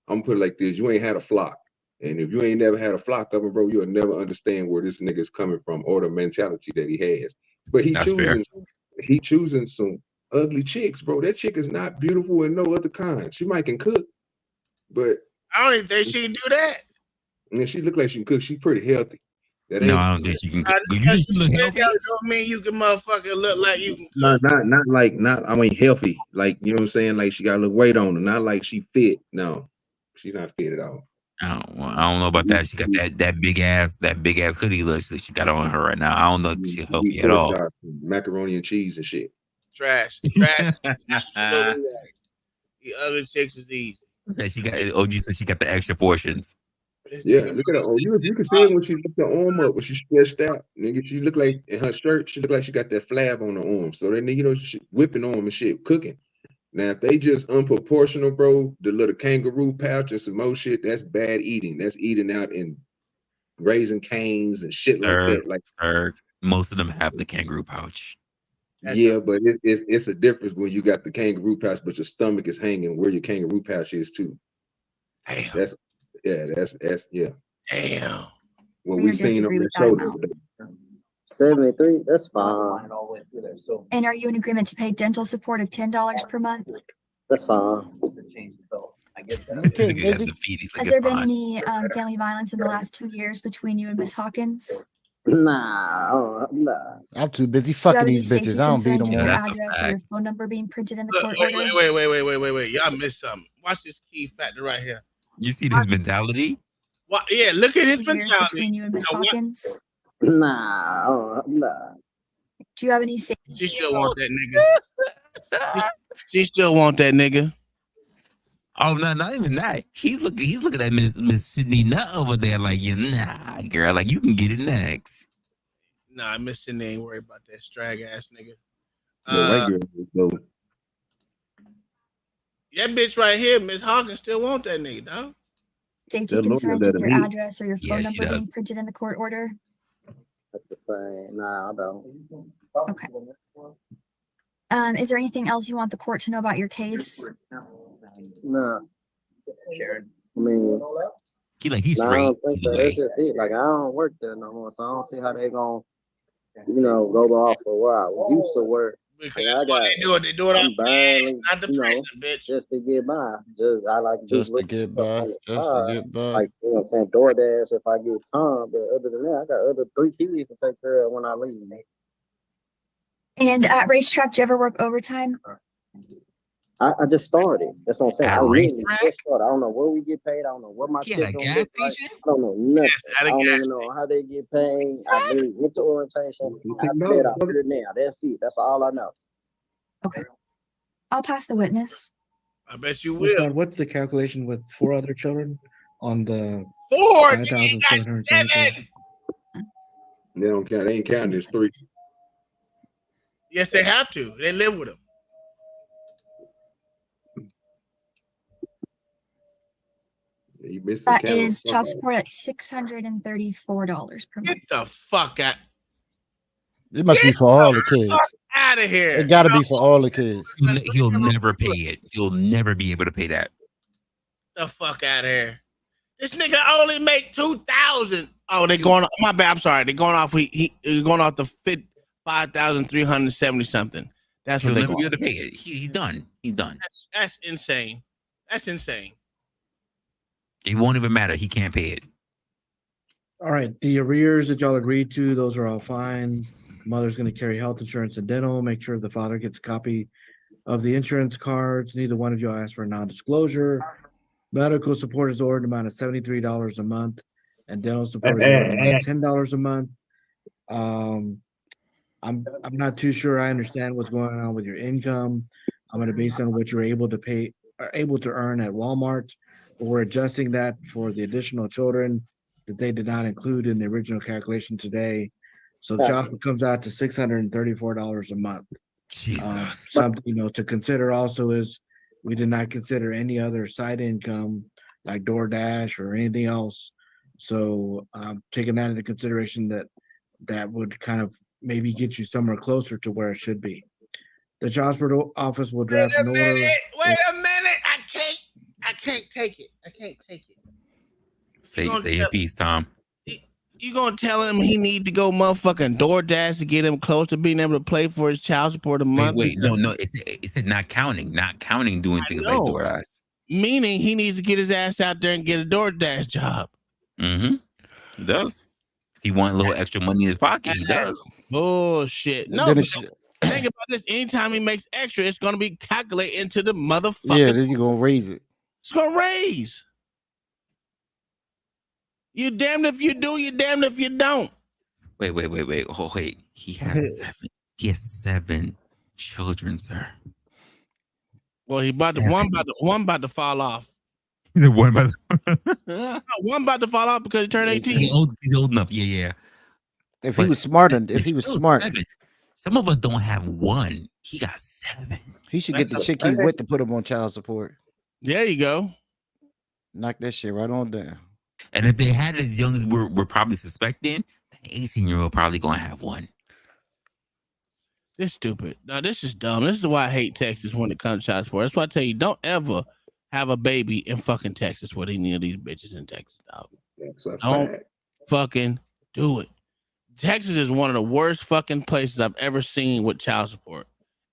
I'm gonna put it like this: you ain't had a flock, and if you ain't never had a flock of them, bro, you'll never understand where this nigga's coming from or the mentality that he has. But he choosing some ugly chicks, bro. That chick is not beautiful in no other kind. She might can cook, but I don't even think she can do that. And she look like she can cook. She's pretty healthy. I don't think she can cook. You think she look healthy? Don't mean you can motherfucking look like you can cook. Not I mean healthy. Like, you know what I'm saying? Like she got a little weight on her. Not like she fit. No, she's not fit at all. I don't know about that. She got that big ass hoodie look that she got on her right now. I don't know if she's healthy at all. Macaroni and cheese and shit. Trash. The other chicks is easy. Said she got OG said she got the extra portions. Yeah, look at her. Oh, you can see it when she lift her arm up, when she stretched out. Nigga, she look like in her shirt, she look like she got that flab on her arm. So that nigga, you know, she whipping arm and shit, cooking. Now, if they just unproportional, bro, the little kangaroo pouch and some more shit, that's bad eating. That's eating out and raising canes and shit like that. Like, most of them have the kangaroo pouch. Yeah, but it's a difference when you got the kangaroo pouch, but your stomach is hanging where your kangaroo pouch is too. Damn. That's yeah. Damn. What we seen on the show the other day. 73, that's fine. And are you in agreement to pay dental support of $10 per month? That's fine. Has there been any family violence in the last 2 years between you and Miss Hawkins? Nah. I'm too busy fucking these bitches. I don't beat them your all. address or your phone number being printed in the court Wait, order? wait. Y'all missed something. Watch this key factor right here. You see this mentality? What? Yeah, look at his 2 years mentality. between you and Miss Hawkins. Nah. Do you have any safety? She still want that nigga. She still want that nigga. Oh no, not even that. He's looking at Miss Sydney Nut over there like, yeah, nah, girl, like you can get it next. Nah, Miss Sydney ain't worried about that strag ass nigga. The white girl though. That bitch right here, Miss Hawkins, still want that nigga, dog. Safety concerns with your address or your phone number being printed in the court order? That's the same. Nah, I don't. Okay. Is there anything else you want the court to know about your case? Nah. Sharon. I mean, he's nah, straight. I don't think so. That's just it. Like, I don't work there no more, so I don't see how they gonna go off for where I used to work. Because And that's what they do. They do it off I'm barely, not the prison, bitch. just to get by. I like to do Just to get by. Just to get by. like I'm saying, DoorDash if I get time. But other than that, I got other 3 kids to take care of when I leave. And at racetrack, do you ever work overtime? I just started. That's what I'm saying. At I literally racetrack? just started. I don't know where we get paid. I don't know what my Yeah, check a gonna gas look like. station? I don't know nothing. At a I don't gas even know how they get paid. I literally went to orientation. I $10, said I brother. put it now. That's it. That's all I know. Okay. I'll pass the witness. I bet you What's will. that? What's the calculation with 4 other children on the 4, 5,777? They don't count. They ain't counting. There's 3. Yes, they have to. They live with them. You missed That is child support at $634 per month. Get the fuck out. It must be for all the kids. Out of here. It got to be for all the kids. He'll never pay it. He'll never be able to pay that. The fuck out of here. This nigga only make 2,000. Oh, they going off. My bad. I'm sorry. They're going off. He going off the 5,370 something. That's He'll what they never be going. able to pay it. He's done. He's done. That's insane. That's insane. It won't even matter. He can't pay it. All right, the arrears that y'all agreed to, those are all fine. Mother's going to carry health insurance and dental. Make sure the father gets a copy of the insurance cards. Neither one of y'all asked for a non-disclosure. Medical support is ordered amount of $73 a month, and dental support is ordered amount of $10 a month. I'm not too sure I understand what's going on with your income. I'm going to base on what you're able to pay, or able to earn at Walmart. But we're adjusting that for the additional children that they did not include in the original calculation today. So the child comes out to $634 a month. Jesus. Something to consider also is we did not consider any other side income like DoorDash or anything else. So taking that into consideration, that would kind of maybe get you somewhere closer to where it should be. The child support office will draft an order. Wait a minute. I can't take it. I can't take it. Say a piece, Tom. You gonna tell him he need to go motherfucking DoorDash to get him close to being able to play for his child support a month? Wait, no. It said not counting doing things like DoorDash. Meaning he needs to get his ass out there and get a DoorDash job. Mm-hmm. He does. If he want a little extra money in his pocket, he does. Bullshit. No, think about this. Anytime he makes extra, it's gonna be calculated into the motherfucker. Yeah, then you're gonna raise it. It's gonna raise. You damned if you do, you damned if you don't. Wait. Oh, wait. He has 7. He has 7 children, sir. Well, he about to, one about to fall off. The one about one about to fall off because he turned 18. He's old enough. Yeah. If he was smart, smart, 7. Some of us don't have 1. He got 7. he should get the chick he with to put him on child support. There you go. Knock that shit right on down. And if they had as young as we're probably suspecting, the 18-year-old probably gonna have 1. This is stupid. No, this is dumb. This is why I hate Texas when it comes to child support. That's why I tell you, don't ever have a baby in fucking Texas with any of these bitches in Texas, dog. Don't fucking do it. Texas is one of the worst fucking places I've ever seen with child support.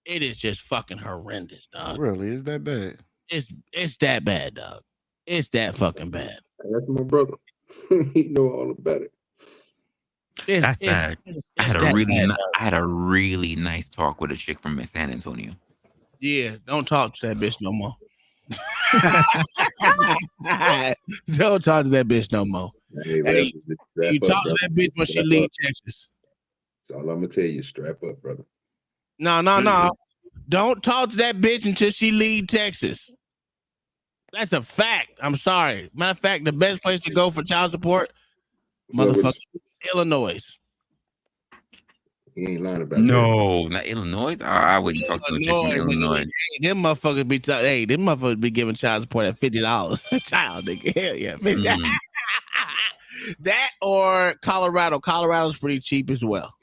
It is just fucking horrendous, dog. Really? Is that bad? It's that bad, dog. It's that fucking bad. That's my brother. He know all about it. That's sad. I had a really nice talk with a chick from San Antonio. Yeah, don't talk to that bitch no more. Don't talk to that bitch no more. Hey, you talk to that bitch when she leave Texas. That's all I'm gonna tell you. Strap up, brother. No. Don't talk to that bitch until she leave Texas. That's a fact. I'm sorry. Matter of fact, the best place to go for child support, motherfucker, Illinois. He ain't lying about that. Not Illinois. I wouldn't talk to a chick from Illinois. Them motherfuckers be giving child support at $50 a child. Nigga. Hell yeah. That or Colorado. Colorado's pretty cheap as well.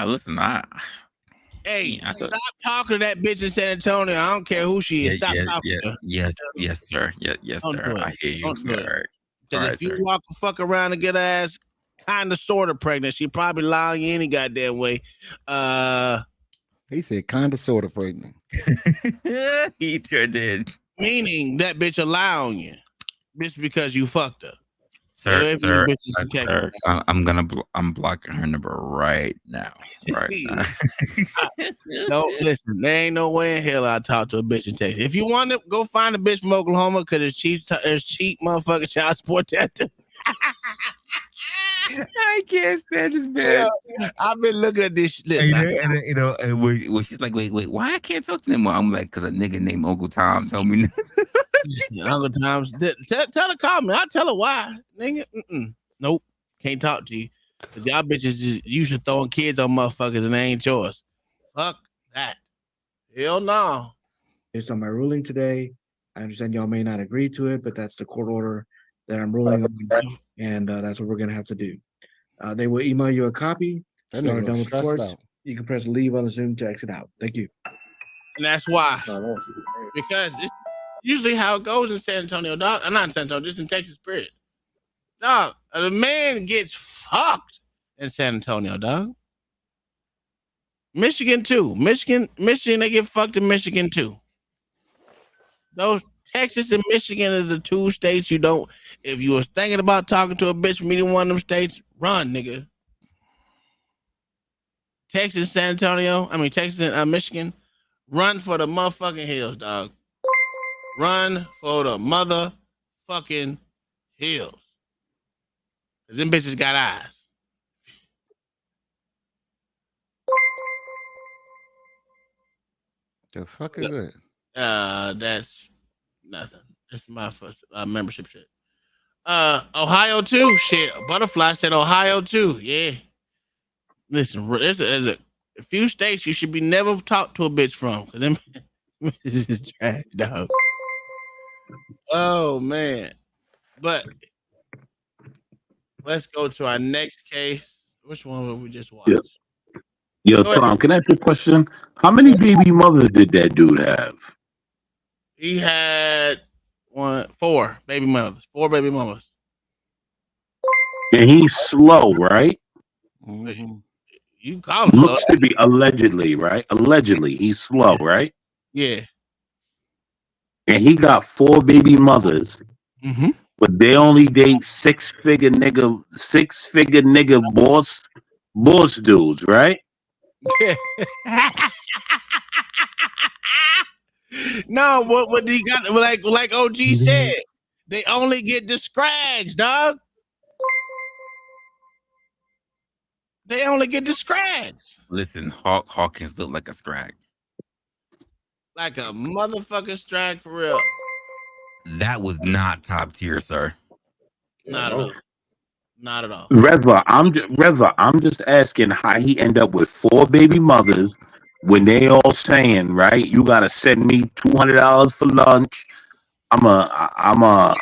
Listen, Hey, stop talking to that bitch in San Antonio. I don't care who she is. Stop talking to her. Yes, sir. Yes, sir. I hear you. If you walk the fuck around and get her ass kind of sort of pregnant. She probably lying any goddamn way. He said kind of sort of pregnant. He sure did. Meaning that bitch will lie on you just because you fucked her. Sir, If you sir, bitches can take sir, I'm blocking her number right now. Right now. No, listen, there ain't no way in hell I talk to a bitch in Texas. If you want to go find a bitch from Oklahoma because there's cheap motherfucking child support tattoo. I can't stand this man. I've been looking at this shit. And when she's like, wait, why I can't talk to them? I'm like, because a nigga named Uncle Tom told me. Uncle Tom's tell her call me. I'll tell her why. Nigga, nope, can't talk to you because y'all bitches just usually throwing kids on motherfuckers and they ain't yours. Fuck that. Hell no. Based on my ruling today, I understand y'all may not agree to it, but that's the court order that I'm ruling on, and that's what we're gonna have to do. They will email you a copy. That Y'all are nigga done was with stressed court. out. You can press leave on the Zoom to exit out. Thank you. And that's why. Because it's usually how it goes in San Antonio, dog. Not in San Antonio, just in Texas, period. Dog, the man gets fucked in San Antonio, dog. Michigan too. Michigan, they get fucked in Michigan too. Those Texas and Michigan are the two states you don't. If you was thinking about talking to a bitch from either one of them states, run, nigga. Texas, Texas and Michigan, run for the motherfucking hills, dog. Run for the motherfucking hills. Cause them bitches got eyes. The fuck is that? That's nothing. It's my first membership shit. Ohio too. Shit, Butterfly said Ohio too. Yeah. Listen, there's a few states you should be never talk to a bitch from. Cause them bitches is trash, dog. Oh man. But let's go to our next case. Which one will we just watch? Yeah. Yo, Go ahead. Tom, can I ask you a question? How many baby mothers did that dude have? He had four baby mamas. And he's slow, right? Mm-hmm. You call him slow. Looks to be allegedly, right? Allegedly, he's slow, right? Yeah. And he got four baby mothers, Mm-hmm. but they only date six-figure nigga boss dudes, right? No, what he got like OG said, they only get the scrags, dog. They only get the scrags. Listen, Hawkins look like a scrag. Like a motherfucking scrag for real. That was not top tier, sir. Not at all. Not at all. Reva, I'm just asking how he end up with four baby mothers when they all saying, right? You gotta send me $200 for lunch. I'm a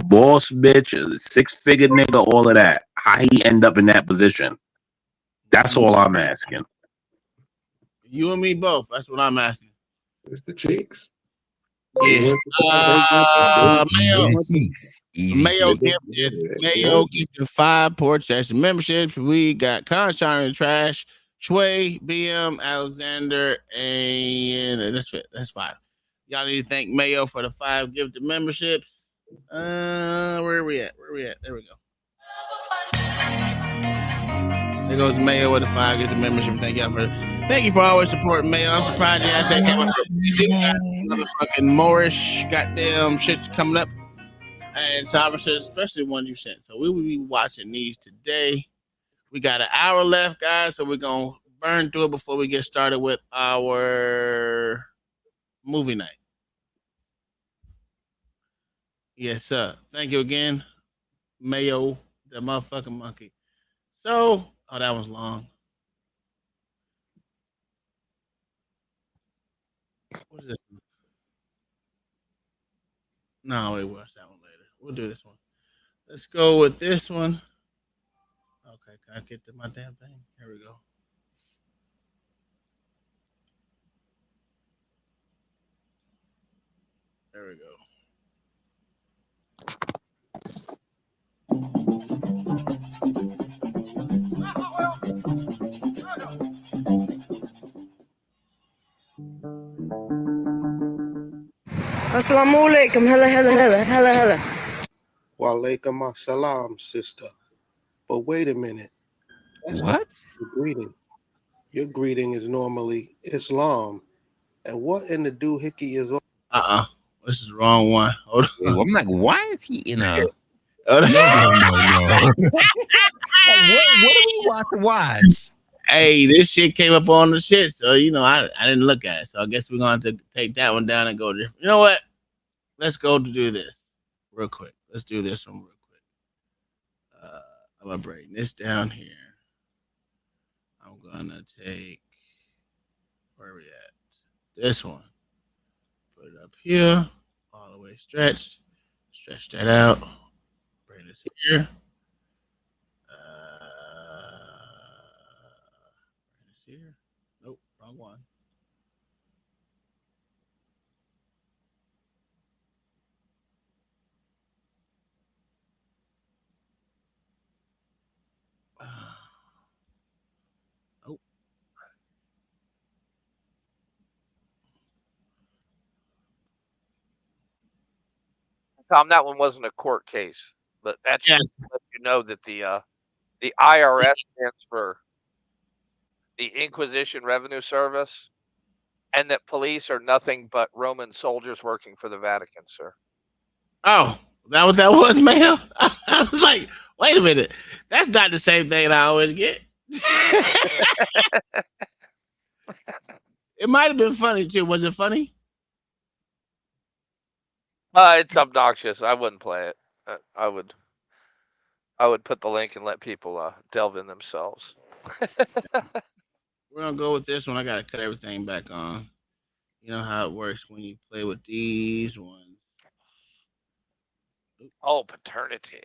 boss bitch, a six-figure nigga, all of that. How he end up in that position? That's all I'm asking. You and me both. That's what I'm asking. It's the cheeks. Yeah. Mayo gifted 5 porch session memberships. We got Conshine and Trash, Sway, BM, Alexander, and that's it. That's 5. Y'all need to thank Mayo for the 5 gifted memberships. Where are we at? There we go. There goes Mayo with the 5 gifted membership. Thank you for always supporting Mayo. I'm surprised you actually came up with motherfucking Moorish goddamn shit's coming up. And sovereign shit, especially the ones you sent. So we will be watching these today. We got an hour left, guys. So we're gonna burn through it before we get started with our movie night. Yes, sir. Thank you again, Mayo, the motherfucking monkey. So, that was long. What is it? No, we'll watch that one later. We'll do this one. Let's go with this one. Okay, can I get to my damn thing? Here we go. There we go. Assalamu alaikum. Hella. Walaikum assalam, sister. But wait a minute. That's What? your greeting. Your greeting is normally Islam. And what in the doohickey is all? This is the wrong one. Hold on. I'm like, why is he in a? Hold on. No. Like, what do we want to watch? Hey, this shit came up on the shit, so I didn't look at it. So I guess we're going to take that one down and go different. You know what? Let's go to do this real quick. Let's do this one real quick. I'm gonna bring this down here. I'm gonna take where we at? This one. Put it up here, all the way stretched. Stretch that out. Bring this here. Bring this here. Nope, wrong one. Tom, that one wasn't a court case, but that's just to let you know that the IRS stands for the Inquisition Revenue Service, and that police are nothing but Roman soldiers working for the Vatican, sir. Oh, that was, man. I was like, wait a minute. That's not the same thing I always get. It might have been funny too. Was it funny? It's obnoxious. I wouldn't play it. I would put the link and let people delve in themselves. We're gonna go with this one. I gotta cut everything back on. You know how it works when you play with these ones. Oh, paternity.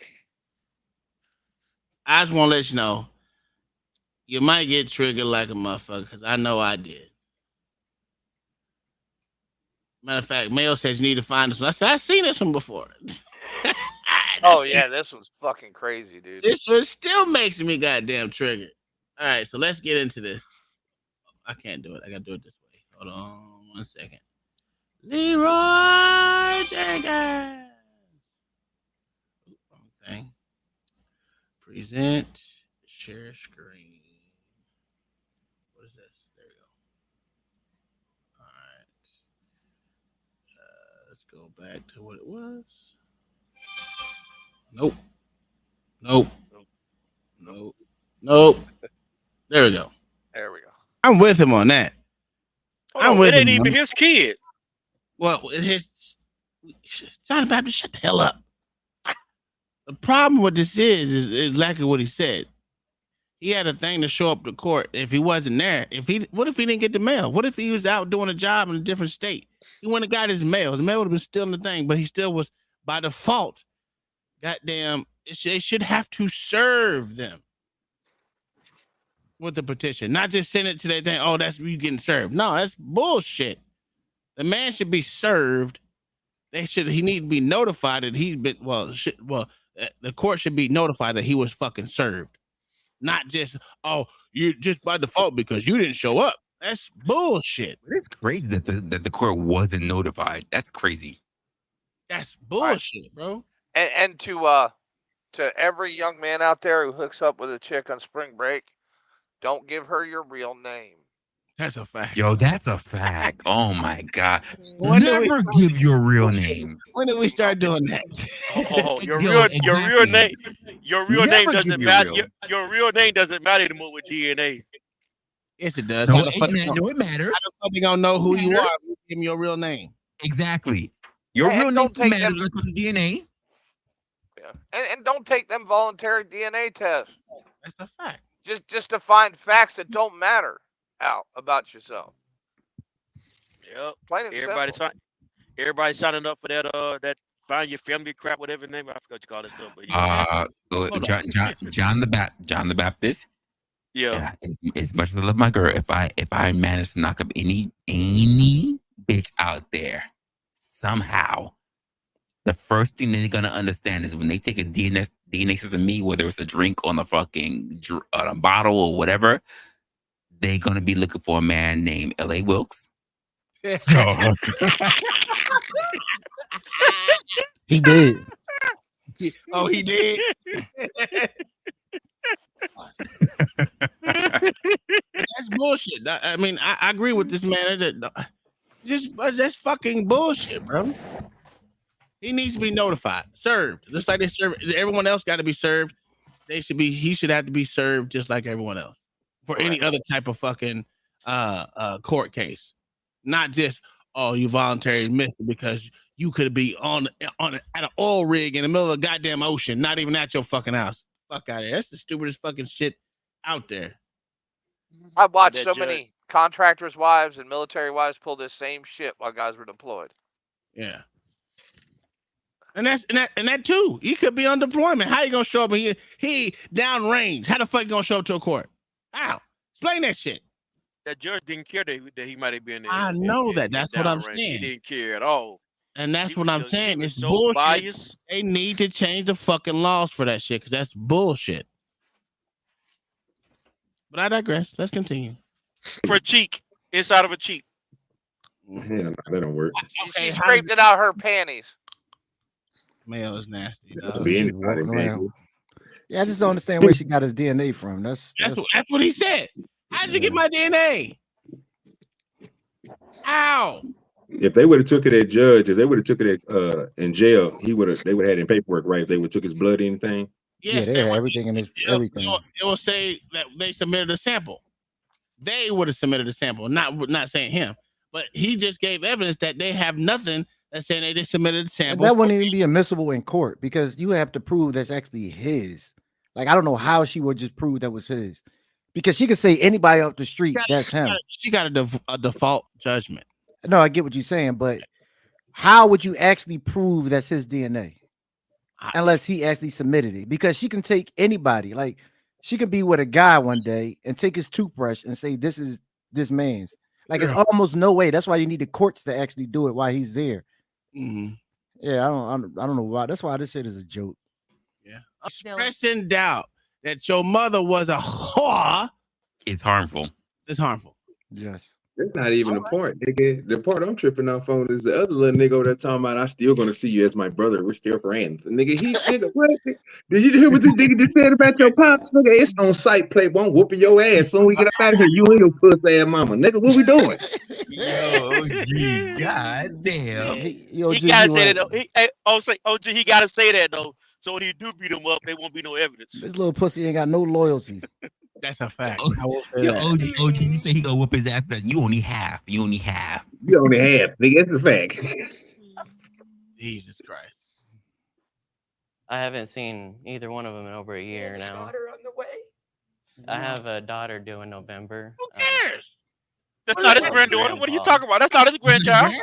I just want to let you know, you might get triggered like a motherfucker, because I know I did. Matter of fact, Mail says you need to find this one. I said, I've seen this one before. Oh, yeah, this one's fucking crazy, dude. This one still makes me goddamn triggered. All right, so let's get into this. I can't do it. I got to do it this way. Hold on 1 second. Leroy Jenkins. Wrong thing. Present. Share screen. What is this? There we go. All right. Let's go back to what it was. Nope. There we go. There we go. I'm with him on that. It ain't even his kid. Well, John Baptist, shut the hell up. The problem with this is exactly what he said. He had a thing to show up to court. If he wasn't there, what if he didn't get the mail? What if he was out doing a job in a different state? He wouldn't have got his mail. His mail would have been still in the thing, but he still was by default. Goddamn, they should have to serve them with the petition, not just send it to their thing. Oh, that's you getting served. No, that's bullshit. The man should be served. He need to be notified that he's been the court should be notified that he was fucking served. Not just, oh, you just by default because you didn't show up. That's bullshit. It's crazy that the court wasn't notified. That's crazy. That's bullshit, bro. And to every young man out there who hooks up with a chick on spring break, don't give her your real name. That's a fact. Yo, that's a fact. Oh my God. Never give your real name. When did we start doing that? Oh, your real name. Your real name doesn't matter. Your real name doesn't matter anymore with DNA. Yes, it does. No, it matters. How they gonna know who you are? Give me your real name. Exactly. Your real name matters with DNA. Yeah, and don't take them voluntary DNA tests. That's a fact. Just to find facts that don't matter out about yourself. Yep. Plain and simple. Everybody signing up for that find your family crap, whatever name. I forgot what you call that stuff. But John the Baptist. Yeah. As much as I love my girl, if I manage to knock up any bitch out there somehow, the first thing they're gonna understand is when they take a DNA test of me, whether it's a drink on the fucking a bottle or whatever, they're gonna be looking for a man named L.A. Wilkes. So He did. Oh, he did. That's bullshit. I mean, I agree with this man. That's fucking bullshit, bro. He needs to be notified, served, just like they serve everyone else. Got to be served. He should have to be served just like everyone else for any other type of fucking court case, not just you voluntarily missed it because you could be at an oil rig in the middle of the goddamn ocean, not even at your fucking house. Fuck out of here. That's the stupidest fucking shit out there. I've watched so many contractors' wives and military wives pull this same shit while guys were deployed. Yeah. And that too. He could be on deployment. How you gonna show up? He downrange. How the fuck you gonna show up to a court? How? Explain that shit. That judge didn't care that he might have been. I know that. That's what I'm saying. He didn't care at all. And that's what I'm saying. It's so bullshit. biased. They need to change the fucking laws for that shit because that's bullshit. But I digress. Let's continue. For a cheek, inside of a cheek. Yeah, no, that don't work. She scraped it out her panties. Mayo is nasty. Be anybody, man. Yeah, I just don't understand where she got his DNA from. That's what he said. How'd you get my DNA? How? If they would have took it at judge, if they would have took it at in jail, they would have had in paperwork, right? If they would have took his blood or anything. Yes, they had everything in his everything. It will say that they submitted a sample. They would have submitted a sample, not saying him, but he just gave evidence that they have nothing that's saying they submitted a sample. And that wouldn't even be admissible in court because you have to prove that's actually his. Like, I don't know how she would just prove that was his, because she could say anybody off the street that's him. She got a default judgment. No, I get what you're saying, but how would you actually prove that's his DNA unless he actually submitted it? Because she can take anybody. Like, she could be with a guy one day and take his toothbrush and say this is this man's. Like, it's almost no way. That's why you need the courts to actually do it while he's there. Mm-hmm. Yeah, I don't know why. That's why this shit is a joke. Yeah, expressing doubt that your mother was a whore is harmful. It's harmful. Yes. That's not even the part, nigga. The part I'm tripping off on is the other little nigga over there talking about I'm still gonna see you as my brother. We're still friends. Nigga, nigga, what? Did you hear what this nigga just said about your pops? Nigga, it's on site play. I'm whooping your ass soon we get up out of here. You and your pussy ass mama. Nigga, what we doing? Yo, gee, god damn. He gotta say that though. OG, he gotta say that though. So when he do beat him up, there won't be no evidence. This little pussy ain't got no loyalty. That's a fact. Yo, OG, you say he gonna whoop his ass, but you only half. You only half, nigga. It's a fact. Jesus Christ. I haven't seen either one of them in over a year now. Daughter on the way. I have a daughter due in November. Who cares? That's not his granddaughter. What are you talking about? That's not his grandchild.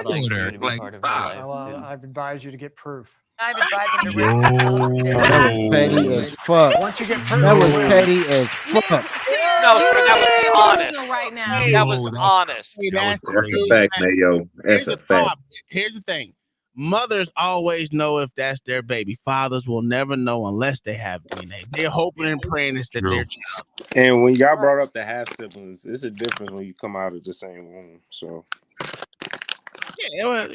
I've advised you to get proof. I've advised him to That was petty as fuck. Once you get proof, that was petty as fuck. No, that was honest. Right now. That was honest. That's a fact, Mayo. That's a fact. Here's the thing. Mothers always know if that's their baby. Fathers will never know unless they have DNA. They're hoping and praying it's that their child. And when y'all brought up the half siblings, it's a difference when you come out of the same womb. So yeah, well,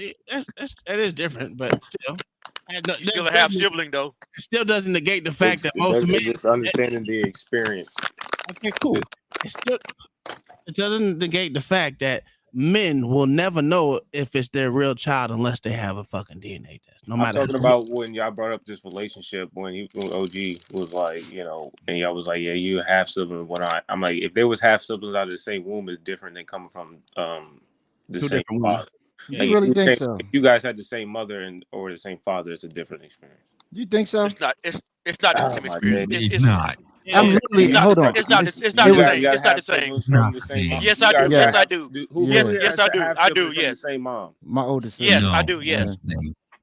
that is different, but still, You still a half sibling though. It still doesn't negate the fact that most men just understanding the experience. Okay, cool. It doesn't negate the fact that men will never know if it's their real child unless they have a fucking DNA test. No matter. I'm talking about when y'all brought up this relationship when OG was like, you know, and y'all was like, yeah, you a half sibling. I'm like, if there was half siblings out of the same womb, it's different than coming from the Two same different father. You really think so? If you guys had the same mother or the same father, it's a different experience. You think so? It's not the same experience. It's not. I'm literally hold on. It's not the same. It's not the same. Yes, I do. Yes, I do. Yes, I do. I do. Yes. Same mom. My oldest. Yes, I do. Yes.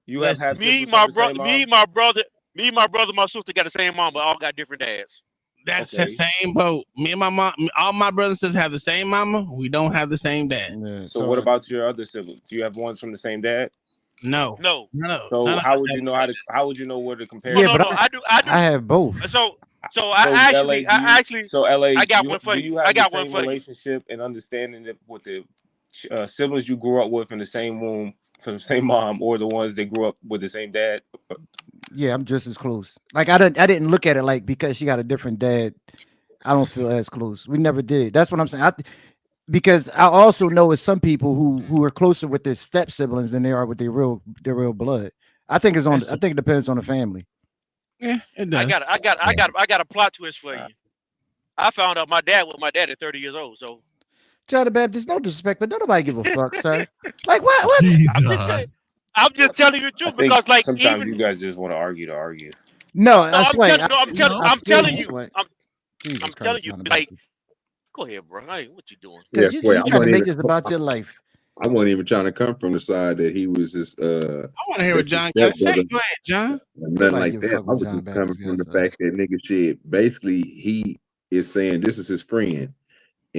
You have half me, my brother, my sister got the same mom, but all got different dads. That's the same boat. Me and my mom, all my brothers and sisters have the same mama. We don't have the same dad. Yeah, so what about your other siblings? Do you have ones from the same dad? No. So how would you know how would you know where to compare? Yeah, but I do. I have both. So I LA, got do one for you. you. Do you have I got the one same for you. relationship and understanding with the siblings you grew up with in the same womb from the same mom, or the ones that grew up with the same dad? Yeah, I'm just as close. Like I didn't look at it like because she got a different dad, I don't feel as close. We never did. That's what I'm saying. Because I also know it's some people who are closer with their step siblings than they are with their real blood. I think it depends on the family. Yeah, it I does. got a plot twist for you. I found out my dad was my dad at 30 years old. So John the Baptist, no disrespect, but don't nobody give a fuck, sir. Like what? Jesus. I'm just telling you the I truth think because, like, sometimes even you guys just want to argue to argue. No, no, I swear. I'm telling you. Swear. I'm Jesus telling Christ, you. John the Like, Baptist. go ahead, bro. Hey, what you doing? Yeah, Because swear. you I trying to wasn't make even. this about your life. I wasn't even trying to come from the side that he was just I want to hear what that's his John got to say. stepbrother. Go ahead, John. Nothing Nobody like give a that. fuck I what was John just coming Baptist from got the to say. fact that nigga shit. Basically, he is saying this is his friend,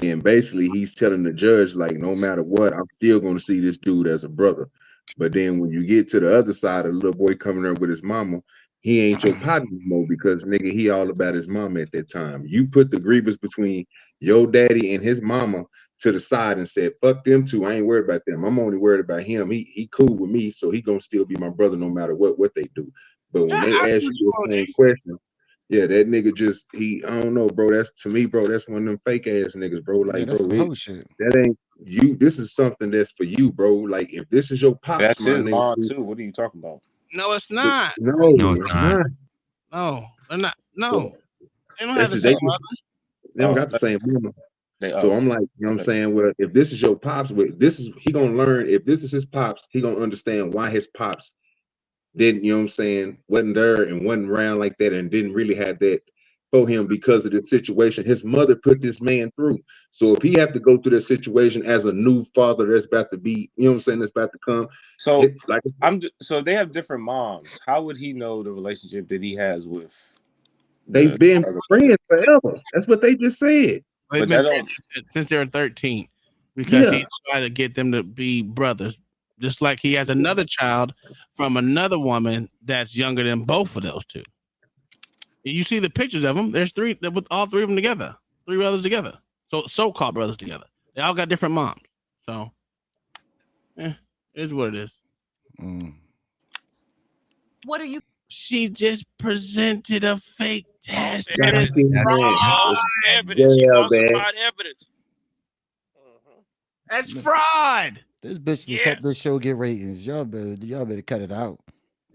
and basically he's telling the judge like, no matter what, I'm still going to see this dude as a brother. But then when you get to the other side of the little boy coming up with his mama, he ain't your partner anymore because nigga, he all about his mama at that time. You put the grievance between your daddy and his mama to the side and said, fuck them two. I ain't worried about them. I'm only worried about him. He cool with me, so he gonna still be my brother no matter what they do. But when they ask you the same question, yeah, that nigga just I don't know, bro. That's to me, bro. That's one of them fake ass niggas, bro. Yeah, Like, that's bro, some hoe shit. that ain't you. This is something that's for you, bro. Like, if this is your pops, That's my his nigga. mom too. What are you talking about? No, it's not. No, No, it's it's not. not. No, they're not. No, Well, they don't have that's the just same mother. they don't got the same mama. They So I'm like, you know what I'm saying? Well, if this is your pops, he gonna learn. If this is his pops, he gonna understand why his pops didn't, you know what I'm saying, wasn't there and wasn't around like that and didn't really have that for him because of the situation his mother put this man through. So if he have to go through that situation as a new father that's about to be, you know what I'm saying, that's about to come. So like so they have different moms. How would he know the relationship that he has with they've been friends forever. That's what they just said. They've But been that friends since they were 13 because Yeah. he tried to get them to be brothers. Just like he has another child from another woman that's younger than both of those two. You see the pictures of them. There's three with all three of them together, three brothers together. So-called brothers together. They all got different moms. So, it is what it is. What are you? She just presented a fake test. Evidence. Fraud. Evidence. She falsified evidence. That's fraud. This bitch just help this show get ratings. Y'all better cut it out.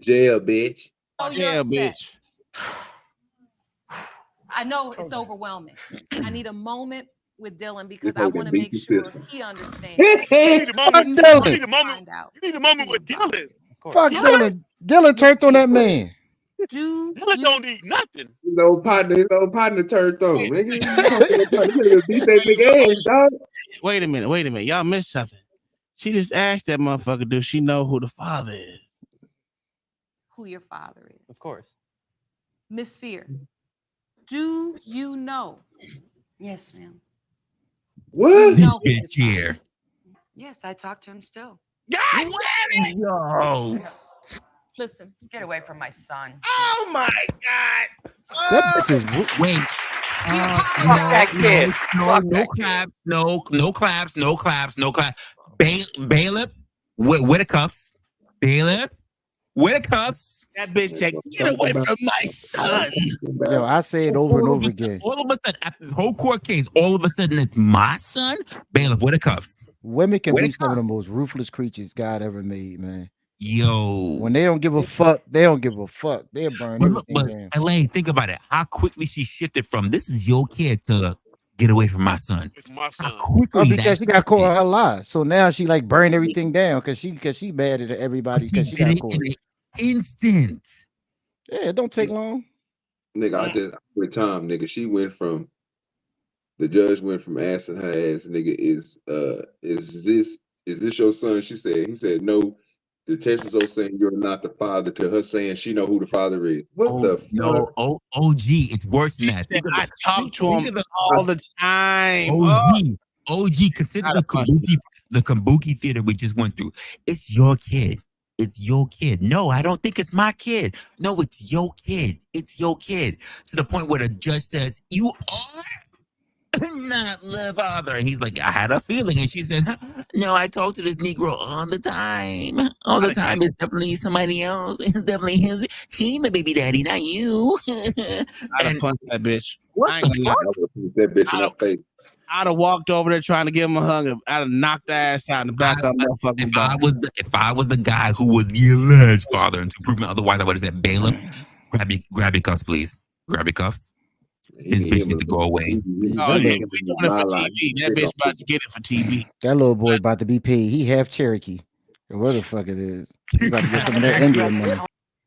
Jail, bitch. Oh, you're Yeah, upset. bitch. I know it's overwhelming. I need a moment with Dylan because This I hoe want to done beat make the sure system. he understands. You need a moment. Fuck Dylan. You need a moment. You need a moment with Dylan. Fuck Dylan. Dylan turned on that man. Dylan don't need nothing. His old partner turned on. Nigga, you talking about nigga beat that nigga ass, dog. Wait a minute. Y'all missed something. She just asked that motherfucker, does she know who the father is? Who your father is. Of course. Miss Sear, do you know? Yes, ma'am. What? This bitch here. Yes, I talk to him still. Yo. Listen. Get away from my son. Oh my God. That bitch is Wait. that kid. No claps. Bailiff, where the cuffs? Bailiff, where the cuffs? That bitch said, get away from my son. Yo, I say it over and over again. All of a sudden, after the whole court case, all of a sudden it's my son? Bailiff, where the cuffs? Women can Where be the some of the cuffs? most ruthless creatures God ever made, man. Yo. When they don't give a fuck, they don't give a fuck. They'll burn everything down. Elaine, think about it. How quickly she shifted from this is your kid to get away from my son. How quickly Because she got caught on her lie. So now she like burned everything down because she mad at everybody because she got caught. Instant. Yeah, it don't take long. Nigga, with Tom, nigga, the judge went from asking her ass, nigga, is this your son? He said no. The text was also saying you're not the father to her saying she know who the father is. What the fuck? No, OG, it's worse than that. I talk to him all the time. OG, consider the Kabuki theater we just went through. It's your kid. It's your kid. No, I don't think it's my kid. No, it's your kid. It's your kid. To the point where the judge says, you are Not the father. And he's like, I had a feeling. And she said, no, I talk to this Negro all the time. All the time. It's definitely somebody else. It's definitely him. He ain't the baby daddy, not you. I'd have And punched that bitch. what I ain't the gonna lie. fuck? I would put that bitch in her face. I'd have walked over there trying to give him a hug. And I'd have knocked the ass out in the back of motherfucking If dog. if I was the guy who was the alleged father, and to prove me otherwise, I would have said, bailiff, grab your cuffs, please. Grab your cuffs. This bitch needs to go away. Oh, yeah, we doing it for TV. That bitch about to get it for TV. That little boy about to be paid. He half Cherokee. Or where the fuck it is. He about to get some of that Indian money.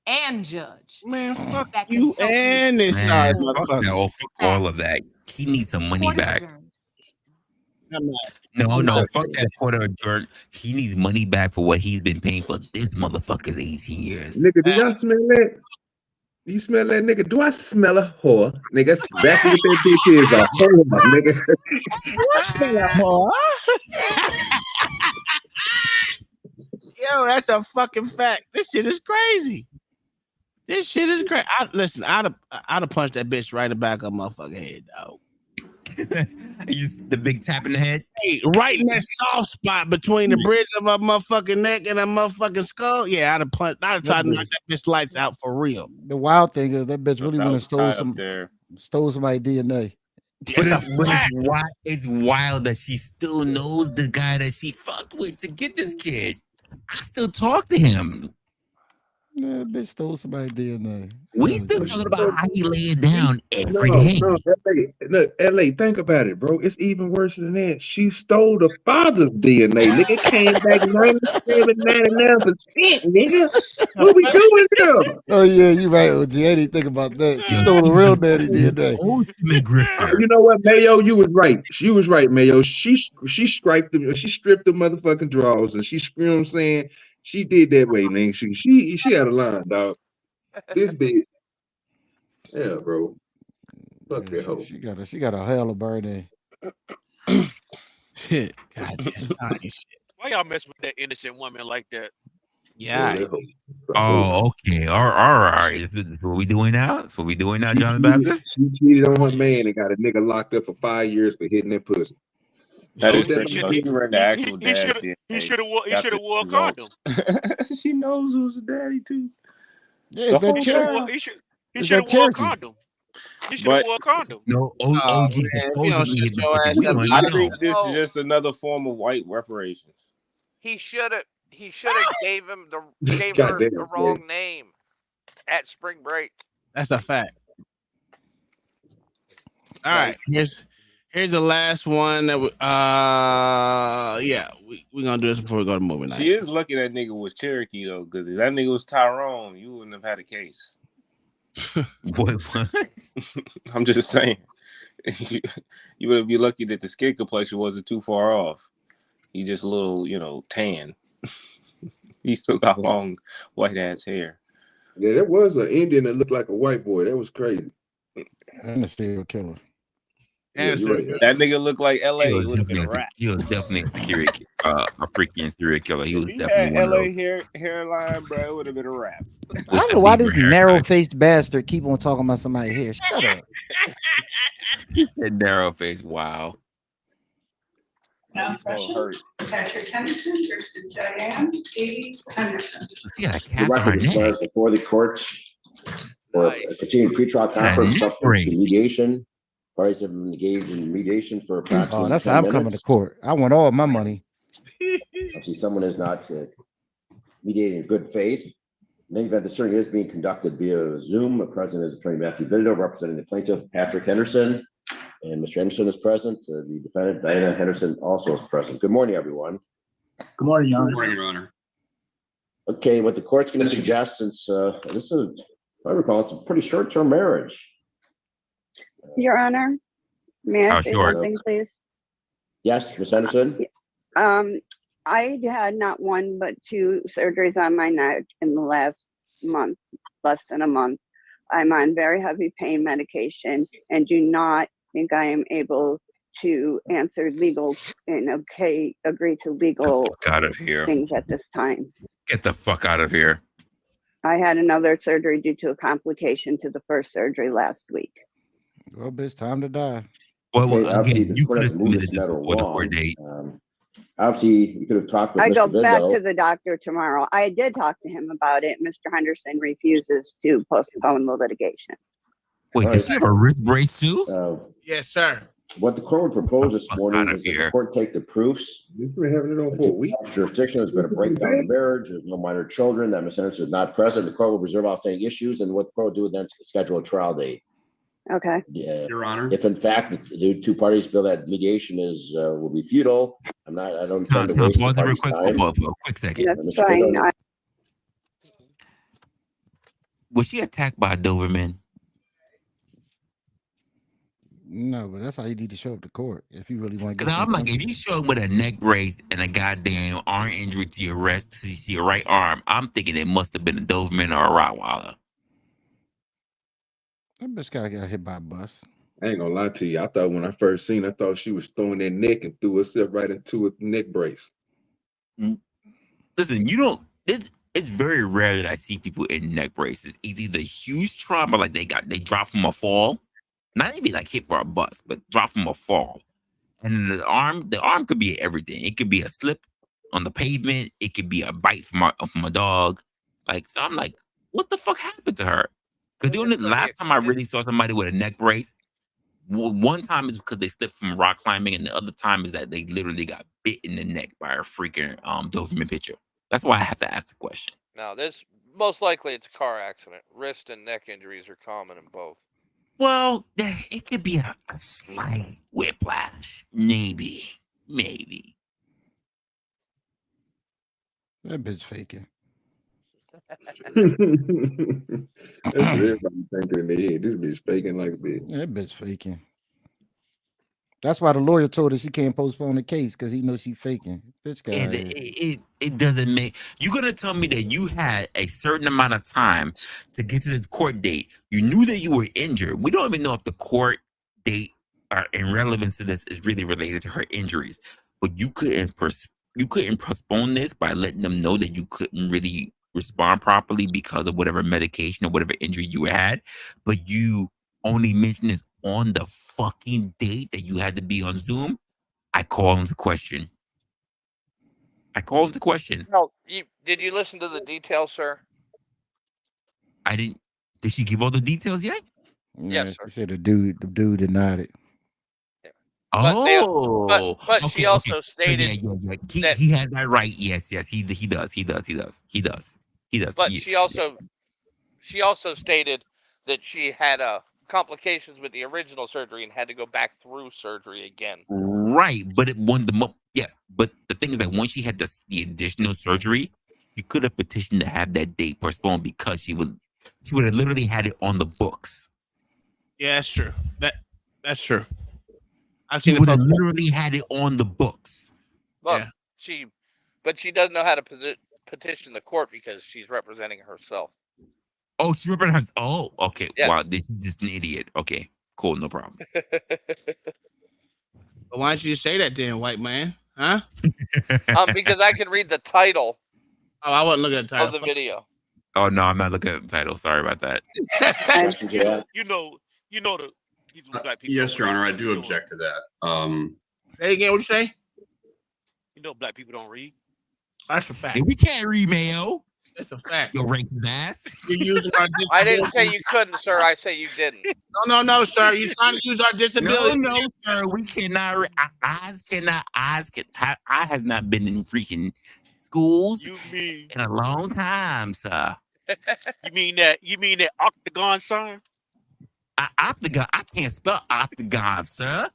And judge. Man, fuck That can you help you. and this Man, side fuck that. motherfucker. Oh, fuck all of that. He needs some money Court is back. adjourned. No, fuck that quarter jerk. He needs money back for what he's been paying for this motherfucker's 18 years. Nigga, do y'all smell that? You smell that, nigga? Do I smell a whore? Nigga, that's exactly what that bitch is, a whore, nigga. What smell, whore? Yo, that's a fucking fact. This shit is crazy. This shit is crazy. Listen, I'd have punched that bitch right in the back of her motherfucking head, dog. The big tap in the head? Hey, right in that soft spot between the bridge of her motherfucking neck and her motherfucking skull. Yeah, I'd have tried to knock that bitch lights out for real. The wild thing is that bitch really That went and was stole tied up there. somebody's DNA. But it's wild that she still knows the guy that she fucked with to get this kid. I still talk to him. Yeah, bitch stole somebody's DNA. We still talking about how he lay it down every day. No, LA, think about it, bro. It's even worse than that. She stole the father's DNA. Nigga, it came back 99%, nigga. What we doing here? Oh yeah, you right, OG. I didn't think about that. She stole the real daddy DNA. Ultimate grifter. You know what, Mayo? You was right. She was right, Mayo. She stripped the motherfucking drawers, and you know what I'm saying? She did that way, man. She had a line, dog. This bitch. Yeah, bro. Fuck that hoe. She got a hell of burden. Shit. God, shit. Why y'all mess with that innocent woman like that? Yeah. Oh, okay. All right. That's what we doing now? That's what we doing now, John the Baptist? She cheated on her man and got a nigga locked up for 5 years for hitting that pussy. That is That crazy. She ran the actual dad. He should have wore a condom. She knows who's the daddy too. Yeah, The He should have wore a condom. He should have But wore a condom. No, Oh, OG man, if you don't shut your ass up, I think this is just another form of white reparations. He should have gave her Goddamn, the wrong name at spring break. That's a fact. All right, here's the last one that we're gonna do this before we go to movie night. She is lucky that nigga was Cherokee though, because if that nigga was Tyrone, you wouldn't have had a case. What? I'm just saying. You would be lucky that the skin complexion wasn't too far off. He just a little, tan. He still got long white ass hair. Yeah, there was an Indian that looked like a white boy. That was crazy. And a serial killer. Yeah, you're right. That nigga looked like LA. He It would have been a rap. was definitely a freaking serial killer. He was He definitely had one of LA those. hairline, bro. It would have been a rap. I don't know why this narrow-faced bastard keep on talking about somebody's hair. Shut up. He said narrow face. Wow. Sound session. Patrick Henderson versus Diane A. Henderson. She got a The cast on her record neck. declares before the courts for a continued pretrial conference subsequent to mediation. Parties have been engaged in mediation for approximately Oh, that's 10 how I'm minutes. coming to court. I want all my money. Obviously, someone is not mediating in good faith. In any event, the hearing is being conducted via Zoom. Present is Attorney Matthew Biddle, representing the plaintiff, Patrick Henderson. And Mr. Henderson is present. The defendant, Diana Henderson, also is present. Good morning, everyone. Good morning, Your Honor. Good morning, Your Honor. Okay, what the court's going to suggest, since this is, if I recall, it's a pretty short-term marriage. Your Honor, may I say something, please? Yes, Ms. Henderson? I had not one but two surgeries on my neck in the last month, less than a month. I'm on very heavy pain medication and do not think I am able to answer legal and agree to legal Out of here. things at this time. Get the fuck out of here. I had another surgery due to a complication to the first surgery last week. Well, bitch, time to die. Well, Okay, obviously, again, the you court could has have to move submitted this this matter before the court along. date. Obviously, you could have talked with I go Mr. back to Vidal. the doctor tomorrow. I did talk to him about it. Mr. Henderson refuses to postpone the litigation. Wait, does she have a wrist brace too? Yes, sir. What the court would propose this morning is that the court take the proofs. We've been having it on for a week. Jurisdiction is going to break down the marriage. There's no minor children. That Ms. Henderson is not present. The court will reserve outstanding issues, and what the court will do then is schedule a trial date. Okay. Yeah, Your Honor. if in fact the two parties feel that mediation is will be futile, I don't intend to waste the Pause it real party's quick. time. Hold on, a quick second. That's Mr. fine. Vidal, Was she attacked by a Doberman? No, but that's how you need to show up to court if you really want to Because get. I'm like, if you show up with a neck brace and a goddamn arm injury to your right arm, I'm thinking it must have been a Doberman or a Rottweiler. That bitch got hit by a bus. I ain't gonna lie to you. I thought when I first seen, I thought she was throwing that neck and threw herself right into a neck brace. Listen, you don't. It's very rare that I see people in neck braces. It's either huge trauma, like they dropped from a fall, not even like hit for a bus, but dropped from a fall. And the arm could be everything. It could be a slip on the pavement. It could be a bite from a dog. Like, so I'm like, what the fuck happened to her? Because the only last time I really saw somebody with a neck brace, one time is because they slipped from rock climbing, and the other time is that they literally got bit in the neck by a freaking Doberman picture. That's why I have to ask the question. Now, this most likely it's a car accident. Wrist and neck injuries are common in both. Well, it could be a slight whiplash. Maybe. That bitch faking. That's what everybody thinking in their head. This bitch faking like a bitch. That bitch faking. That's why the lawyer told her she can't postpone the case because he knows she faking. Bitch got It doesn't make. You're gonna tell me that you had a certain amount of time to get to the court date. You knew that you were injured. We don't even know if the court date or in relevance to this is really related to her injuries. But you couldn't postpone this by letting them know that you couldn't really respond properly because of whatever medication or whatever injury you had. But you only mentioned this on the fucking date that you had to be on Zoom. I call into question. Well, did you listen to the details, sir? I didn't. Did she give all the details yet? Yes, sir. She said the dude denied it. But she also stated that he has that right. Yes, he does. But she also stated that she had complications with the original surgery and had to go back through surgery again. Right, but but the thing is that once she had the additional surgery, you could have petitioned to have that date postponed because she would have literally had it on the books. Yeah, that's true. That's true. She would have literally had it on the books. Well, she doesn't know how to petition the court because she's representing herself. Oh, she represents. Oh, okay. Yes. Wow, this is just an idiot. Okay, cool, no problem. But why don't you say that then, white man? Huh? Because I can read the title. Oh, I wasn't looking at the title of the video. Oh no, I'm not looking at the title. Sorry about that. You know the black people. Yes, Your Honor, I do object to that. Say again, what you say? You know black people don't read. That's a fact. Yeah, we can't read, Mayo. That's a fact. Yo, racist ass. You're using our I didn't say you couldn't, sir. I say you didn't. No, sir. You're trying to use our disability. No, sir. We cannot. Eyes has not been in freaking schools in a long time, sir. You mean that octagon, sir? Octagon. I can't spell octagon, sir.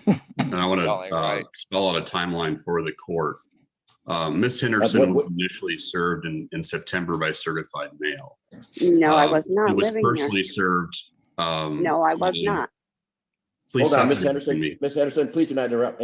And I want to spell out a timeline for the court. Miss Henderson was initially served in September by certified mail. No, I was not. It was living personally here. served. No, I was not. Please hold on, stop Miss interrupting Henderson. me. Miss Henderson, please do not interrupt.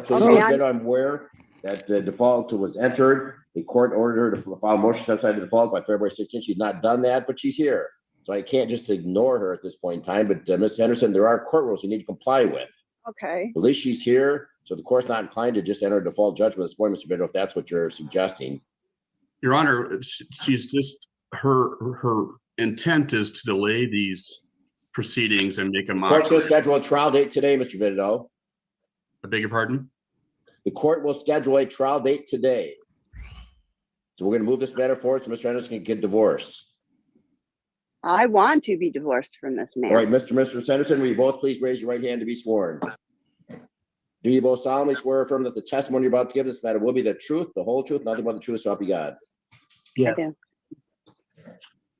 Please, Okay, I'm aware that the default was entered. The court ordered her to file a motion outside the default by February 16th. She's not done that, but she's here. So I can't just ignore her at this point in time. But Miss Henderson, there are court rules you need to comply with. Okay. At least she's here. So the court's not inclined to just enter a default judgment this morning, Mr. Biddo, if that's what you're suggesting. Your Honor, she's just her intent is to delay these proceedings and make a mock. Court's going to schedule a trial date today, Mr. Vitito. I beg your pardon? The court will schedule a trial date today. So we're going to move this matter forward so Mr. Henderson can get divorced. I want to be divorced from this man. All right, Mr. Henderson, will you both please raise your right hand to be sworn? Do you both solemnly swear or affirm that the testimony you're about to give this matter will be the truth, the whole truth, nothing but the truth, so help you God? Yes.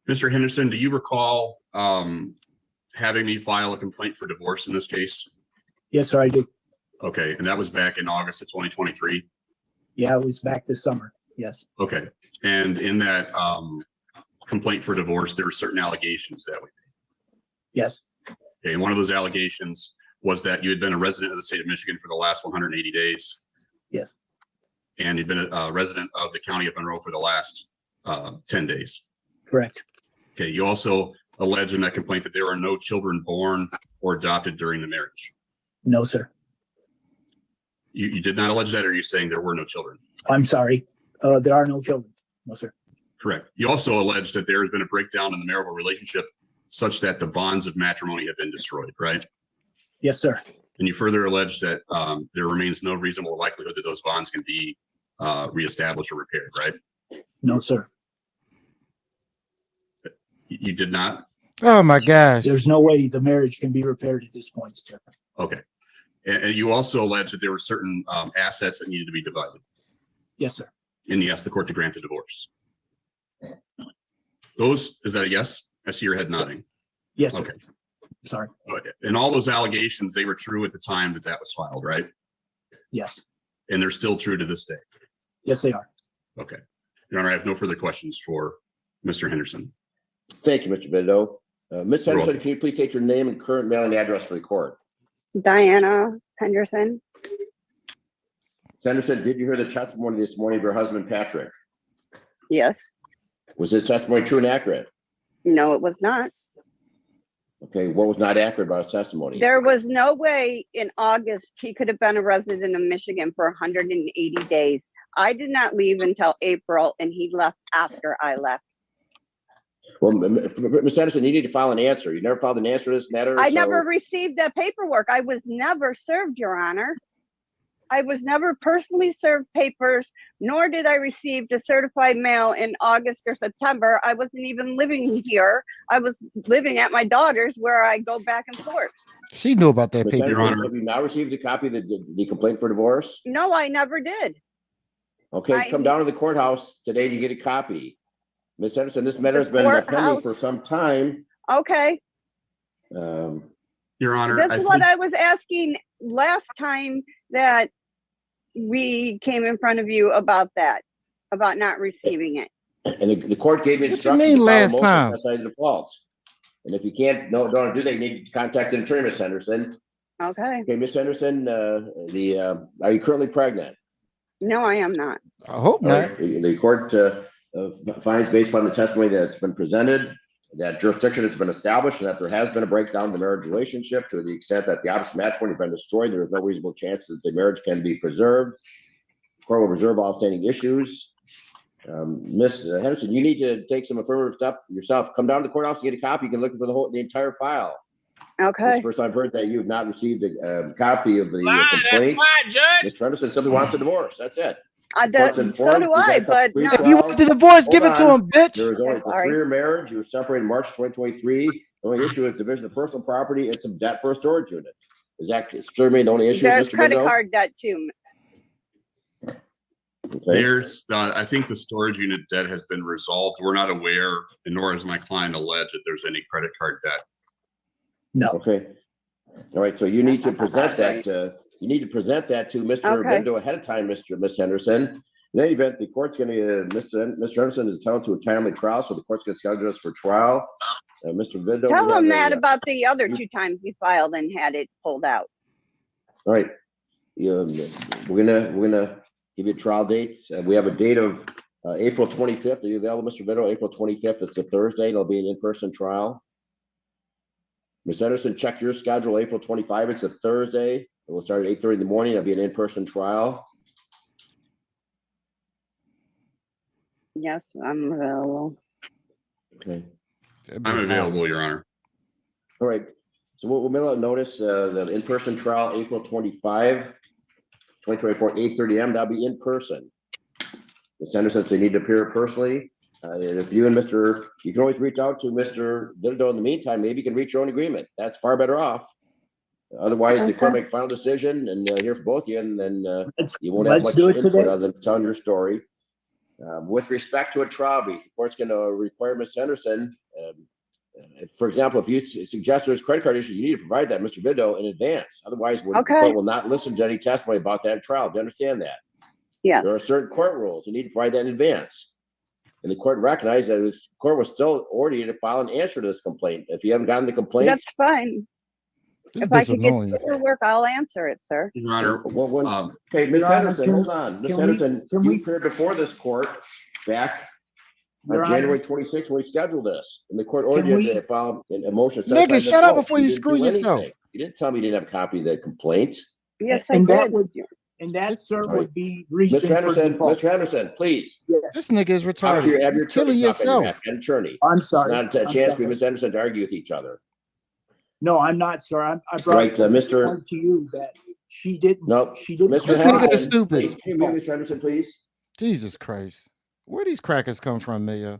Mr. Henderson, do you recall having me file a complaint for divorce in this case? Yes, sir, I do. Okay, and that was back in August of 2023? Yeah, it was back this summer. Yes. Okay, and in that complaint for divorce, there were certain allegations that we made. Yes. Okay, and one of those allegations was that you had been a resident of the state of Michigan for the last 180 days. Yes. And you'd been a resident of the county of Monroe for the last 10 days. Correct. Okay, you also allege in that complaint that there were no children born or adopted during the marriage. No, sir. You did not allege that, or are you saying there were no children? I'm sorry. There are no children. No, sir. Correct. You also allege that there has been a breakdown in the marital relationship such that the bonds of matrimony have been destroyed, right? Yes, sir. And you further allege that there remains no reasonable likelihood that those bonds can be reestablished or repaired, right? No, sir. You did not? Oh my gosh. There's no way the marriage can be repaired at this point, sir. Okay. And you also allege that there were certain assets that needed to be divided. Yes, sir. And you asked the court to grant the divorce. Is that a yes? I see your head nodding. Yes, sir. Okay. Sorry. And all those allegations, they were true at the time that was filed, right? Yes. And they're still true to this day. Yes, they are. Okay. Your Honor, I have no further questions for Mr. Henderson. Thank you, Mr. Vitito. Ms. Henderson, can you please state your name and current mailing address for the court? Diana Henderson. Ms. Henderson, did you hear the testimony this morning of your husband, Patrick? Yes. Was his testimony true and accurate? No, it was not. Okay, what was not accurate about his testimony? There was no way in August he could have been a resident of Michigan for 180 days. I did not leave until April, and he left after I left. Well, Ms. Henderson, you need to file an answer. You never filed an answer to this matter. I never received that paperwork. I was never served, Your Honor. I was never personally served papers, nor did I receive the certified mail in August or September. I wasn't even living here. I was living at my daughter's where I go back and forth. She knew about that Ms. paper. Henderson, have you now received a copy of the complaint for divorce? No, I never did. Okay, come down to the courthouse today to get a copy. Ms. Henderson, this matter has been pending for some time. Okay. Your Honor, That's what I was asking last time that we came in front of you about that, about not receiving it. And the court gave me What you instructions mean to file a last motion time? outside the default. And if you can't, don't do that, you need to contact an attorney, Ms. Henderson. Okay. Okay, Ms. Henderson, are you currently pregnant? No, I am not. I hope not. The court finds, based upon the testimony that's been presented, that jurisdiction has been established and that there has been a breakdown in the marriage relationship to the extent that the opposite matrimony has been destroyed. There is no reasonable chance that the marriage can be preserved. The court will reserve all outstanding issues. Ms. Henderson, you need to take some affirmative step yourself. Come down to the courthouse and get a copy. You can look for the entire file. Okay. It's the first I've heard that you have not received a copy of the complaint. Mr. Henderson simply wants a divorce. That's it. So do I, but no. If you want the divorce, give it to him, bitch. There is only a 3-year marriage. You were separated in March 2023. The only issue is division of personal property and some debt for a storage unit. Is that certainly the only issue? There's Mr. credit Bindo? card debt too. Okay. There's, I think the storage unit debt has been resolved. We're not aware, and nor has my client alleged that there's any credit card debt. No. Okay. All right. So you need to present that. You need to present that to Mr. Bindo ahead of time, Miss Henderson. In any event, the court's going to, Mr. Henderson is entitled to a timely trial, so the court's going to schedule us for trial. Mr. Bindo. Tell him that about the other 2 times you filed and had it pulled out. All right. We're gonna give you trial dates. We have a date of April 25th. Are you available, Mr. Bindo? April 25th. It's a Thursday. It'll be an in-person trial. Ms. Henderson, check your schedule. April 25th. It's a Thursday. It will start at 8:30 in the morning. It'll be an in-person trial. Yes, I'm available. Okay. I'm available, Your Honor. All right. So we'll mail out notice, the in-person trial, April 25, 2024, 8:30 a.m. That'll be in person. The senator says they need to appear personally. And if you and you can always reach out to Mr. Dildo in the meantime, maybe you can reach your own agreement. That's far better off. Otherwise, the court make a final decision and hear from both of you, and then you won't have much input other than telling your story. With respect to a trial brief, the court's going to require Ms. Henderson, for example, if you suggest there's credit card issues, you need to provide that, Mr. Bido, in advance. Otherwise, the court will not listen to any testimony about that trial. Do you understand that? Yes. There are certain court rules. You need to provide that in advance. And the court recognized that the court was still ordering you to file an answer to this complaint. If you haven't gotten the complaint, That's fine. If I could get paperwork, I'll answer it, sir. Your Honor. Okay, Ms. Your Honor, Henderson, hold on. Ms. Henderson, you appeared before this court back on Your Honor. January 26th when we scheduled this. And the court ordered you to file a motion. Nigga, shut up before you screw yourself. You didn't tell me you didn't have a copy of the complaint. Yes, And I that did. would, and that, sir, All right. would be reason Mr. for Henderson, default. Mr. Henderson, please. This nigga is Have retarded. your You're killing attorney talk on your yourself. behalf, an attorney. I'm sorry. It's not a I'm chance for sorry. Ms. Henderson to argue with each other. No, I'm not, sir. I brought Right, Mr. point to you that she didn't. Nope. She didn't. Mr. This nigga is Henderson, stupid. please, can you mute Mr. Henderson, please? Jesus Christ. Where these crackers come from, Mayor?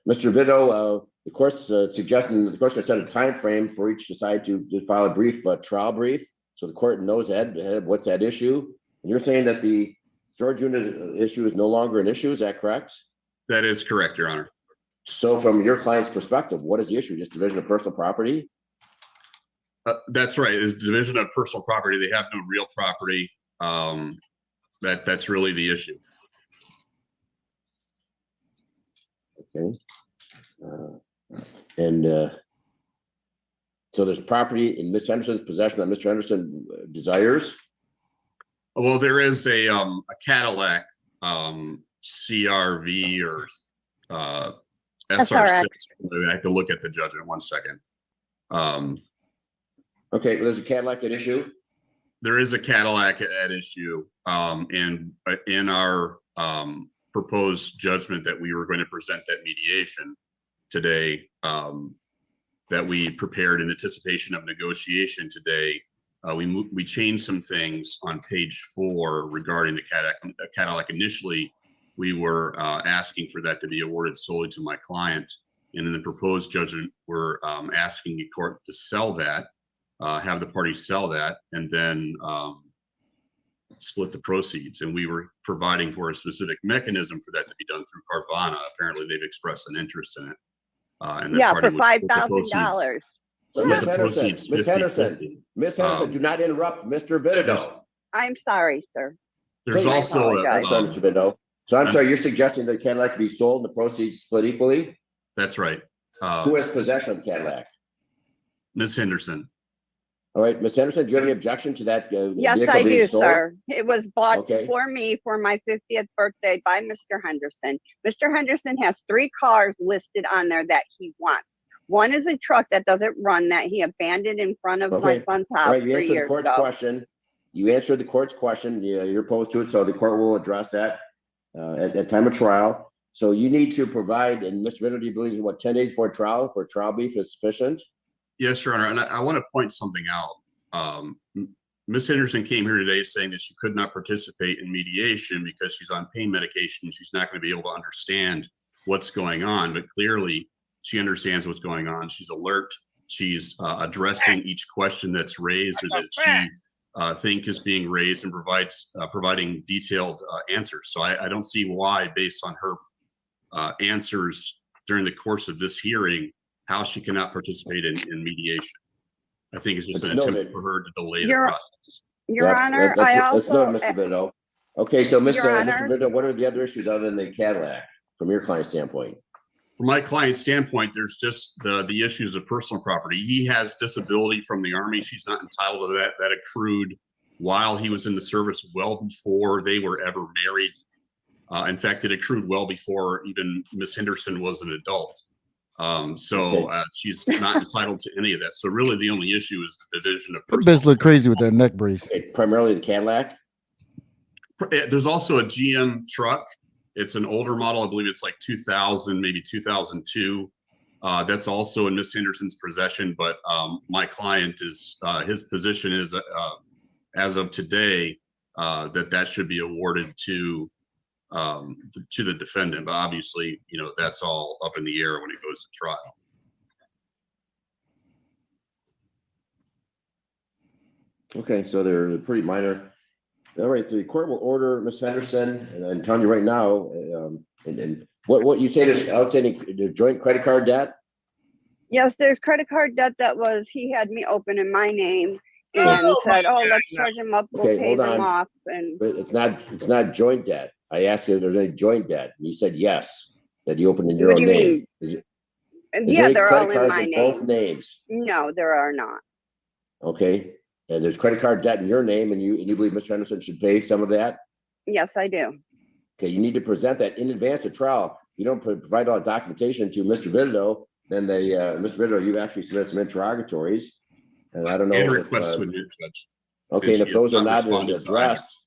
Mr. Vito, the court's suggesting the court's going to set a time frame for each side to file a brief trial brief, so the court knows what's at issue. And you're saying that the storage unit issue is no longer an issue. Is that correct? That is correct, Your Honor. So, from your client's perspective, what is the issue? Just division of personal property? That's right. It's division of personal property. They have no real property. That's really the issue. Okay. So there's property in Ms. Henderson's possession that Mr. Henderson desires? Well, there is a Cadillac CRV or SR6. I have to look at the judgment 1 second. Okay, well, there's a Cadillac at issue? There is a Cadillac at issue. And in our proposed judgment that we were going to present that mediation today, that we prepared in anticipation of negotiation today, we changed some things on page 4 regarding the Cadillac. Initially, we were asking for that to be awarded solely to my client. And in the proposed judgment, we're asking the court to sell that, have the parties sell that, and then split the proceeds. And we were providing for a specific mechanism for that to be done through Carvana. Apparently, they've expressed an interest in it. And Yeah, for $5,000. Ms. Henderson, do not interrupt Mr. Vidido. I'm sorry, sir. There's also Mr. Vidido. So I'm sorry, you're suggesting that Cadillac be sold and the proceeds split equally? That's right. Who has possession of the Cadillac? Ms. Henderson. All right, Ms. Henderson, do you have any objection to that? Yes, I do, sir. It was bought Okay. for me for my 50th birthday by Mr. Henderson. Mr. Henderson has 3 cars listed on there that he wants. One is a truck that doesn't run that he abandoned in front of my son's house All right, you 3 answered the years court's ago. question. You answered the court's question. You're opposed to it, so the court will address that at time of trial. So you need to provide, and Mr. Vidido, do you believe 10 days before trial for trial brief is sufficient? Yes, Your Honor. And I want to point something out. Ms. Henderson came here today saying that she could not participate in mediation because she's on pain medication. She's not going to be able to understand what's going on, but clearly she understands what's going on. She's alert. She's addressing each question that's raised or that she think is being raised and providing detailed answers. So I don't see why, based on her answers during the course of this hearing, how she cannot participate in mediation. I think it's just an attempt for her to delay the process. Your Honor, I also... Mr. Vidido. Okay, so Mr. Your Honor. Vidido, what are the other issues other than the Cadillac from your client's standpoint? From my client's standpoint, there's just the issues of personal property. He has disability from the Army. She's not entitled to that. That accrued while he was in the service, well before they were ever married. In fact, it accrued well before even Ms. Henderson was an adult. She's not entitled to any of that. So really the only issue is the division of That personal. bitch look crazy with that neck brace. Primarily the Cadillac? There's also a GM truck. It's an older model. I believe it's like 2000, maybe 2002. That's also in Miss Henderson's possession, but my client is his position is as of today that should be awarded to the defendant. But obviously, that's all up in the air when it goes to trial. Okay, so they're pretty minor. All right, the court will order Miss Henderson, and I'm telling you right now, and what you say is outstanding the joint credit card debt? Yes, there's credit card debt that he had me open in my name and said, "Oh, let's charge them up. We'll pay them off." And but it's not joint debt. I asked you if there's any joint debt, and you said yes, that you opened in your own name. Is yeah, they're all in my both name. names? No, there are not. Okay, and there's credit card debt in your name, and you believe Mr. Henderson should pay some of that? Yes, I do. Okay, you need to present that in advance of trial. You don't provide all the documentation to Mr. Viddo, then Mr. Viddo, you've actually submitted some interrogatories, and I don't know. And request to admit, Judge. Okay, and if those are not responded to addressed,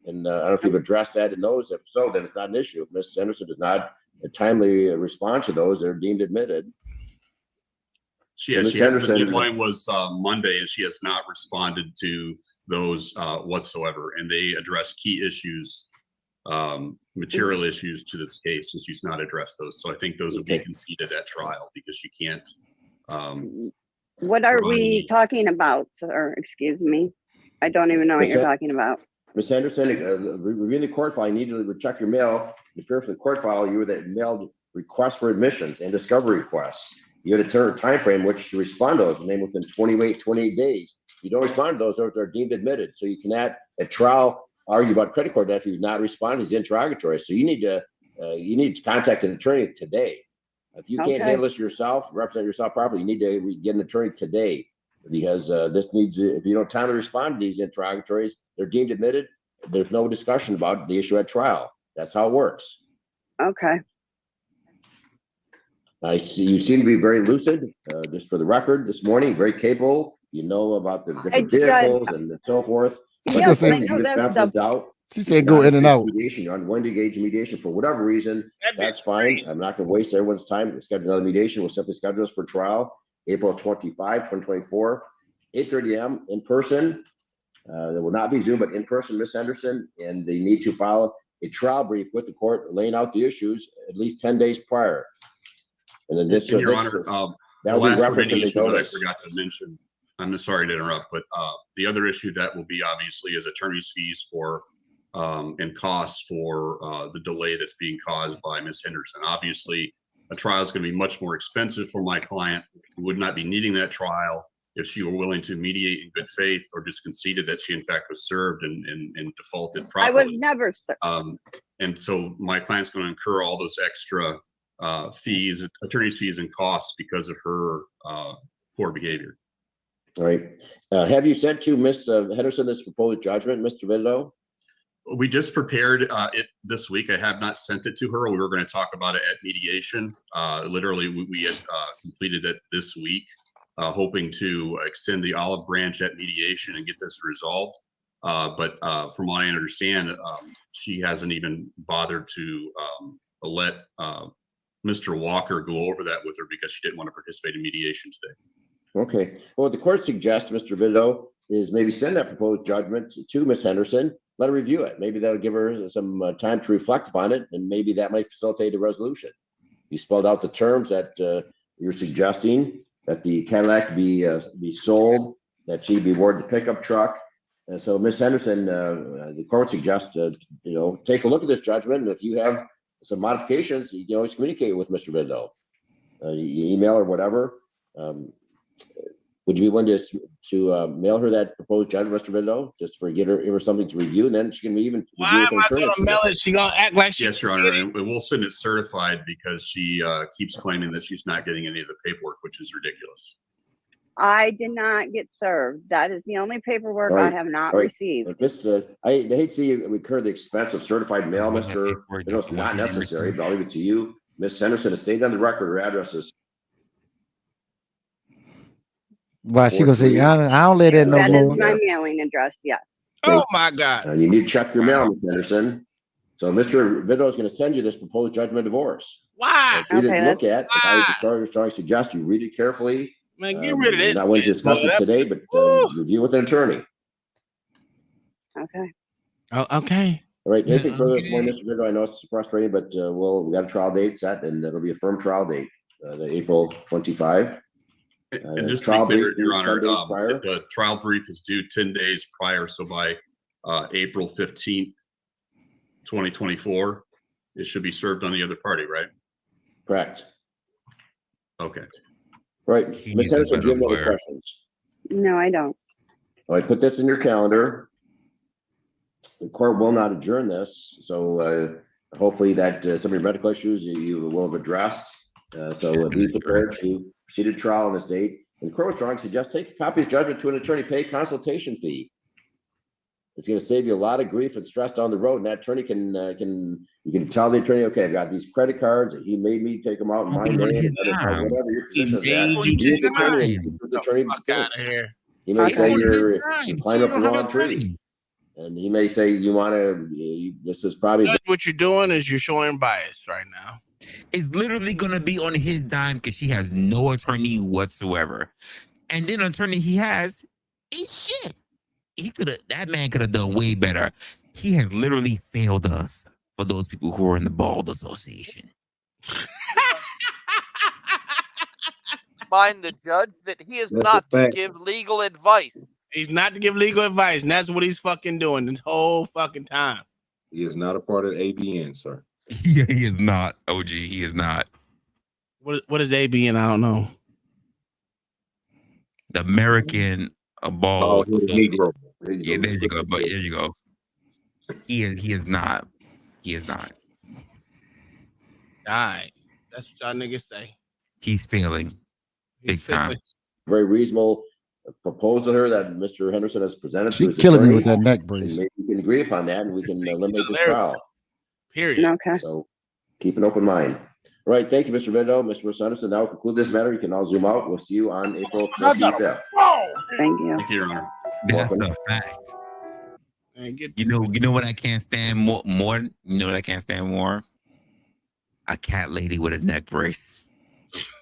and I don't know if you've addressed that in those, if so, then it's not an issue. If Ms. Henderson does not timely respond to those, they're deemed admitted. The deadline was Monday, and she has not responded to those whatsoever. And they address key issues, material issues to this case, and she's not addressed those. So I think those will be conceded at trial because she can't. What are we talking about, sir? Excuse me. I don't even know what you're talking about. Ms. Henderson, reviewing the court file, you need to check your mail. If you're from the court file, you were that mailed requests for admissions and discovery requests. You had a time frame which to respond to those, name within 28 days. You don't respond to those, they're deemed admitted. So you cannot at trial argue about credit card debt if you not respond to these interrogatories. So you need to contact an attorney today. If you can't handle this yourself, represent yourself properly, you need to get an attorney today, because this needs. If you don't timely respond to these interrogatories, they're deemed admitted. There's no discussion about the issue at trial. That's how it works. Okay. I see you seem to be very lucid. Just for the record, this morning, very capable. You know about the different vehicles and so forth. Yes, I know that stuff. She said go in and out. Mediation. You're on one to engage in mediation for whatever reason. That's fine. I'm not going to waste everyone's time to schedule another mediation. We'll simply schedule this for trial, April 25, 2024, 8:30 a.m. in person. There will not be Zoom, but in person, Ms. Henderson, and they need to file a trial brief with the court laying out the issues at least 10 days prior. And then this, Your Honor, that will be last referenced in the issue that I notice. forgot to mention. I'm sorry to interrupt, but the other issue that will be obviously is attorney's fees for and costs for the delay that's being caused by Ms. Henderson. Obviously, a trial is going to be much more expensive for my client, who would not be needing that trial if she were willing to mediate in good faith or just conceded that she in fact was served and defaulted properly. I was never served. And so my client's going to incur all those extra fees, attorney's fees and costs because of her poor behavior. All right. Have you sent to Ms. Henderson this proposed judgment, Mr. Viddo? We just prepared it this week. I have not sent it to her. We were going to talk about it at mediation. Literally, we had completed it this week, hoping to extend the olive branch at mediation and get this resolved. But from what I understand, she hasn't even bothered to let Mr. Walker go over that with her because she didn't want to participate in mediation today. Okay. Well, what the court suggests, Mr. Viddo, is maybe send that proposed judgment to Ms. Henderson. Let her review it. Maybe that'll give her some time to reflect upon it, and maybe that might facilitate a resolution. You spelled out the terms that you're suggesting, that the Cadillac be sold, that she be awarded the pickup truck. And so, Ms. Henderson, the court suggests, take a look at this judgment, and if you have some modifications, you can always communicate with Mr. Viddo, email or whatever. Would you be willing to mail her that proposed judgment, Mr. Viddo, just for give her something to review, and then she can even Why am I going to mail it? She going to act like she. Yes, Your Honor, and we'll send it certified because she keeps claiming that she's not getting any of the paperwork, which is ridiculous. I did not get served. That is the only paperwork I have not received. I hate to see you incur the expense of certified mail, Mr. Viddo. It's not necessary, but I'll leave it to you. Ms. Henderson has stated on the record her address is. Why she gonna say I don't let that no That more. is my mailing address. Yes. Oh my God! You need to check your mail, Ms. Henderson. So Mr. Viddo is going to send you this proposed judgment of divorce. Why? If you didn't Okay, look at, if I Why? strongly suggest you read it carefully. Man, get rid of this. Not willing to bitch, discuss boy. it today, but review with an attorney. Okay. Oh, okay. All right, anything further this morning, Mr. Vidal? I know it's frustrating, but we got a trial date set, and it'll be a firm trial date, the April 25. And just to be trial clear, brief Your due Honor, 10 days prior. the trial brief is due 10 days prior. So by April 15th, 2024, it should be served on the other party, right? Correct. Okay. Right. Ms. Henderson, do you have any other questions? No, I don't. All right, put this in your calendar. The court will not adjourn this, so hopefully that some of your medical issues you will have addressed. So be prepared to proceed to trial on this date. And the court was strongly suggest take a copy of judgment to an attorney, pay a consultation fee. It's going to save you a lot of grief and stress down the road. And that attorney can tell the attorney, okay, I've got these credit cards. He made me take them out in my name, whatever your position is at. Use the attorney and keep the attorney Out of here. He may say you're climbing up the wrong tree. And he may say you want to. This is probably what you're doing is you're showing bias right now. It's literally gonna be on his dime because she has no attorney whatsoever, and then attorney he has is shit. That man could have done way better. He has literally failed us for those people who are in the Bald Association. Mind the judge that he is That's not a to fact. give legal advice. He's not to give legal advice, and that's what he's fucking doing this whole fucking time. He is not a part of the ABN, sir. Yeah, he is not. OG, he is not. What is ABN? I don't know. The American Bald Association. Negro. Yeah, there you go. But there you go. He is not. He is not. All right. That's what y'all niggas say. He's failing. Big time. very reasonable proposal here that Mr. Henderson has presented. She's to his killing me attorney. with that neck brace. And maybe we can agree upon that and we can eliminate this trial. Period. Okay. So keep an open mind. All right. Thank you, Mr. Vindo. Mr. Henderson. That will conclude this matter. You can all zoom out. We'll see you on April 25th. Thank you. Thank you, Your Honor. That's a fact. You know what I can't stand more. You know what I can't stand more? A cat lady with a neck brace.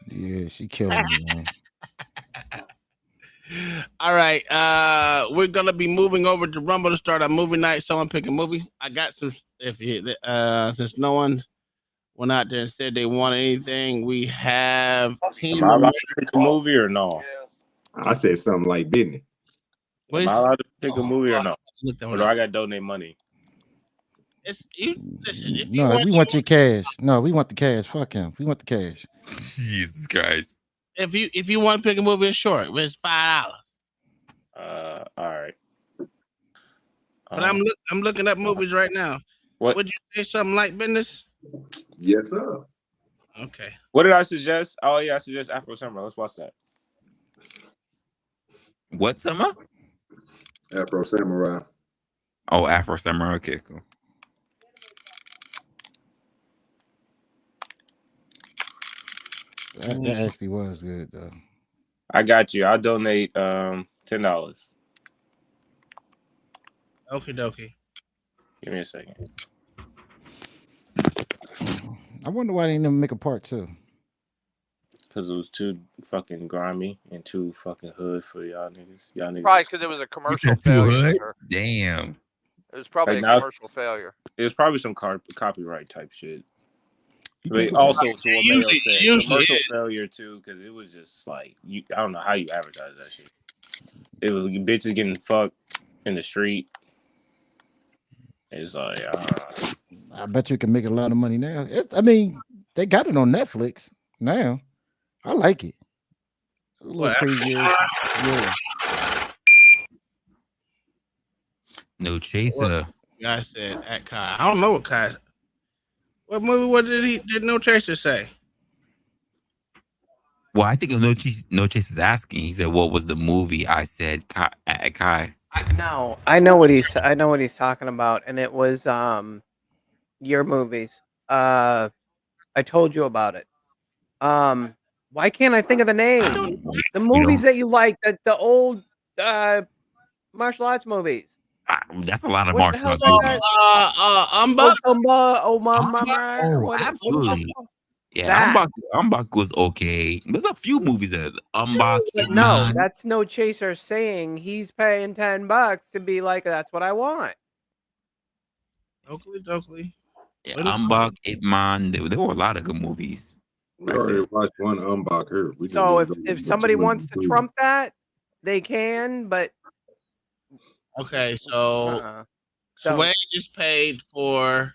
Yeah, she killing me, man. All right. We're gonna be moving over to Rumble to start our movie night. Someone pick a movie. I got some. Since no one went out there and said they want anything, we have. Am I allowed to pick a movie or no? I said something like Disney. Am I allowed to pick a movie or no? Or do I got to donate money? Listen, No, we want your cash. No, we want the cash. Fuck him. We want the cash. Jesus Christ. If you want to pick a movie, it's short. It's $5. All right. But I'm looking up movies right now. What would you say? Something like business? Yes, sir. Okay. What did I suggest? Oh yeah, I suggest Afro Summer. Let's watch that. What summer? Afro Samurai. Oh, Afro Summer. Okay, cool. That actually was good though. I got you. I'll donate $10. Okie dokie. Give me a second. I wonder why they didn't even make a part two. Because it was too fucking grimy and too fucking hood for y'all niggas. Y'all niggas. Probably because it was a commercial failure. Sir. Damn. It was probably Like, a now- commercial failure. It was probably some copyright type shit. But also, to what Mayo said, commercial failure too, because it was just like I don't know how you advertise that shit. It was bitches getting fucked in the street. It's like I bet you can make a lot of money now. I mean, they got it on Netflix now. I like it. A little crazy. Yeah. No chaser. Guy said at Kai. I don't know what Kai. What movie? What did No Chaser say? Well, I think No Chase is asking. He said, "What was the movie?" I said, at Kai. No, I know what he's talking about, and it was your movies. I told you about it. Why can't I think of the name? The movies that you like, the old martial arts movies. That's a lot of What the martial hell's arts that movies. Oh, Mama. Oh, absolutely. Yeah, That. Umbach was okay. There's a few movies that Umbach, But no, Hitman. that's No Chaser saying he's paying $10 to be like, that's what I want. Oakley. Yeah, Umbach, Hitman. There were a lot of good movies. We already watched one Umbach here. We just So need to if go somebody to wants to two. trump that, they can, but Okay, so Don't. Sway just paid for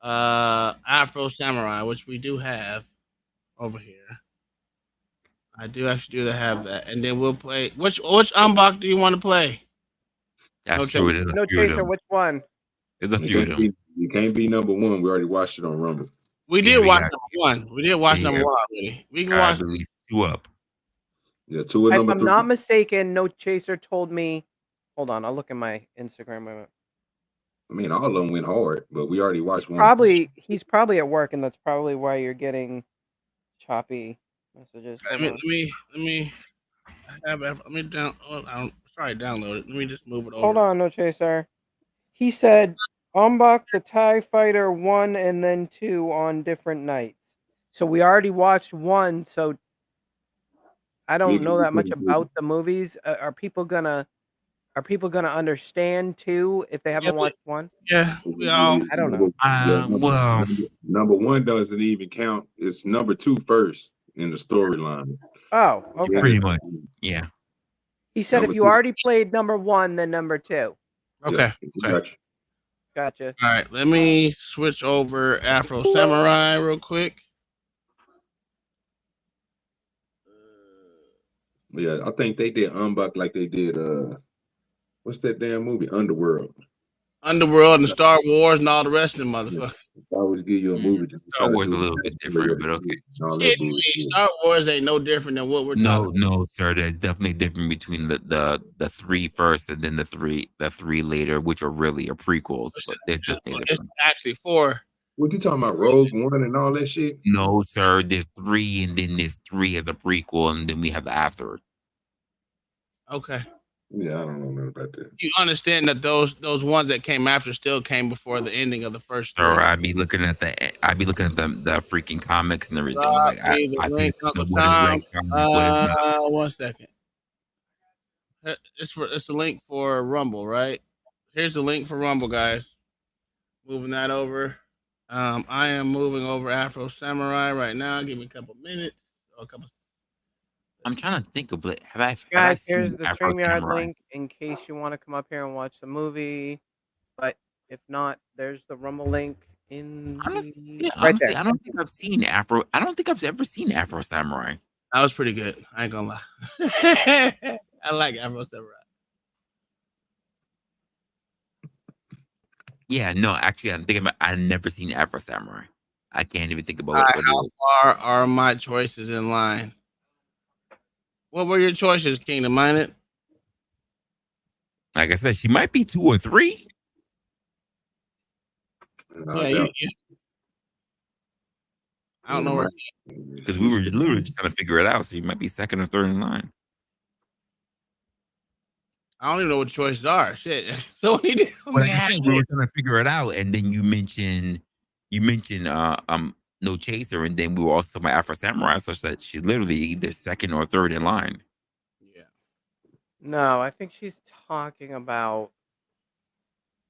Afro Samurai, which we do have over here. I do actually have that, and then we'll play. Which Umbach do you want to play? That's No true. Chaser. There's a No few of Chaser, them. which one? There's a You few of can't them. you can't be number one. We already watched it on Rumble. We Yeah, did we watch got- number one. We did watch yeah, number yeah. one already. We can I watch. believe 2 up. Yeah, two and If number I'm three. not mistaken, No Chaser told me. Hold on, I'll look in my Instagram. Wait a minute. I mean, all of them went hard, but we already watched one. He's probably at work, and that's probably why you're getting choppy messages. Hold on. Let me have. Let me down. Oh, download it. Let me just move it over. Hold on, No Chaser. He said Umbach the TIE Fighter 1 and then 2 on different nights. So we already watched 1, so I don't know that much about the movies. Are people gonna understand 2 if they haven't watched 1? Yeah, we all. I don't know. Well, number one doesn't even count. It's number two first in the storyline. Oh, okay. Pretty much. Yeah. He said Number if you two. already played number 1, then number 2. Okay. Gotcha. All right, let me switch over Afro Samurai real quick. Yeah, I think they did Umbach like they did what's that damn movie? Underworld. Underworld and Star Wars and all the rest of them motherfuckers. I always give you a movie. Star Wars a little bit different, but okay. Kidding me. Star Wars ain't no different than what we're talking. No, sir. There's definitely different between the 3 first and then the three later, which are really prequels. But there's definitely It's different. actually 4. What you talking about? Rogue One and all that shit? No, sir. There's 3, and then there's 3 as a prequel, and then we have the after. Okay. Yeah, I don't know nothing about that. You understand that those ones that came after still came before the ending of the first 3. Sir, I'd be looking at the freaking comics and everything. Like I think it's Uncle what is Tom. right comic, what is not. 1 second. It's a link for Rumble, right? Here's the link for Rumble, guys. Moving that over. I am moving over Afro Samurai right now. Give me a couple minutes. I'm trying to think of it. Have I Guys, seen here's the Afro StreamYard Samurai? link in case you want to come up here and watch the movie. But if not, there's the Rumble link in Yeah, right honestly, there. I don't think I've seen Afro. I don't think I've ever seen Afro Samurai. That was pretty good. I ain't gonna lie. I like Afro Samurai. Yeah, no, actually, I'm thinking about. I've never seen Afro Samurai. I can't even think about All right, what it how is. far are my choices in line? What were your choices, Kingdom Minded? Like I said, she might be 2 or 3. Yeah, I don't know where. Because we were literally just trying to figure it out. So you might be 2nd or 3rd in line. I don't even know what choices are. Shit. So we did. But like I said, we were trying to figure it out, and then you mentioned No Chaser, and then we were also my Afro Samurai, such that she's literally either 2nd or 3rd in line. No, I think she's talking about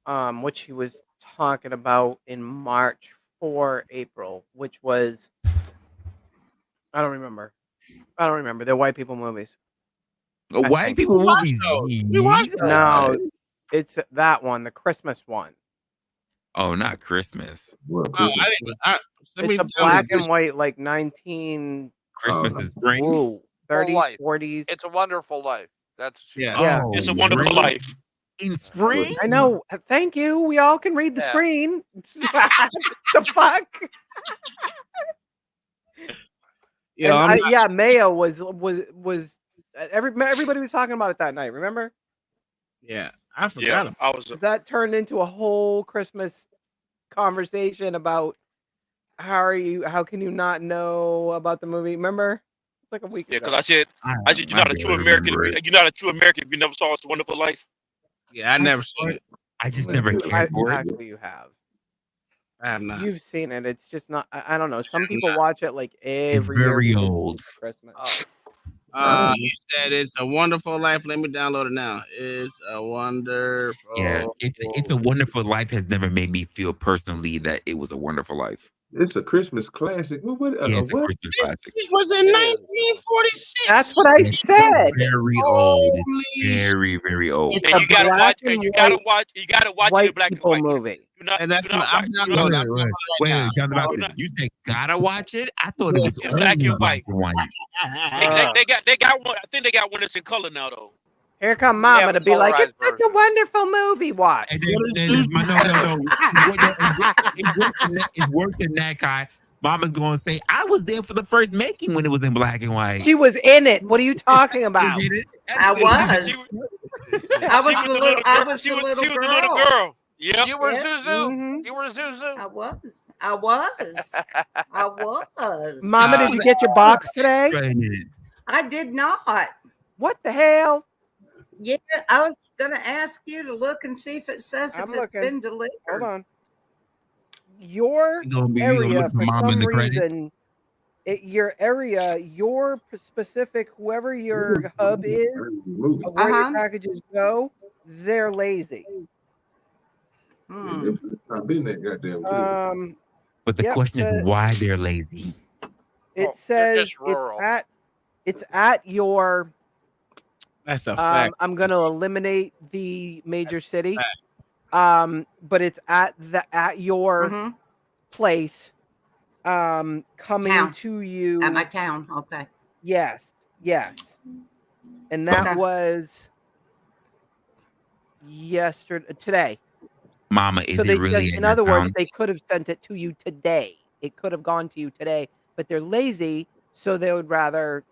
what she was talking about in March for April, which was I don't remember. They're white people movies. I White think. people movies. No, it's that one, the Christmas one. Oh, not Christmas. It's a black and white, like 19. Christmas is spring. Ooh, 30s, Life. 40s. It's a Wonderful Life. That's Yeah. Oh, It's a Wonderful really? Life. In spring? I know. Thank you. We all can read the screen. The fuck? Yeah, And Mayo was everybody was talking about it that night. Remember? Yeah, I forgot. I was. That turned into a whole Christmas conversation about how can you not know about the movie? Remember? It's like a week Yeah, ago. because I said you're not a true American. You're not a true American if you never saw It's a Wonderful Life. Yeah, I never seen it. I just never cared for it. Exactly, you have. I have not. You've seen it. It's just not. I don't know. Some people watch it like It's every year very because old. it's Christmas. You said It's a Wonderful Life. Let me download it now. It's a wonderful. Yeah, it's a wonderful life has never made me feel personally that it was a wonderful life. It's a Christmas classic. What? Yeah, it's a What? Christmas classic. It was in 1946. That's what I said. Very old. Very, very old. It's And a you gotta black watch. and And you gotta white watch. You gotta watch it white in black and people white. movie. Do not. And that's Do not what I'm watch. Do downloading. not. Wait, John the do Baptist, not- you said gotta watch it? I thought it was in only black and black white. and white. They got one. I think they got one that's in color now though. Here come have Mama a to be like, colorized it's such a wonderful movie. Watch. And then no. It's worse than that, Kai. Mama's gonna say, I was there for the first making when it was in black and white. She was in it. What are you talking about? I was. I was the little. I was She the was little the girl. little girl. Yeah. You were Yep. Zuzu. You were Zuzu. I was. I was. I was. Mama, did you get your box today? I did not. What the hell? Yeah, I was gonna ask you to look and see if it says if I'm it's looking. been delivered. Hold on. Your You gonna area, look for for Mama in some the credits? reason, your area, your specific, whoever your hub is, of where your packages go, they're lazy. I've been that goddamn. But the Yep, question is why they're lazy. It says just rural. it's at your. That's a fact. I'm gonna eliminate the major city. But it's at your place. Coming Town. to you At my town. Okay. Yes. And that Okay. was today. Mama, is So it they, really in at other your words, town? they could have sent it to you today. It could have gone to you today, but they're lazy, so they would rather,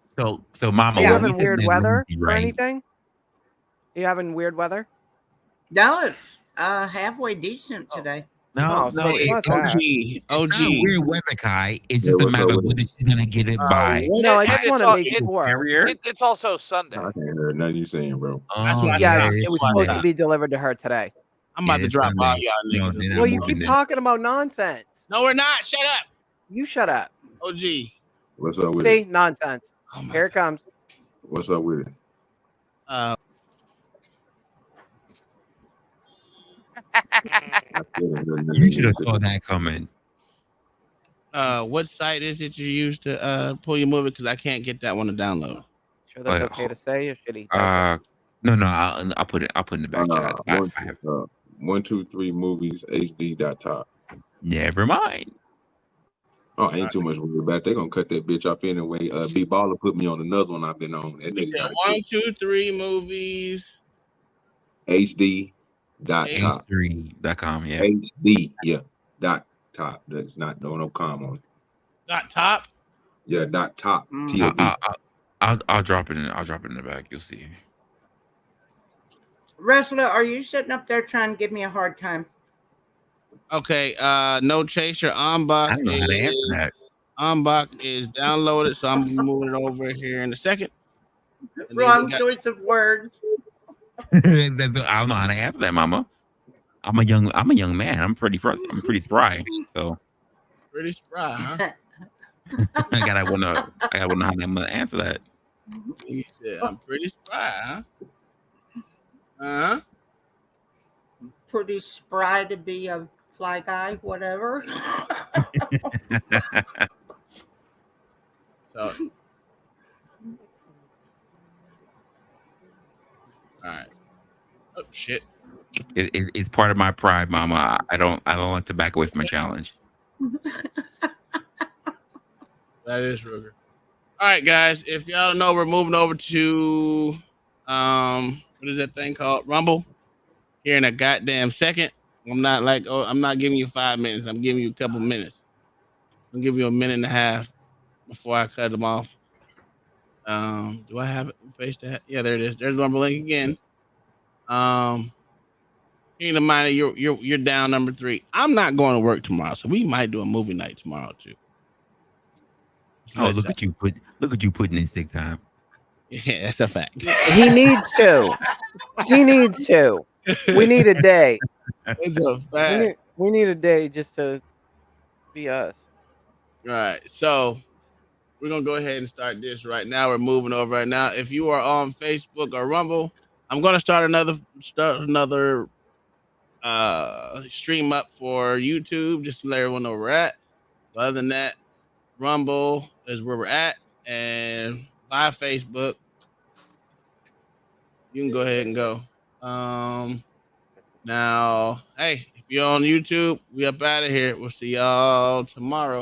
So Mama, Are you when we having said weird they're weather lazy, or right? anything? You having weird weather? No, it's halfway decent today. No, so it's not that. it's not weird weather, Kai. It's just a what's matter up of with whether she's gonna get it by. No, I And just it's want to al- make it- sure. It's also Sunday. I can't hear nothing you saying, bro. Oh, Yes, yeah, it was supposed to be delivered to her today. I'm about to it's drop all Sunday. y'all No, niggas. they're not Well, you moving keep it. talking about nonsense. No, we're not. Shut up. You shut up. OG. What's up with See, it? nonsense. Here it comes. What's up with it? You should have saw that coming. What site is it you use to pull your movie? Because I can't get that one to download. Sure, that's Wait, okay to say, or should he? No, I'll put it in the back chat. I have 123 movies HD.top. never mind. Oh, ain't too much worry about. They gonna cut that bitch off anyway. B Baller put me on another one I've been on. That nigga got 123 movies. HD.top. H3.com, yeah. HD, yeah. .top. That's not no comma on it. Dot top. Yeah, .top. TOP. I'll drop it in. I'll drop it in the back. You'll see. Wrestler, are you sitting up there trying to give me a hard time? Okay. No chaser. Ombak. I don't know how to answer that. Ombak is downloaded, so I'm moving it over here in a second. And then Wrong we got- choice of words. I don't know how to answer that, Mama. I'm a young man. I'm pretty spry. So Pretty spry, huh? I gotta wanna how I'm gonna answer that. He said, I'm pretty spry, huh? Pretty spry to be a fly guy, whatever. So, all right. Oh shit. It's part of my pride, Mama. I don't like to back away from a challenge. That is Ruger. All right, guys. If y'all don't know, we're moving over to what is that thing called? Rumble. Here in a goddamn second. I'm not giving you 5 minutes. I'm giving you a couple minutes. I'm giving you a minute and a half before I cut them off. Do I have it faced that? Yeah, there it is. There's Rumble link again. Keep in mind, you're down number 3. I'm not going to work tomorrow, so we might do a movie night tomorrow too. Oh, look at you putting in sick time. Yeah, that's a fact. He needs to. He needs to. We need a day. It's a fact. We need a day just to be us. All right, so we're gonna go ahead and start this right now. We're moving over right now. If you are on Facebook or Rumble, I'm gonna start another stream up for YouTube just to let everyone know where we're at. But other than that, Rumble is where we're at, and by Facebook, you can go ahead and go. Now, hey, if you're on YouTube, we up out of here. We'll see y'all tomorrow.